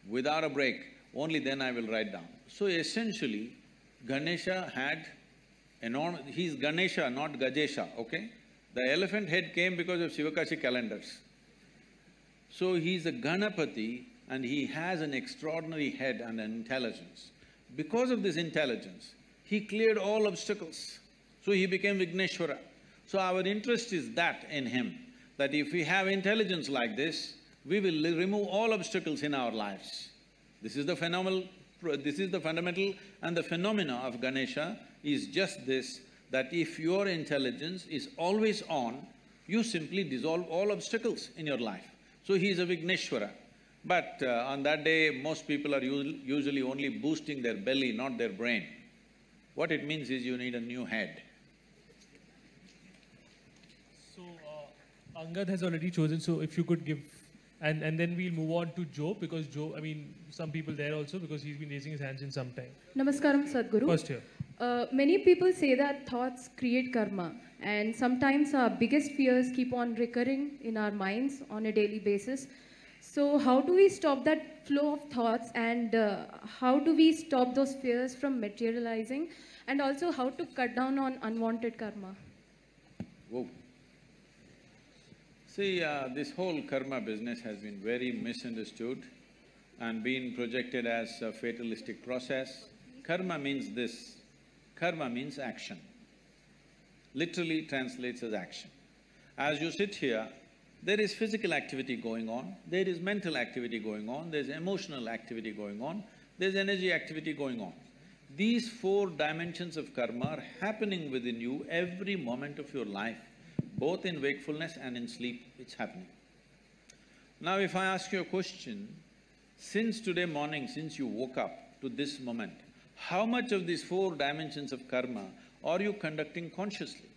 without a break, only then I will write down. So essentially, Ganesha had enormous… he's Ganesha, not Gajesha, okay? The elephant head came because of Shivakashi calendars. So he's a Ganapati and he has an extraordinary head and an intelligence. Because of this intelligence, he cleared all obstacles. So he became Vigneshwara. So our interest is that in him, that if we have intelligence like this, we will remove all obstacles in our lives. This is the fundamental and the phenomena of Ganesha is just this, that if your intelligence is always on, you simply dissolve all obstacles in your life. So he is a Vigneshwara. But on that day, most people are usually only boosting their belly, not their brain. What it means is you need a new head. So, Angad has already chosen, so if you could give… and then we'll move on to Joe, because Joe, I mean, some people there also, because he's been raising his hands in some time. Namaskaram, Sadhguru. First here. Many people say that thoughts create karma, and sometimes our biggest fears keep on recurring in our minds on a daily basis. So how do we stop that flow of thoughts, and how do we stop those fears from materializing, and also how to cut down on unwanted karma? Whoa. See, this whole karma business has been very misunderstood and been projected as a fatalistic process. Karma means this, Karma means action. Literally translates as action. As you sit here, there is physical activity going on, there is mental activity going on, there's emotional activity going on, there's energy activity going on. These four dimensions of karma are happening within you every moment of your life, both in wakefulness and in sleep, it's happening. Now if I ask you a question, since today morning, since you woke up to this moment, how much of these four dimensions of karma are you conducting consciously?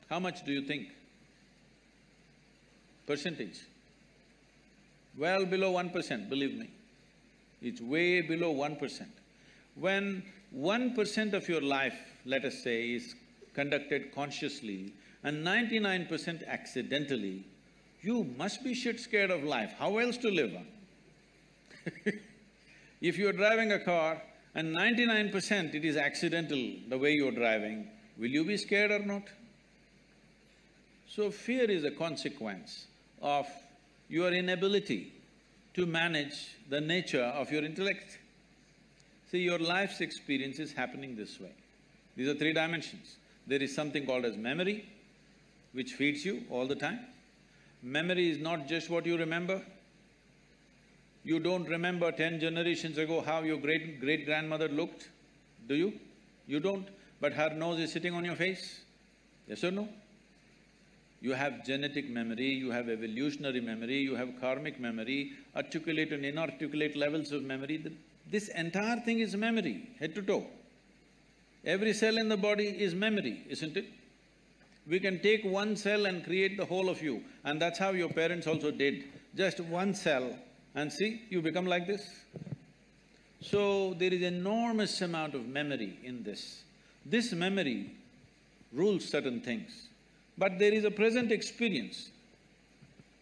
How much do you think? Percentage? Well below 1%, believe me. It's way below 1%. When 1% of your life, let us say, is conducted consciously and 99% accidentally, you must be shit scared of life. How else to live on? If you're driving a car and 99% it is accidental the way you're driving, will you be scared or not? So fear is a consequence of your inability to manage the nature of your intellect. See, your life's experience is happening this way. These are three dimensions. There is something called as memory, which feeds you all the time. Memory is not just what you remember. You don't remember 10 generations ago how your great-grandmother looked, do you? You don't, but her nose is sitting on your face, yes or no? You have genetic memory, you have evolutionary memory, you have karmic memory, articulate and inarticulate levels of memory. This entire thing is memory, head to toe. Every cell in the body is memory, isn't it? We can take one cell and create the whole of you, and that's how your parents also did. Just one cell, and see, you become like this. So, there is enormous amount of memory in this. This memory rules certain things, but there is a present experience.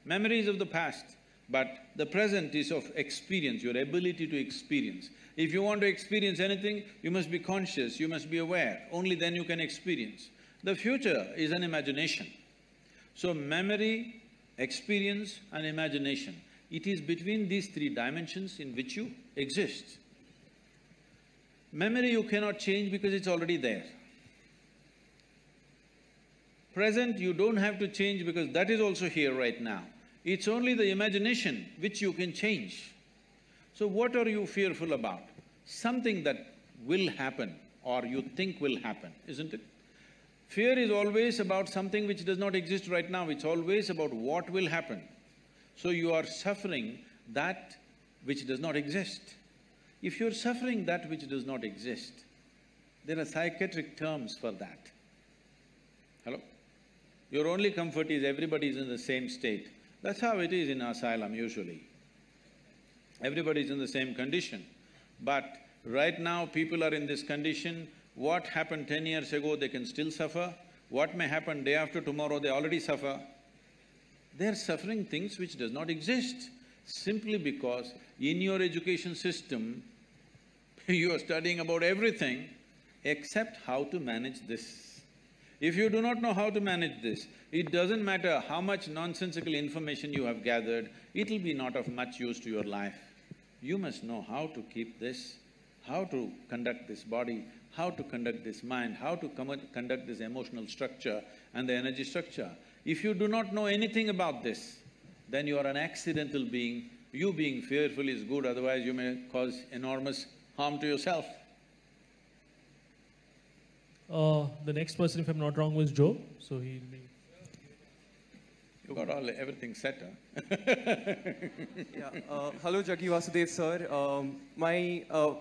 Memory is of the past, but the present is of experience, your ability to experience. If you want to experience anything, you must be conscious, you must be aware, only then you can experience. The future is an imagination. So memory, experience and imagination, it is between these three dimensions in which you exist. Memory you cannot change because it's already there. Present you don't have to change because that is also here right now. It's only the imagination which you can change. So what are you fearful about? Something that will happen or you think will happen, isn't it? Fear is always about something which does not exist right now, it's always about what will happen. So you are suffering that which does not exist. If you're suffering that which does not exist, there are psychiatric terms for that. Hello? Your only comfort is everybody is in the same state. That's how it is in asylum usually. Everybody is in the same condition. But right now people are in this condition, what happened 10 years ago they can still suffer, what may happen day after tomorrow they already suffer. They're suffering things which does not exist, simply because in your education system, you are studying about everything except how to manage this. If you do not know how to manage this, it doesn't matter how much nonsensical information you have gathered, it'll be not of much use to your life. You must know how to keep this, how to conduct this body, how to conduct this mind, how to conduct this emotional structure and the energy structure. If you do not know anything about this, then you are an accidental being. You being fearful is good, otherwise you may cause enormous harm to yourself. The next person, if I'm not wrong, was Joe, so he'll be… You got everything set, huh? Hello, Jaggi Vasudev sir.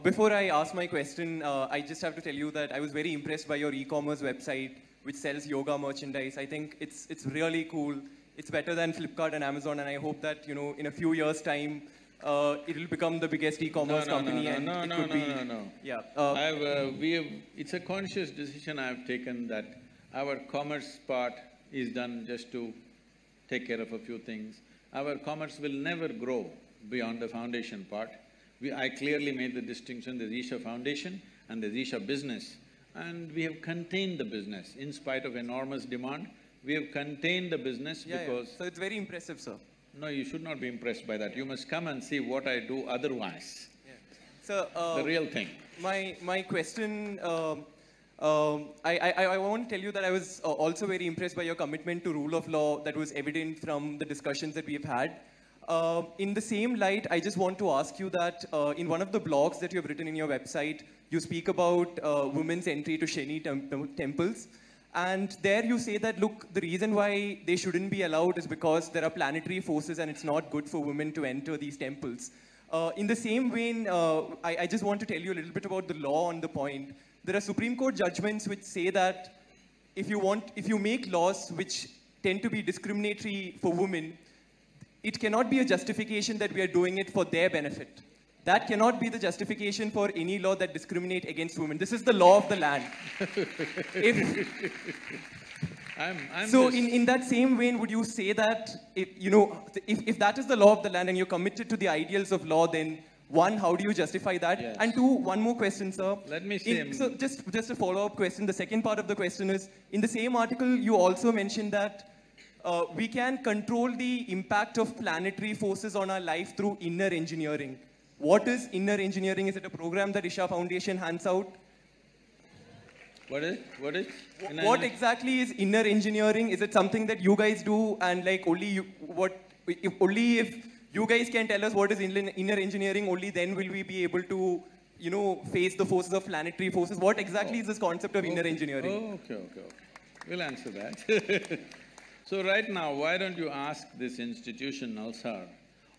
Before I ask my question, I just have to tell you that I was very impressed by your e-commerce website, which sells yoga merchandise. I think it's really cool. It's better than Flipkart and Amazon, and I hope that, you know, in a few years' time, it will become the biggest e-commerce company and it could be… Yeah. It's a conscious decision I've taken that our commerce part is done just to take care of a few things. Our commerce will never grow beyond the foundation part. I clearly made the distinction, there's Isha Foundation and there's Isha Business, and we have contained the business. In spite of enormous demand, we have contained the business because… So it's very impressive, sir. No, you should not be impressed by that. You must come and see what I do otherwise. So, the real thing. My question I want to tell you that I was also very impressed by your commitment to rule of law that was evident from the discussions that we've had. In the same light, I just want to ask you that in one of the blogs that you have written in your website, you speak about women's entry to Shani temples. And there you say that, look, the reason why they shouldn't be allowed is because there are planetary forces and it's not good for women to enter these temples. In the same vein, I just want to tell you a little bit about the law on the point. There are Supreme Court judgments which say that if you make laws which tend to be discriminatory for women, it cannot be a justification that we are doing it for their benefit. That cannot be the justification for any law that discriminates against women. This is the law of the land. In that same vein, would you say that if that is the law of the land and you're committed to the ideals of law, then one, how do you justify that? Yes. And two, one more question, sir. Let me see. So just a follow-up question. The second part of the question is, in the same article, you also mentioned that we can control the impact of planetary forces on our life through inner engineering. What is inner engineering? Is it a program that Isha Foundation hands out? What is? What exactly is inner engineering? Is it something that you guys do, and like only if you guys can tell us what is inner engineering, only then will we be able to, face the forces of planetary forces? What exactly is this concept of inner engineering? Okay. We'll answer that. So right now, why don't you ask this institution, Nalsar?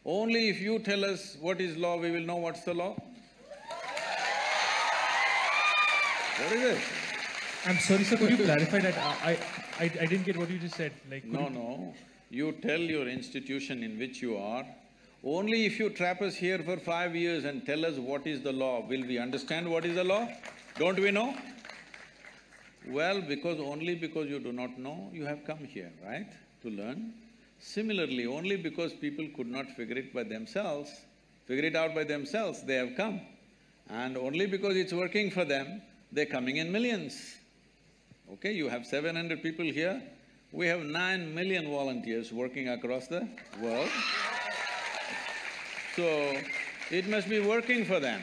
Only if you tell us what is law, we will know what's the law. What is it? I'm sorry, sir, could you clarify that? I didn't get what you just said. No. You tell your institution in which you are. Only if you trap us here for 5 years and tell us what is the law, will we understand what is the law? Don't we know? Well, only because you do not know, you have come here, right, to learn. Similarly, only because people could not figure it out by themselves, they have come. And only because it's working for them, they're coming in millions. Okay, you have 700 people here, we have 9 million volunteers working across the world. So, it must be working for them.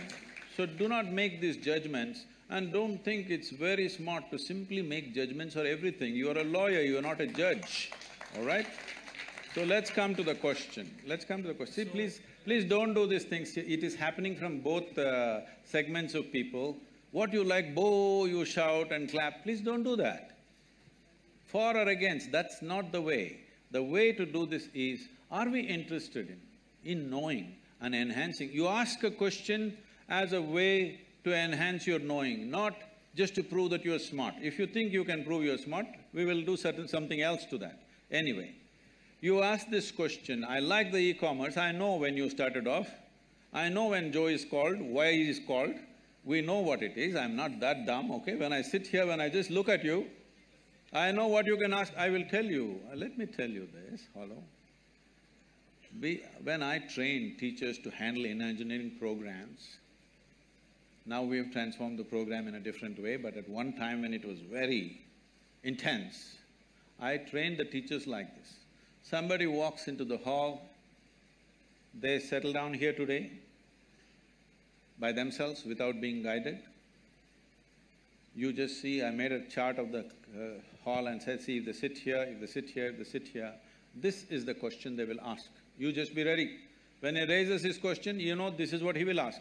So do not make these judgments and don't think it's very smart to simply make judgments for everything. You are a lawyer, you are not a judge, all right? So let's come to the question. See, please don't do these things. It is happening from both segments of people. What you like, boo, you shout and clap, please don't do that. For or against, that's not the way. The way to do this is, are we interested in knowing and enhancing? You ask a question as a way to enhance your knowing, not just to prove that you are smart. If you think you can prove you are smart, we will do something else to that. Anyway, you ask this question, I like the e-commerce, I know when you started off, I know when Joe is called, why he is called, we know what it is, I'm not that dumb, okay? When I sit here, when I just look at you, I know what you can ask, I will tell you. Let me tell you this, hello. When I trained teachers to handle inner engineering programs, now we have transformed the program in a different way, but at one time when it was very intense, I trained the teachers like this. Somebody walks into the hall, they settle down here today by themselves without being guided. You just see, I made a chart of the hall and said, see, if they sit here, if they sit here, if they sit here, this is the question they will ask. You just be ready. When he raises his question, you know this is what he will ask.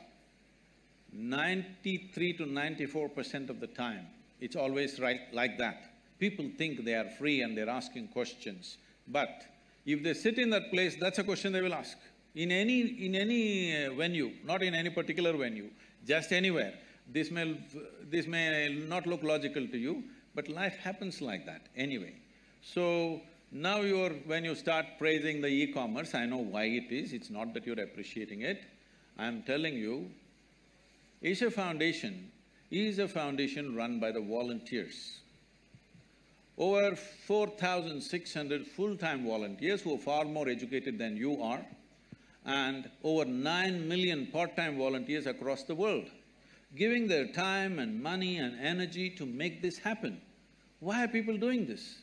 93 to 94% of the time, it's always right like that. People think they are free and they're asking questions. But if they sit in that place, that's a question they will ask. In any venue, not in any particular venue, just anywhere. This may not look logical to you, but life happens like that anyway. So, now when you start praising the e-commerce, I know why it is, it's not that you're appreciating it. I'm telling you, Isha Foundation is a foundation run by the volunteers. Over 4,600 full-time volunteers who are far more educated than you are, and over 9 million part-time volunteers across the world, giving their time and money and energy to make this happen. Why are people doing this?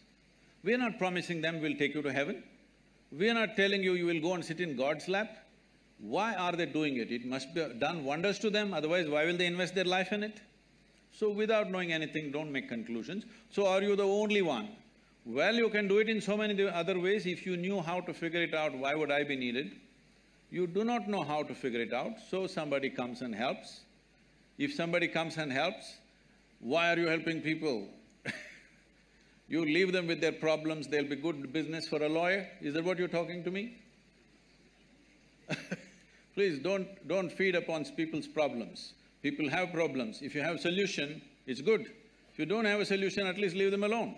We are not promising them we'll take you to heaven. We are not telling you you will go and sit in God's lap. Why are they doing it? It must be done wonders to them, otherwise why will they invest their life in it? So without knowing anything, don't make conclusions. So are you the only one? Well, you can do it in so many other ways. If you knew how to figure it out, why would I be needed? You do not know how to figure it out, so somebody comes and helps. If somebody comes and helps, why are you helping people? You leave them with their problems, they'll be good business for a lawyer? Is that what you're talking to me? Please don't feed upon people's problems. People have problems. If you have a solution, it's good. If you don't have a solution, at least leave them alone.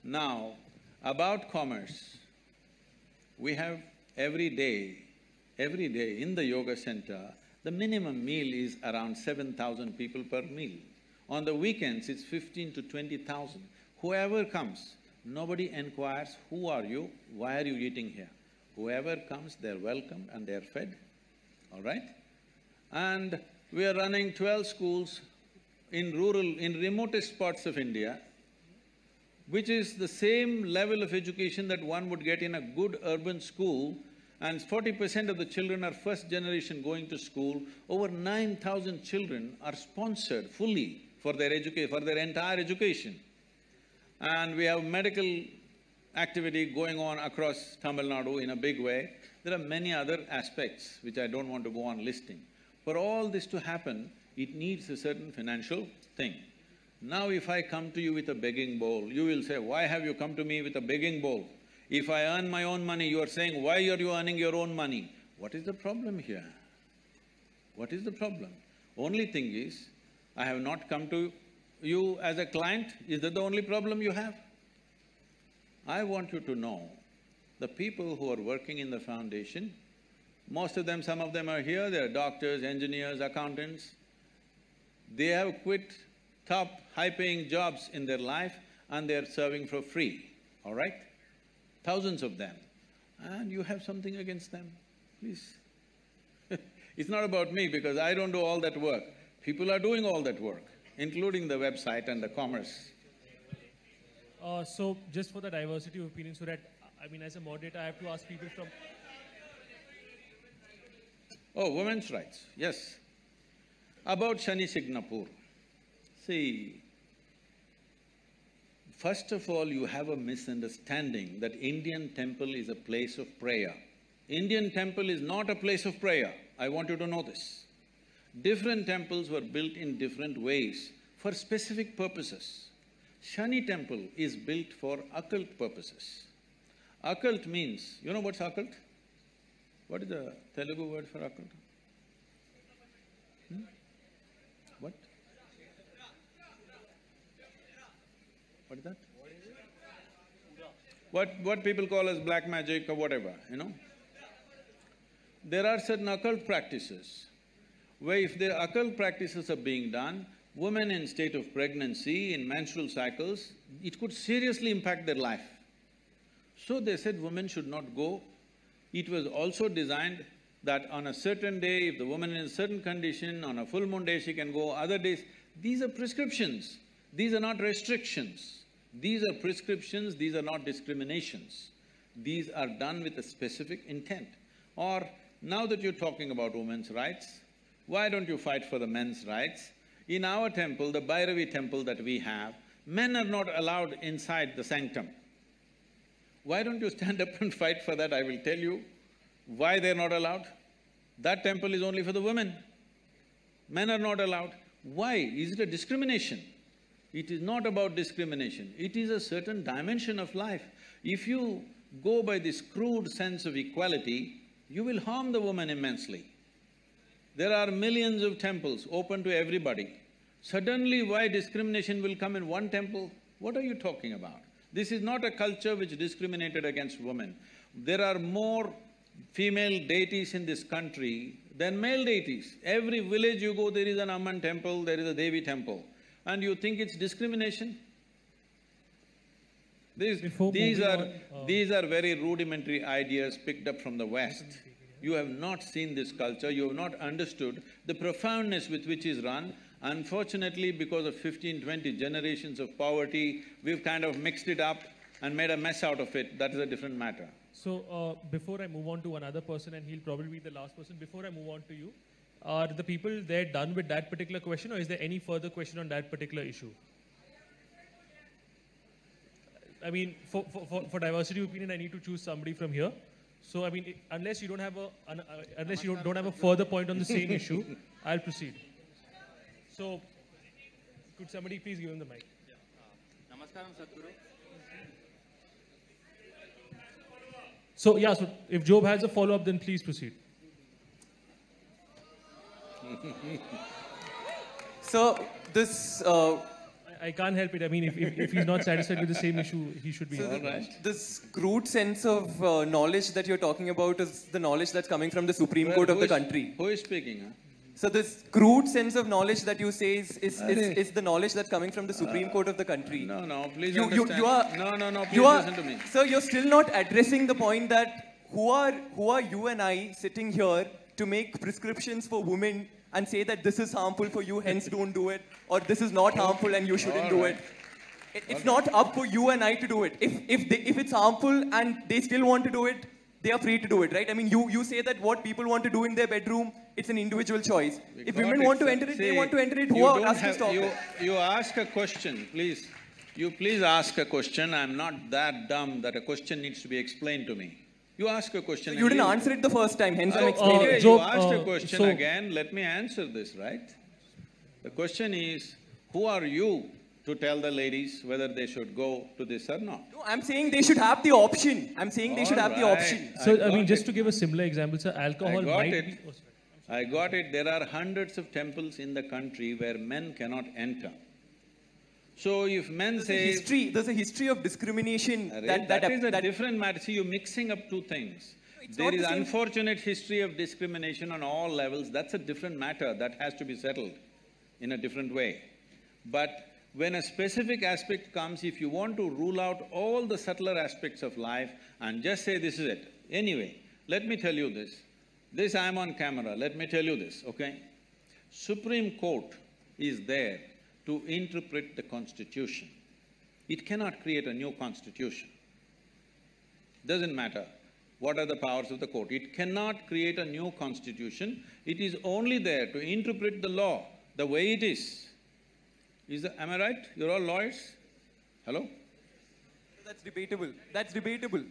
Now, about commerce, we have every day in the yoga center, the minimum meal is around 7,000 people per meal. On the weekends, it's 15 to 20,000. Whoever comes, nobody inquires, who are you, why are you eating here? Whoever comes, they're welcomed and they're fed, all right? And we are running 12 schools in remotest parts of India, which is the same level of education that one would get in a good urban school, and 40% of the children are first generation going to school. Over 9,000 children are sponsored fully for their entire education. And we have medical activity going on across Tamil Nadu in a big way. There are many other aspects which I don't want to go on listing. For all this to happen, it needs a certain financial thing. Now if I come to you with a begging bowl, you will say, why have you come to me with a begging bowl? If I earn my own money, you are saying, why are you earning your own money? What is the problem here? What is the problem? Only thing is, I have not come to you as a client. Is that the only problem you have? I want you to know, the people who are working in the foundation, most of them, some of them are here, they are doctors, engineers, accountants. They have quit top, high-paying jobs in their life and they're serving for free, all right? Thousands of them. And you have something against them, please. It's not about me because I don't do all that work. People are doing all that work, including the website and the commerce. So just for the diversity of opinions, so that, I mean, as a moderator, I have to ask people from… Oh, women's rights, yes. About Shani Signapur. See, first of all, you have a misunderstanding that Indian temple is a place of prayer. Indian temple is not a place of prayer. I want you to know this. Different temples were built in different ways for specific purposes. Shani temple is built for occult purposes. Occult means, you know what's occult? What is the Telugu word for occult? What? What is that? What people call as black magic or whatever, you know? There are certain occult practices where if the occult practices are being done, women in state of pregnancy, in menstrual cycles, it could seriously impact their life. So they said women should not go. It was also designed that on a certain day, if the woman is in a certain condition, on a full moon day she can go, other days… These are prescriptions, these are not restrictions. These are prescriptions, these are not discriminations. These are done with a specific intent. Or, now that you're talking about women's rights, why don't you fight for the men's rights? In our temple, the Bhairavi temple that we have, men are not allowed inside the sanctum. Why don't you stand up and fight for that? I will tell you why they're not allowed. That temple is only for the women. Men are not allowed. Why? Is it a discrimination? It is not about discrimination, it is a certain dimension of life. If you go by this crude sense of equality, you will harm the woman immensely. There are millions of temples open to everybody. Suddenly, why discrimination will come in one temple? What are you talking about? This is not a culture which discriminated against women. There are more female deities in this country than male deities. Every village you go, there is an Amman temple, there is a Devi temple. And you think it's discrimination? These are very rudimentary ideas picked up from the West. You have not seen this culture, you have not understood the profoundness with which is run. Unfortunately, because of 15, 20 generations of poverty, we've kind of mixed it up and made a mess out of it. That is a different matter. So, before I move on to another person, and he'll probably be the last person, before I move on to you, are the people there done with that particular question, or is there any further question on that particular issue? I mean, for diversity of opinion, I need to choose somebody from here. So, I mean, unless you don't have a further point on the same issue, I'll proceed. So, could somebody please give him the mic? Namaskaram, Sadhguru. So, yeah, so if Job has a follow-up, then please proceed. So, this... I can't help it. I mean, if he's not satisfied with the same issue, he should be. So this crude sense of knowledge that you're talking about is the knowledge that's coming from the Supreme Court of the country. Who is speaking? Huh? So this crude sense of knowledge that you say is the knowledge that's coming from the Supreme Court of the country. No, please understand. No, please listen to me. Sir, you're still not addressing the point that who are you and I sitting here to make prescriptions for women and say that this is harmful for you, hence don't do it, or this is not harmful and you shouldn't do it. It's not up for you and I to do it. If it's harmful and they still want to do it, they are free to do it, right? I mean, you say that what people want to do in their bedroom, it's an individual choice. If women want to enter it, they want to enter it. Who are us to stop it? You ask a question, please. You please ask a question. I'm not that dumb that a question needs to be explained to me. You ask a question. You didn't answer it the first time, hence I'm explaining it. You asked a question again. Let me answer this, right? The question is, who are you to tell the ladies whether they should go to this or not? No, I'm saying they should have the option. I'm saying they should have the option. So, I mean, just to give a similar example, sir, alcohol might be... I got it. There are hundreds of temples in the country where men cannot enter. So if men say... There's a history of discrimination. That is a different matter. See, you're mixing up two things. There is unfortunate history of discrimination on all levels. That's a different matter. That has to be settled in a different way. But when a specific aspect comes, if you want to rule out all the subtler aspects of life and just say this is it. Anyway, let me tell you this. This I'm on camera. Let me tell you this, okay? Supreme Court is there to interpret the Constitution. It cannot create a new Constitution. Doesn't matter what are the powers of the court. It cannot create a new Constitution. It is only there to interpret the law the way it is. Am I right? You're all lawyers? Hello? That's debatable. That's debatable.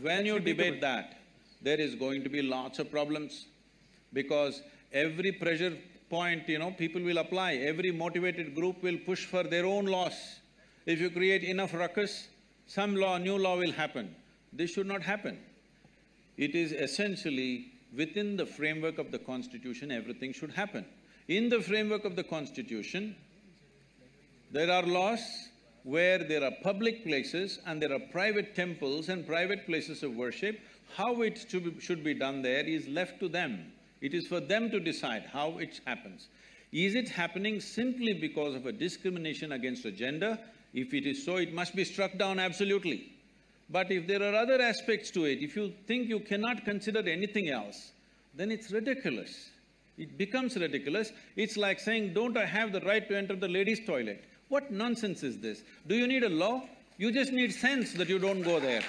When you debate that, there is going to be lots of problems because every pressure point, people will apply. Every motivated group will push for their own laws. If you create enough ruckus, some new law will happen. This should not happen. It is essentially within the framework of the Constitution, everything should happen. In the framework of the Constitution, there are laws where there are public places and there are private temples and private places of worship. How it should be done there is left to them. It is for them to decide how it happens. Is it happening simply because of a discrimination against a gender? If it is so, it must be struck down absolutely. But if there are other aspects to it, if you think you cannot consider anything else, then it's ridiculous. It becomes ridiculous. It's like saying, don't I have the right to enter the ladies' toilet? What nonsense is this? Do you need a law? You just need sense that you don't go there.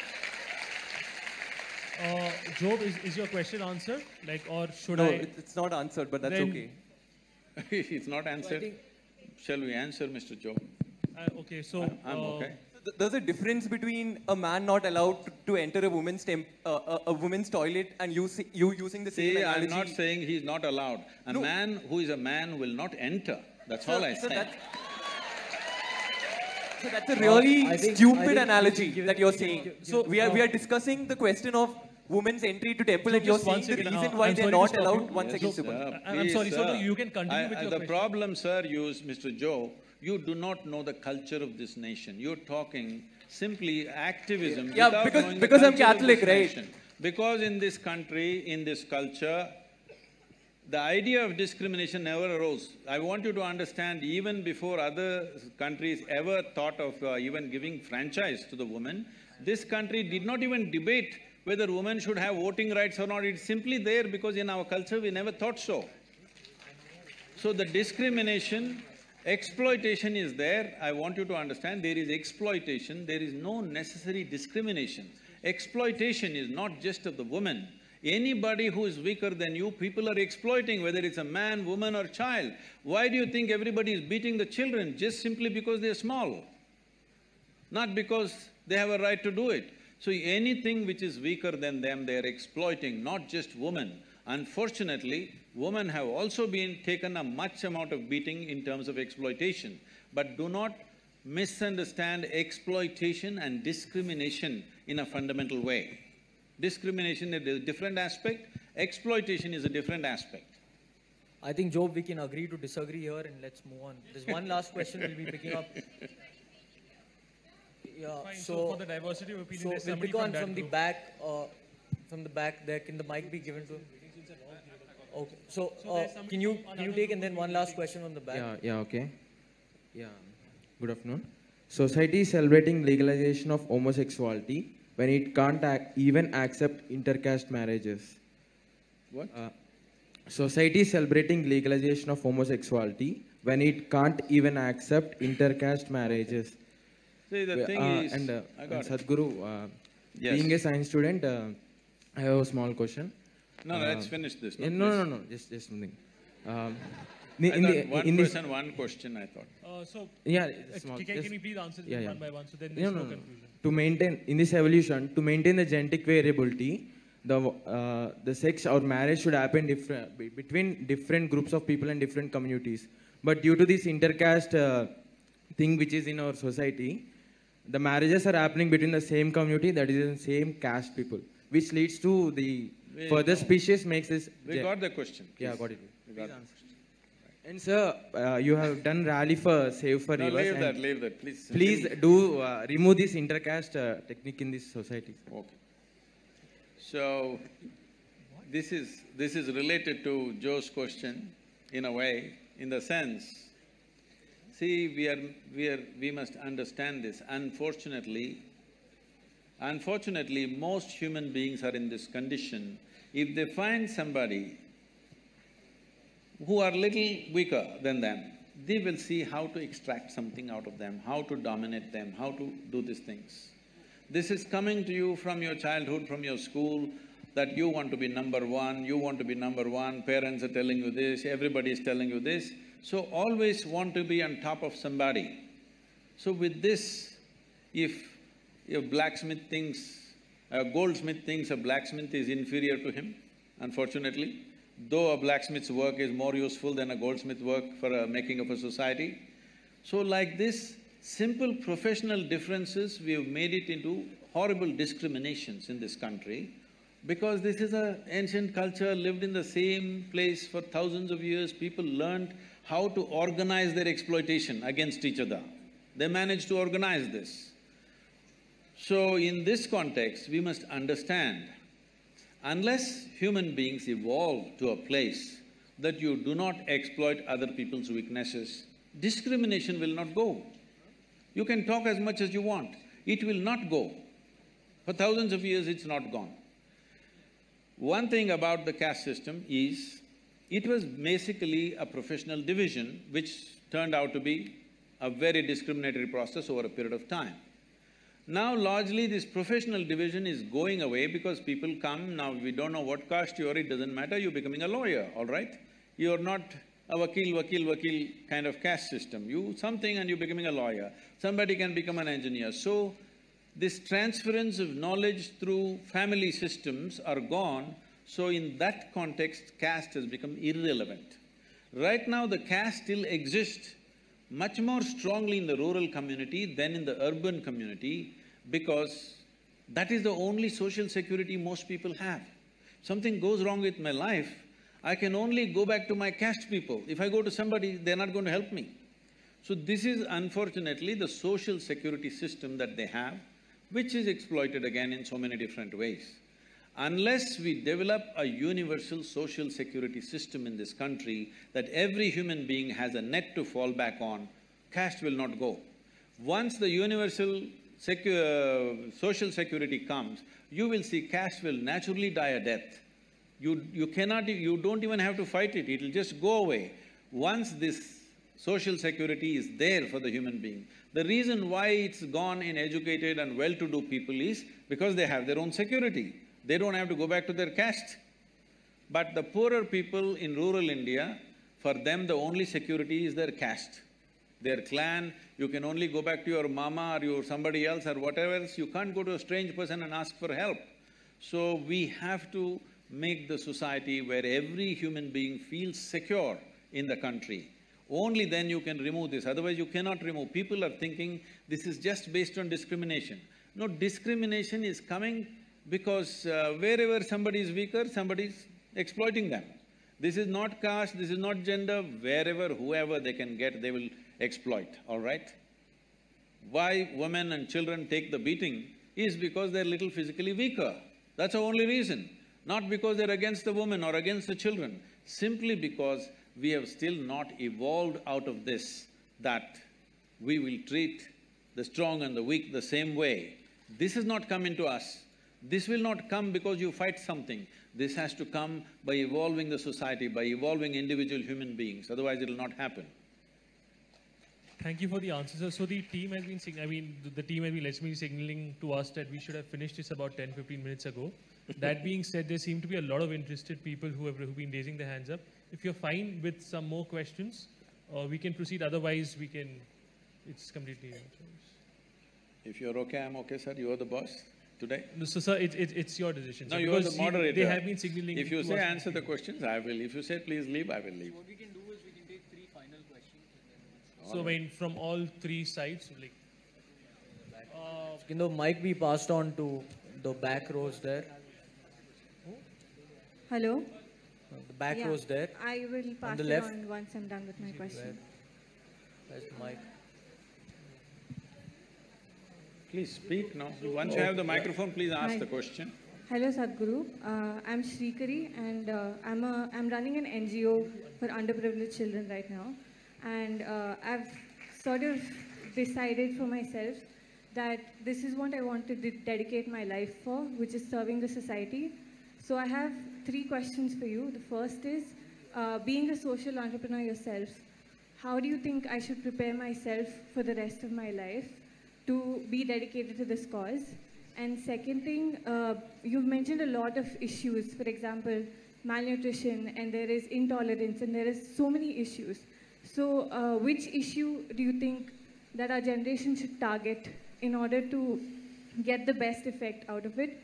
Job, is your question answered? Or should I? No, it's not answered, but that's okay. It's not answered. Shall we answer, Mr. Job? Okay, so… I'm okay. There's a difference between a man not allowed to enter a woman's toilet and you using the same analogy. I'm not saying he's not allowed. A man who is a man will not enter. That's all I say. So that's a really stupid analogy that you're saying. So we are discussing the question of women's entry to temple and you're saying the reason why they're not allowed. 1 second, Super. I'm sorry, so you can continue with your question. The problem, sir, Mr. Joe, you do not know the culture of this nation. You're talking simply activism without knowing the because I'm culture of Catholic, this right? nation. Because in this country, in this culture, the idea of discrimination never arose. I want you to understand, even before other countries ever thought of even giving franchise to the woman, this country did not even debate whether women should have voting rights or not. It's simply there because in our culture we never thought so. So the discrimination, exploitation is there. I want you to understand, there is exploitation, there is no necessary discrimination. Exploitation is not just of the woman. Anybody who is weaker than you, people are exploiting, whether it's a man, woman or child. Why do you think everybody is beating the children? Just simply because they're small, not because they have a right to do it. So anything which is weaker than them, they're exploiting, not just women. Unfortunately, women have also been taken a much amount of beating in terms of exploitation. But do not misunderstand exploitation and discrimination in a fundamental way. Discrimination is a different aspect, exploitation is a different aspect. I think, Job, we can agree to disagree here and let's move on. There's one last question we'll be picking up. Yeah, Fine, so for the diversity of opinion, so we'll pick on from the back, there, can the mic be given to him? Okay, so can you take and then one last question from the back? Okay. Yeah, good afternoon. Society is celebrating legalization of homosexuality when it can't even accept intercaste marriages. What? Society is celebrating legalization of homosexuality when it can't even accept intercaste marriages. See, the thing is… And Sadhguru, yes. Being a science student, I have a small question. No, let's finish this. No, just something. One question, I thought. Can you please answer this one by one, so then there's no confusion. To maintain, in this evolution, to maintain the genetic variability, the sex or marriage should happen between different groups of people and different communities. But due to this intercaste thing which is in our society, the marriages are happening between the same community, that is in the same caste people, which leads to the further species makes this… We got the question. Please. Yeah, got it. We got it. And sir, you have done rally for Save for Rivers. Leave that, please. Please do remove this intercaste technique in this society. Okay. So, this is related to Joe's question in a way, in the sense, see, we must understand this. Unfortunately, most human beings are in this condition. If they find somebody who are little weaker than them, they will see how to extract something out of them, how to dominate them, how to do these things. This is coming to you from your childhood, from your school, that you want to be number one, parents are telling you this, everybody is telling you this. So always want to be on top of somebody. So with this, if a blacksmith thinks, a goldsmith thinks a blacksmith is inferior to him, unfortunately, though a blacksmith's work is more useful than a goldsmith's work for making of a society. So like this, simple professional differences, we have made it into horrible discriminations in this country, because this is an ancient culture, lived in the same place for thousands of years. People learned how to organize their exploitation against each other. They managed to organize this. So in this context, we must understand, unless human beings evolve to a place that you do not exploit other people's weaknesses, discrimination will not go. You can talk as much as you want, it will not go. For thousands of years, it's not gone. One thing about the caste system is, it was basically a professional division which turned out to be a very discriminatory process over a period of time. Now largely this professional division is going away because people come, now we don't know what caste you are, it doesn't matter, you're becoming a lawyer, all right? You're not a vakil kind of caste system. You something and you're becoming a lawyer. Somebody can become an engineer. So, this transference of knowledge through family systems are gone, so in that context, caste has become irrelevant. Right now, the caste still exists much more strongly in the rural community than in the urban community, because that is the only social security most people have. Something goes wrong with my life, I can only go back to my caste people. If I go to somebody, they're not going to help me. So this is unfortunately the social security system that they have, which is exploited again in so many different ways. Unless we develop a universal social security system in this country, that every human being has a net to fall back on, caste will not go. Once the universal social security comes, you will see caste will naturally die a death. You don't even have to fight it, it'll just go away. Once this social security is there for the human being, the reason why it's gone in educated and well-to-do people is because they have their own security. They don't have to go back to their caste. But the poorer people in rural India, for them the only security is their caste, their clan. You can only go back to your mama or your somebody else or whatever else. You can't go to a strange person and ask for help. So we have to make the society where every human being feels secure in the country. Only then you can remove this, otherwise you cannot remove. People are thinking this is just based on discrimination. No, discrimination is coming because wherever somebody is weaker, somebody is exploiting them. This is not caste, this is not gender, wherever, whoever they can get, they will exploit, all right? Why women and children take the beating is because they're little physically weaker. That's the only reason. Not because they're against the women or against the children, simply because we have still not evolved out of this, that we will treat the strong and the weak the same way. This has not come into us. This will not come because you fight something. This has to come by evolving the society, by evolving individual human beings, otherwise it'll not happen. Thank you for the answer, sir. So the team has been the team has been literally signaling to us that we should have finished this about 10–15 minutes ago. That being said, there seem to be a lot of interested people who've been raising their hands up. If you're fine with some more questions, we can proceed. Otherwise, we can… It's completely… If you're okay, I'm okay, sir. You're the boss today. No, so, sir, it's your decision. No, sir, you're the moderator. They have been signaling… If you say answer the questions, I will. If you say please leave, I will leave. What we can do is we can take 3 final questions and then… So, I mean, from all 3 sides, like… Can the mic be passed on to the back rows there? Hello? The back rows there. I will pass the it left. on once I'm done with my question. Where's the mic? Please speak now. Once you have the microphone, please ask the question. Hello, Sadhguru. I'm Shrikari, and I'm running an NGO for underprivileged children right now. And I've sort of decided for myself that this is what I want to dedicate my life for, which is serving the society. So I have 3 questions for you. The first is, being a social entrepreneur yourself, how do you think I should prepare myself for the rest of my life to be dedicated to this cause? And second thing, you've mentioned a lot of issues, for example, malnutrition, and there is intolerance, and there is so many issues. So which issue do you think that our generation should target in order to get the best effect out of it?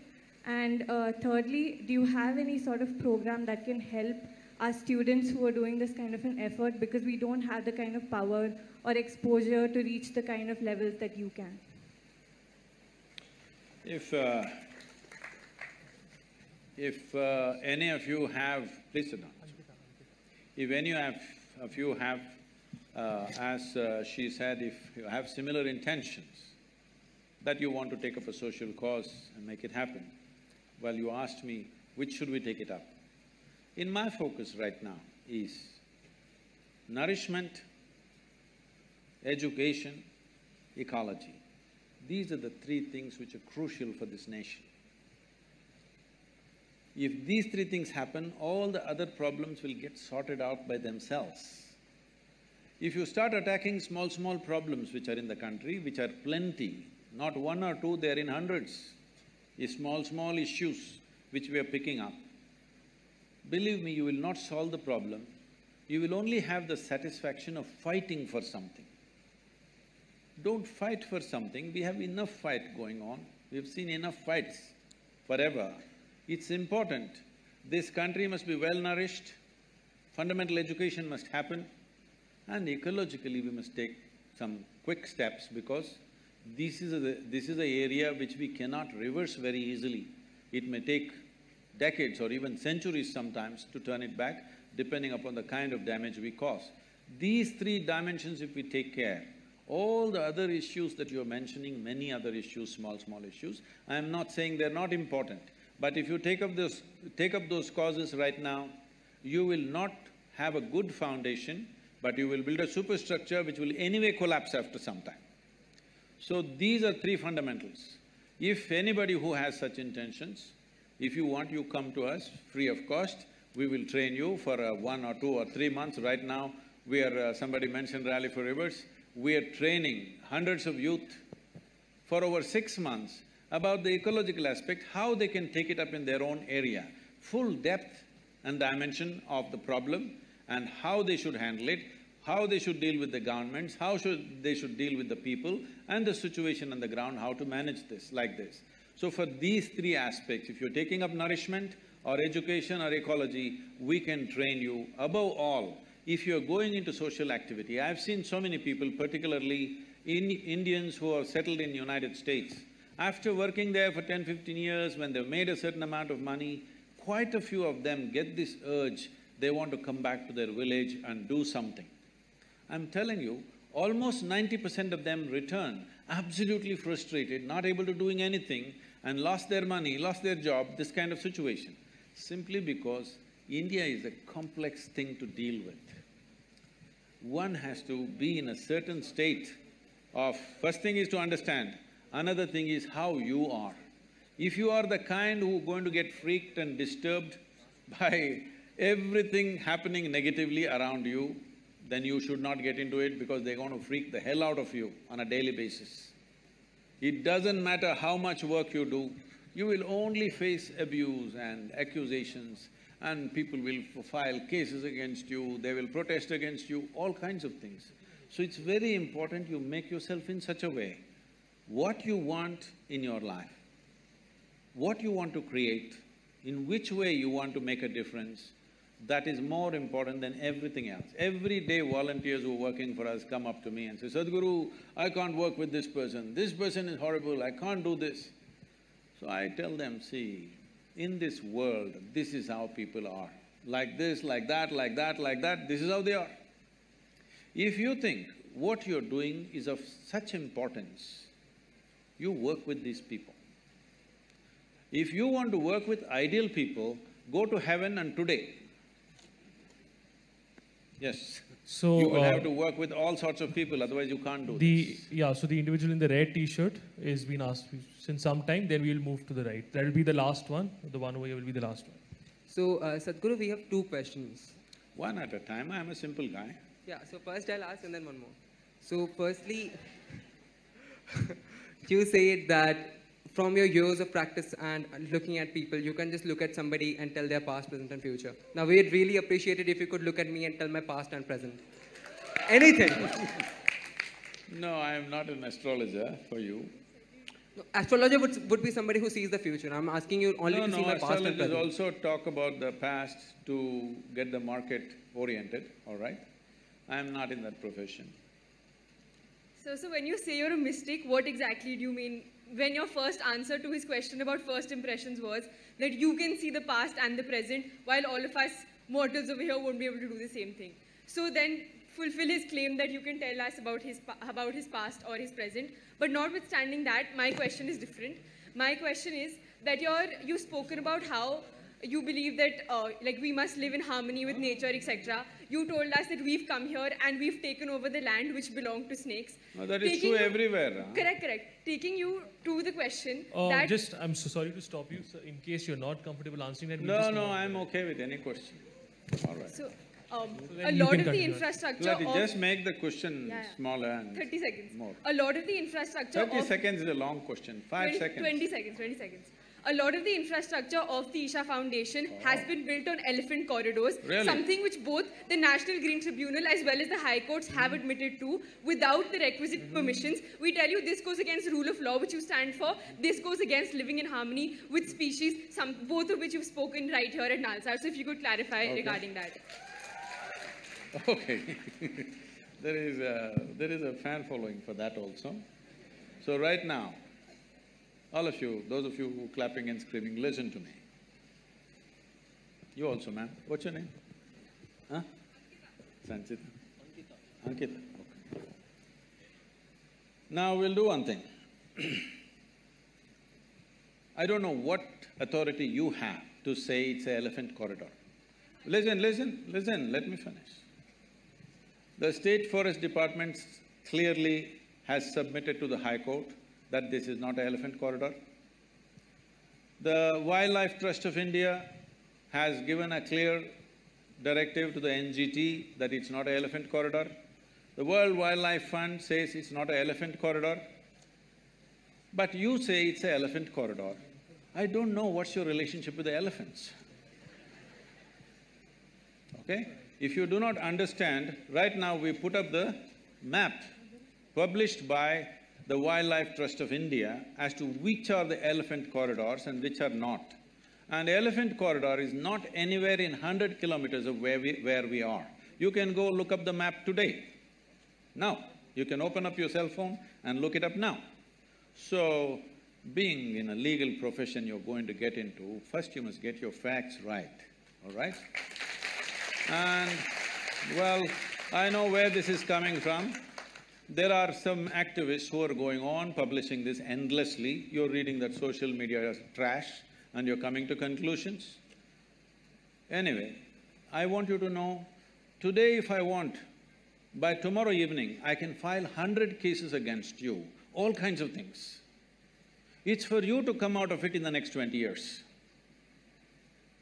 And thirdly, do you have any sort of program that can help our students who are doing this kind of an effort, because we don't have the kind of power or exposure to reach the kind of levels that you can? If any of you have… Please sit down. If any of you have, as she said, if you have similar intentions, that you want to take up a social cause and make it happen, well, you asked me, which should we take it up? In my focus right now is nourishment, education, ecology. These are the 3 things which are crucial for this nation. If these 3 things happen, all the other problems will get sorted out by themselves. If you start attacking small problems which are in the country, which are plenty, not 1 or 2, they're in hundreds, small issues which we are picking up, believe me, you will not solve the problem. You will only have the satisfaction of fighting for something. Don't fight for something, we have enough fight going on. We've seen enough fights forever. It's important. This country must be well-nourished, fundamental education must happen, and ecologically we must take some quick steps, because this is an area which we cannot reverse very easily. It may take decades or even centuries sometimes to turn it back, depending upon the kind of damage we cause. These 3 dimensions, if we take care, all the other issues that you're mentioning, many other issues, small issues, I am not saying they're not important, but if you take up those causes right now, you will not have a good foundation, but you will build a superstructure which will anyway collapse after some time. So these are 3 fundamentals. If anybody who has such intentions, if you want, you come to us free of cost. We will train you for 1 or 2 or 3 months. Right now, we are… somebody mentioned Rally for Rivers. We are training hundreds of youth for over 6 months. about the ecological aspect, how they can take it up in their own area, full depth and dimension of the problem and how they should handle it, how they should deal with the governments, they should deal with the people and the situation on the ground, how to manage this like this. So for these three aspects, if you're taking up nourishment or education or ecology, we can train you. Above all, if you're going into social activity, I've seen so many people, particularly Indians who are settled in United States, after working there for 10–15 years, when they've made a certain amount of money, quite a few of them get this urge, they want to come back to their village and do something. I'm telling you, almost 90% of them return absolutely frustrated, not able to doing anything and lost their money, lost their job, this kind of situation. Simply because India is a complex thing to deal with. One has to be in a certain state of… First thing is to understand, another thing is how you are. If you are the kind who are going to get freaked and disturbed by everything happening negatively around you, then you should not get into it because they're going to freak the hell out of you on a daily basis. It doesn't matter how much work you do, you will only face abuse and accusations and people will file cases against you, they will protest against you, all kinds of things. So it's very important you make yourself in such a way, what you want in your life, what you want to create, in which way you want to make a difference, that is more important than everything else. Every day volunteers who are working for us come up to me and say, Sadhguru, I can't work with this person is horrible, I can't do this. So I tell them, see, in this world, this is how people are. Like this, like that, like that, like that, this is how they are. If you think what you're doing is of such importance, you work with these people. If you want to work with ideal people, go to heaven and today. Yes. So you will have to work with all sorts of people, otherwise you can't do this. Yeah, so the individual in the red t-shirt is being asked since some time, then we'll move to the right. That will be the last one, the one over here will be the last one. So, Sadhguru, we have two questions. One at a time, I'm a simple guy. Yeah, so first I'll ask and then one more. So firstly, you said that from your years of practice and looking at people, you can just look at somebody and tell their past, present and future. Now, we'd really appreciate it if you could look at me and tell my past and present. Anything. No, I am not an astrologer for you. No, astrologer would be somebody who sees the future. I'm asking you only to see my past and present. Astrologers also talk about the past to get the market oriented, all right? I am not in that profession. So when you say you're a mystic, what exactly do you mean? When your first answer to his question about first impressions was that you can see the past and the present, while all of us mortals over here won't be able to do the same thing. So then fulfill his claim that you can tell us about his past or his present. But notwithstanding that, my question is different. My question is that you've spoken about how you believe that like we must live in harmony with nature, etc. You told us that we've come here and we've taken over the land which belonged to snakes. No, that is true everywhere. Correct. Taking you to the question that… I'm so sorry to stop you, sir. In case you're not comfortable answering that, No, I'm okay with any question. All right. So, a lot of the infrastructure just make the question smaller and 30 seconds. More. A lot of the infrastructure 30 seconds is a long question. 5 seconds. 20 seconds. A lot of the infrastructure of the Isha Foundation has been built on elephant corridors, something which both the National Green Tribunal as well as the High Courts have admitted to without the requisite permissions. We tell you this goes against rule of law, which you stand for. This goes against living in harmony with species, both of which you've spoken right here at Nalsar. So if you could clarify regarding that. Okay. There is a fan following for that also. So right now, all of you, those of you who are clapping and screaming, listen to me. You also, ma'am. What's your name? Huh? Sanchita. Ankita. Okay. Now we'll do one thing. I don't know what authority you have to say it's an elephant corridor. Listen, let me finish. The State Forest Department clearly has submitted to the High Court that this is not an elephant corridor. The Wildlife Trust of India has given a clear directive to the NGT that it's not an elephant corridor. The World Wildlife Fund says it's not an elephant corridor. But you say it's an elephant corridor. I don't know what's your relationship with the elephants. Okay? If you do not understand, right now we put up the map published by the Wildlife Trust of India as to which are the elephant corridors and which are not. And elephant corridor is not anywhere in 100 kilometers of where we are. You can go look up the map today. Now, you can open up your cell phone and look it up now. So, being in a legal profession you're going to get into, first you must get your facts right, all right? And, well, I know where this is coming from. There are some activists who are going on publishing this endlessly. You're reading that social media is trash and you're coming to conclusions. Anyway, I want you to know, today if I want, by tomorrow evening, I can file 100 cases against you, all kinds of things. It's for you to come out of it in the next 20 years.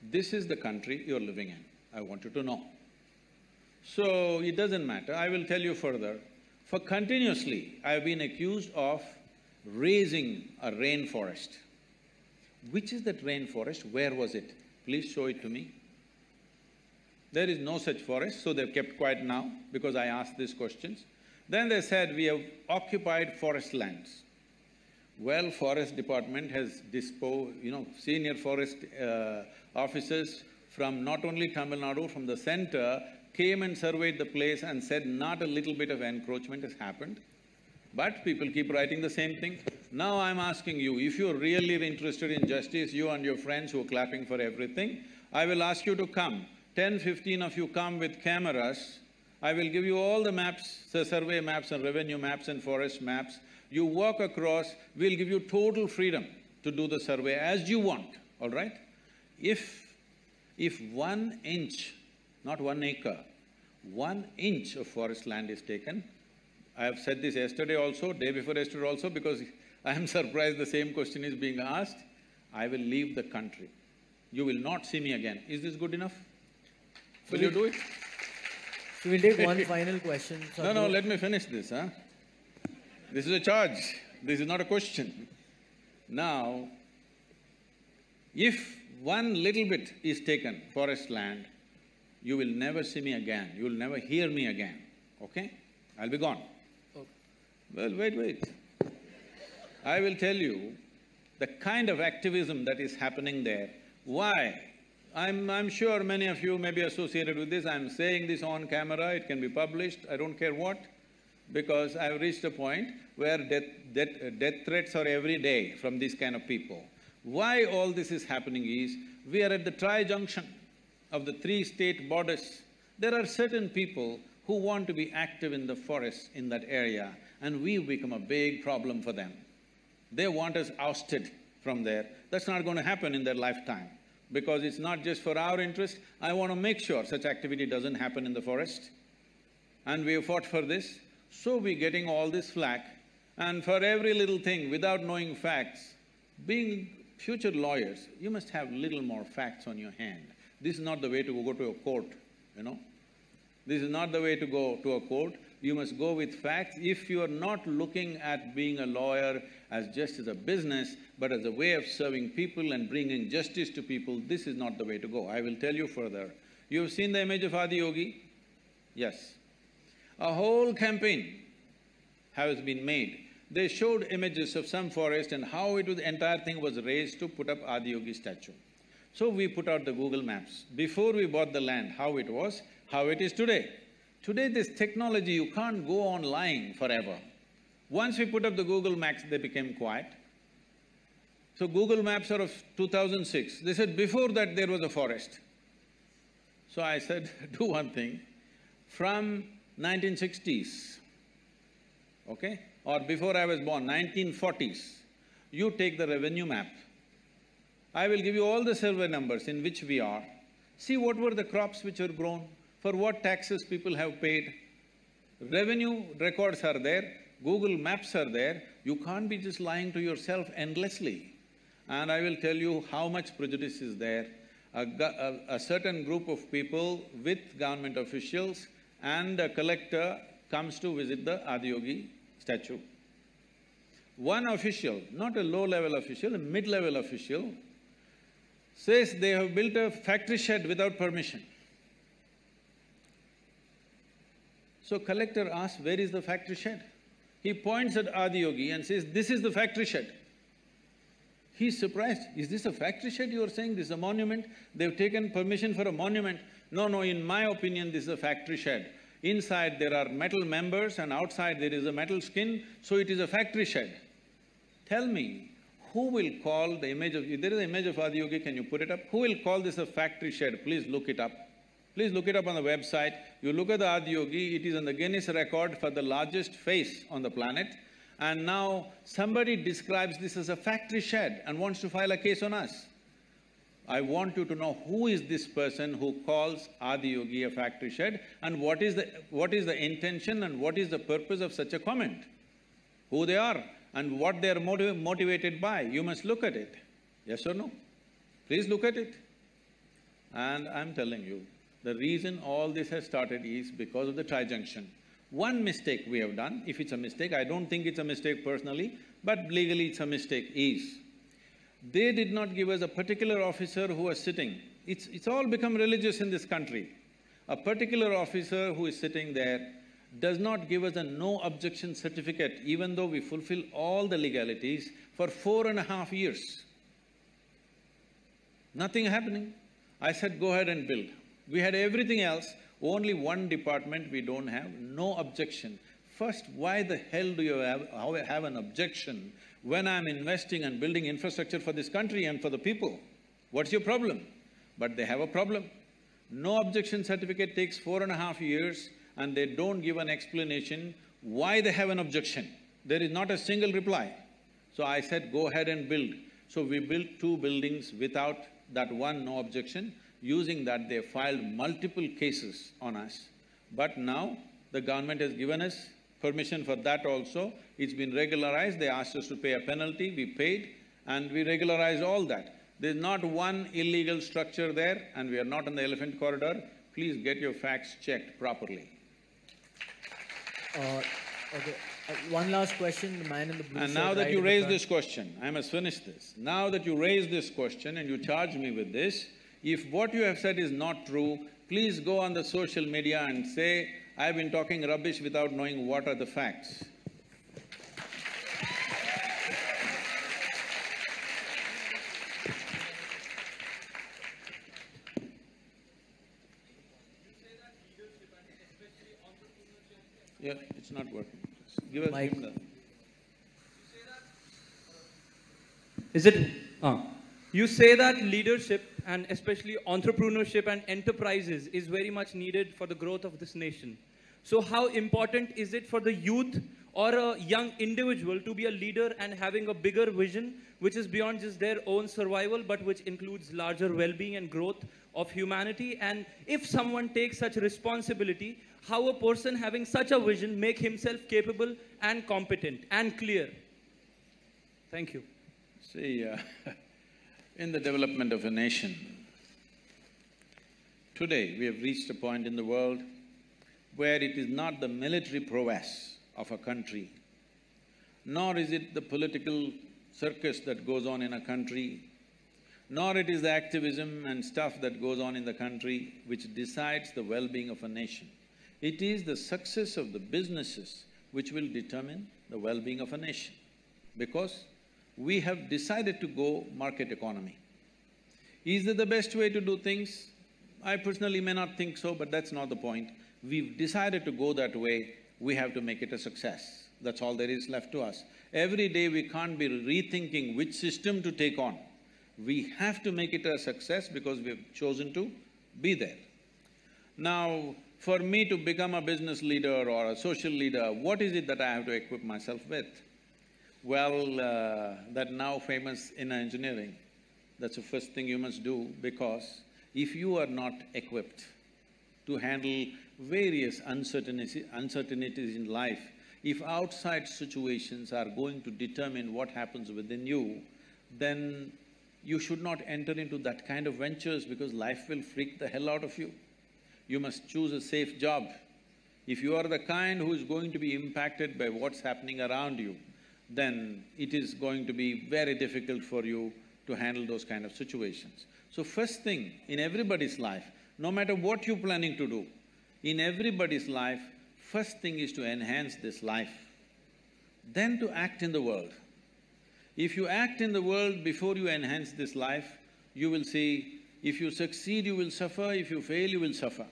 This is the country you're living in, I want you to know. So, it doesn't matter, I will tell you further. For continuously, I've been accused of raising a rainforest. Which is that rainforest? Where was it? Please show it to me. There is no such forest, so they've kept quiet now because I asked these questions. Then they said, we have occupied forest lands. Well, forest department has senior forest officers from not only Tamil Nadu, from the center, came and surveyed the place and said not a little bit of encroachment has happened. But people keep writing the same thing. Now I'm asking you, if you're really interested in justice, you and your friends who are clapping for everything, I will ask you to come. 10, 15 of you come with cameras. I will give you all the maps, the survey maps and revenue maps and forest maps. You walk across, we'll give you total freedom to do the survey as you want, all right? If 1 inch, not 1 acre, 1 inch of forest land is taken, I have said this yesterday also, day before yesterday also, because I am surprised the same question is being asked, I will leave the country. You will not see me again. Is this good enough? Will you do it? So we'll take one final question. No, let me finish this, huh? This is a charge, this is not a question. Now, if one little bit is taken, forest land, you will never see me again, you will never hear me again, okay? I'll be gone. Okay. Well, wait. I will tell you the kind of activism that is happening there. Why? I'm sure many of you may be associated with this, I'm saying this on camera, it can be published, I don't care what, because I've reached a point where death threats are every day from these kind of people. Why all this is happening is, we are at the tri-junction of the 3 state borders. There are certain people who want to be active in the forests in that area, and we've become a big problem for them. They want us ousted from there. That's not going to happen in their lifetime, because it's not just for our interest. I want to make sure such activity doesn't happen in the forest. And we have fought for this, so we're getting all this flack. And for every little thing, without knowing facts, being future lawyers, you must have little more facts on your hand. This is not the way to go to a court, you know. This is not the way to go to a court. You must go with facts. If you are not looking at being a lawyer as just as a business, but as a way of serving people and bringing justice to people, this is not the way to go. I will tell you further. You have seen the image of Adi Yogi? Yes. A whole campaign has been made. They showed images of some forest and how the entire thing was raised to put up Adi Yogi statue. So we put out the Google Maps. Before we bought the land, how it was, how it is today. Today this technology, you can't go on lying forever. Once we put up the Google Maps, they became quiet. So Google Maps are of 2006. They said before that there was a forest. So I said, do one thing, from 1960s, okay, or before I was born, 1940s, you take the revenue map. I will give you all the survey numbers in which we are. See what were the crops which were grown, for what taxes people have paid. Revenue records are there, Google Maps are there, you can't be just lying to yourself endlessly. And I will tell you how much prejudice is there. A certain group of people with government officials and a collector comes to visit the Adi Yogi statue. One official, not a low-level official, a mid-level official, says they have built a factory shed without permission. So collector asks, where is the factory shed? He points at Adiyogi and says, this is the factory shed. He's surprised, is this a factory shed you are saying? This is a monument? They've taken permission for a monument. No, no, in my opinion, this is a factory shed. Inside there are metal members and outside there is a metal skin, so it is a factory shed. Tell me, who will call the image of… there is an image of Adiyogi, can you put it up? Who will call this a factory shed? Please look it up. Please look it up on the website. You look at the Adiyogi, it is on the Guinness record for the largest face on the planet. And now somebody describes this as a factory shed and wants to file a case on us. I want you to know who is this person who calls Adiyogi a factory shed and what is the intention and what is the purpose of such a comment. Who they are and what they are motivated by. You must look at it. Yes or no? Please look at it. And I'm telling you, the reason all this has started is because of the tri-junction. One mistake we have done, if it's a mistake, I don't think it's a mistake personally, but legally it's a mistake, is they did not give us a particular officer who was sitting. It's all become religious in this country. A particular officer who is sitting there does not give us a no objection certificate, even though we fulfill all the legalities for 4.5 years. Nothing happening. I said, go ahead and build. We had everything else, only one department we don't have, no objection. First, why the hell do you have an objection when I'm investing and building infrastructure for this country and for the people? What's your problem? But they have a problem. No objection certificate takes 4.5 years and they don't give an explanation why they have an objection. There is not a single reply. So I said, go ahead and build. So we built 2 buildings without that one no objection. Using that, they filed multiple cases on us. But now, the government has given us permission for that also. It's been regularized, they asked us to pay a penalty, we paid, and we regularized all that. There's not one illegal structure there, and we are not on the elephant corridor. Please get your facts checked properly. Okay. One last question, the man in the blue shirt. And now that you raise this question, I must finish this. Now that you raise this question and you charge me with this, if what you have said is not true, please go on the social media and say, I've been talking rubbish without knowing what are the facts. Yeah, it's not working. Give us the… Is it… You say that leadership and especially entrepreneurship and enterprises is very much needed for the growth of this nation. So how important is it for the youth or a young individual to be a leader and having a bigger vision which is beyond just their own survival but which includes larger well-being and growth of humanity? And if someone takes such responsibility, how a person having such a vision make himself capable and competent and clear? Thank you. See, in the development of a nation, today we have reached a point in the world where it is not the military prowess of a country, nor is it the political circus that goes on in a country, nor it is the activism and stuff that goes on in the country which decides the well-being of a nation. It is the success of the businesses which will determine the well-being of a nation, because we have decided to go market economy. Is it the best way to do things? I personally may not think so, but that's not the point. We've decided to go that way, we have to make it a success. That's all there is left to us. Every day we can't be rethinking which system to take on. We have to make it a success because we've chosen to be there. Now, for me to become a business leader or a social leader, what is it that I have to equip myself with? Well, that now famous inner engineering, that's the first thing you must do, because if you are not equipped to handle various uncertainties in life, if outside situations are going to determine what happens within you, then you should not enter into that kind of ventures because life will freak the hell out of you. You must choose a safe job. If you are the kind who is going to be impacted by what's happening around you, then it is going to be very difficult for you to handle those kind of situations. So first thing in everybody's life, no matter what you're planning to do, in everybody's life, first thing is to enhance this life, then to act in the world. If you act in the world before you enhance this life, you will see, if you succeed, you will suffer, if you fail, you will suffer.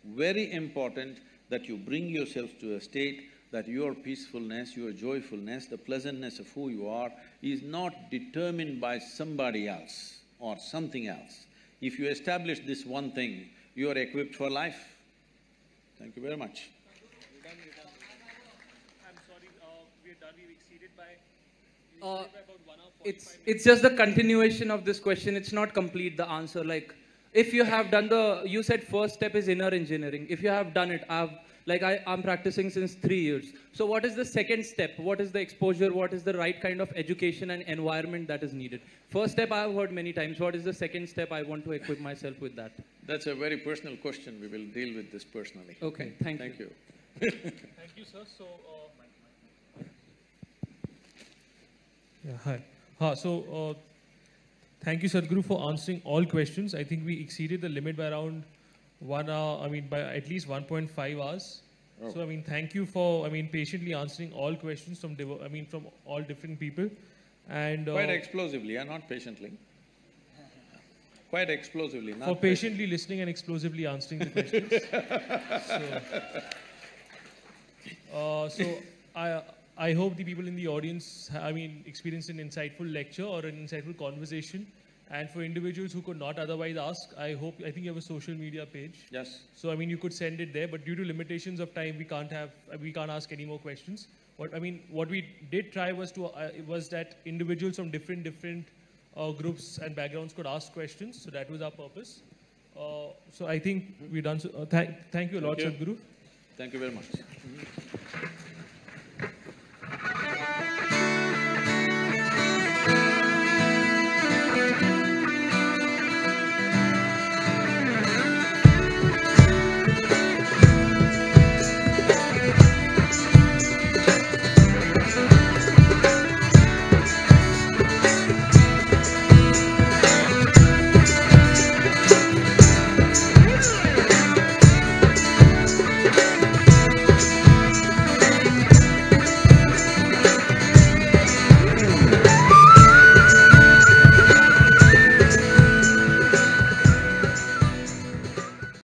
Very important that you bring yourself to a state that your peacefulness, your joyfulness, the pleasantness of who you are is not determined by somebody else or something else. If you establish this one thing, you are equipped for life. Thank you very much. I'm sorry, we're done, we've exceeded by… It's just the continuation of this question. It's not complete, the answer. Like, if you have done you said first step is inner engineering. If you have done it, I'm practicing since 3 years. So what is the second step? What is the exposure? What is the right kind of education and environment that is needed? First step I have heard many times. What is the second step? I want to equip myself with that. That's a very personal question. We will deal with this personally. Okay, thank you. Thank you, sir. So, yeah, hi. Thank you, Sadhguru, for answering all questions. I think we exceeded the limit by around 1 hour, by at least 1.5 hours. Oh. So, thank you for, patiently answering all questions from, from all different people. And quite explosively, not patiently. Quite explosively, not for patiently listening and explosively answering the questions. I hope the people in the audience, experienced an insightful lecture or an insightful conversation. And for individuals who could not otherwise ask, I think you have a social media page. Yes. So, you could send it there, but due to limitations of time, we can't ask any more questions. What we did try was that individuals from different groups and backgrounds could ask questions. So that was our purpose. So I think we're done. So, thank you a lot, Sadhguru. Thank you very much.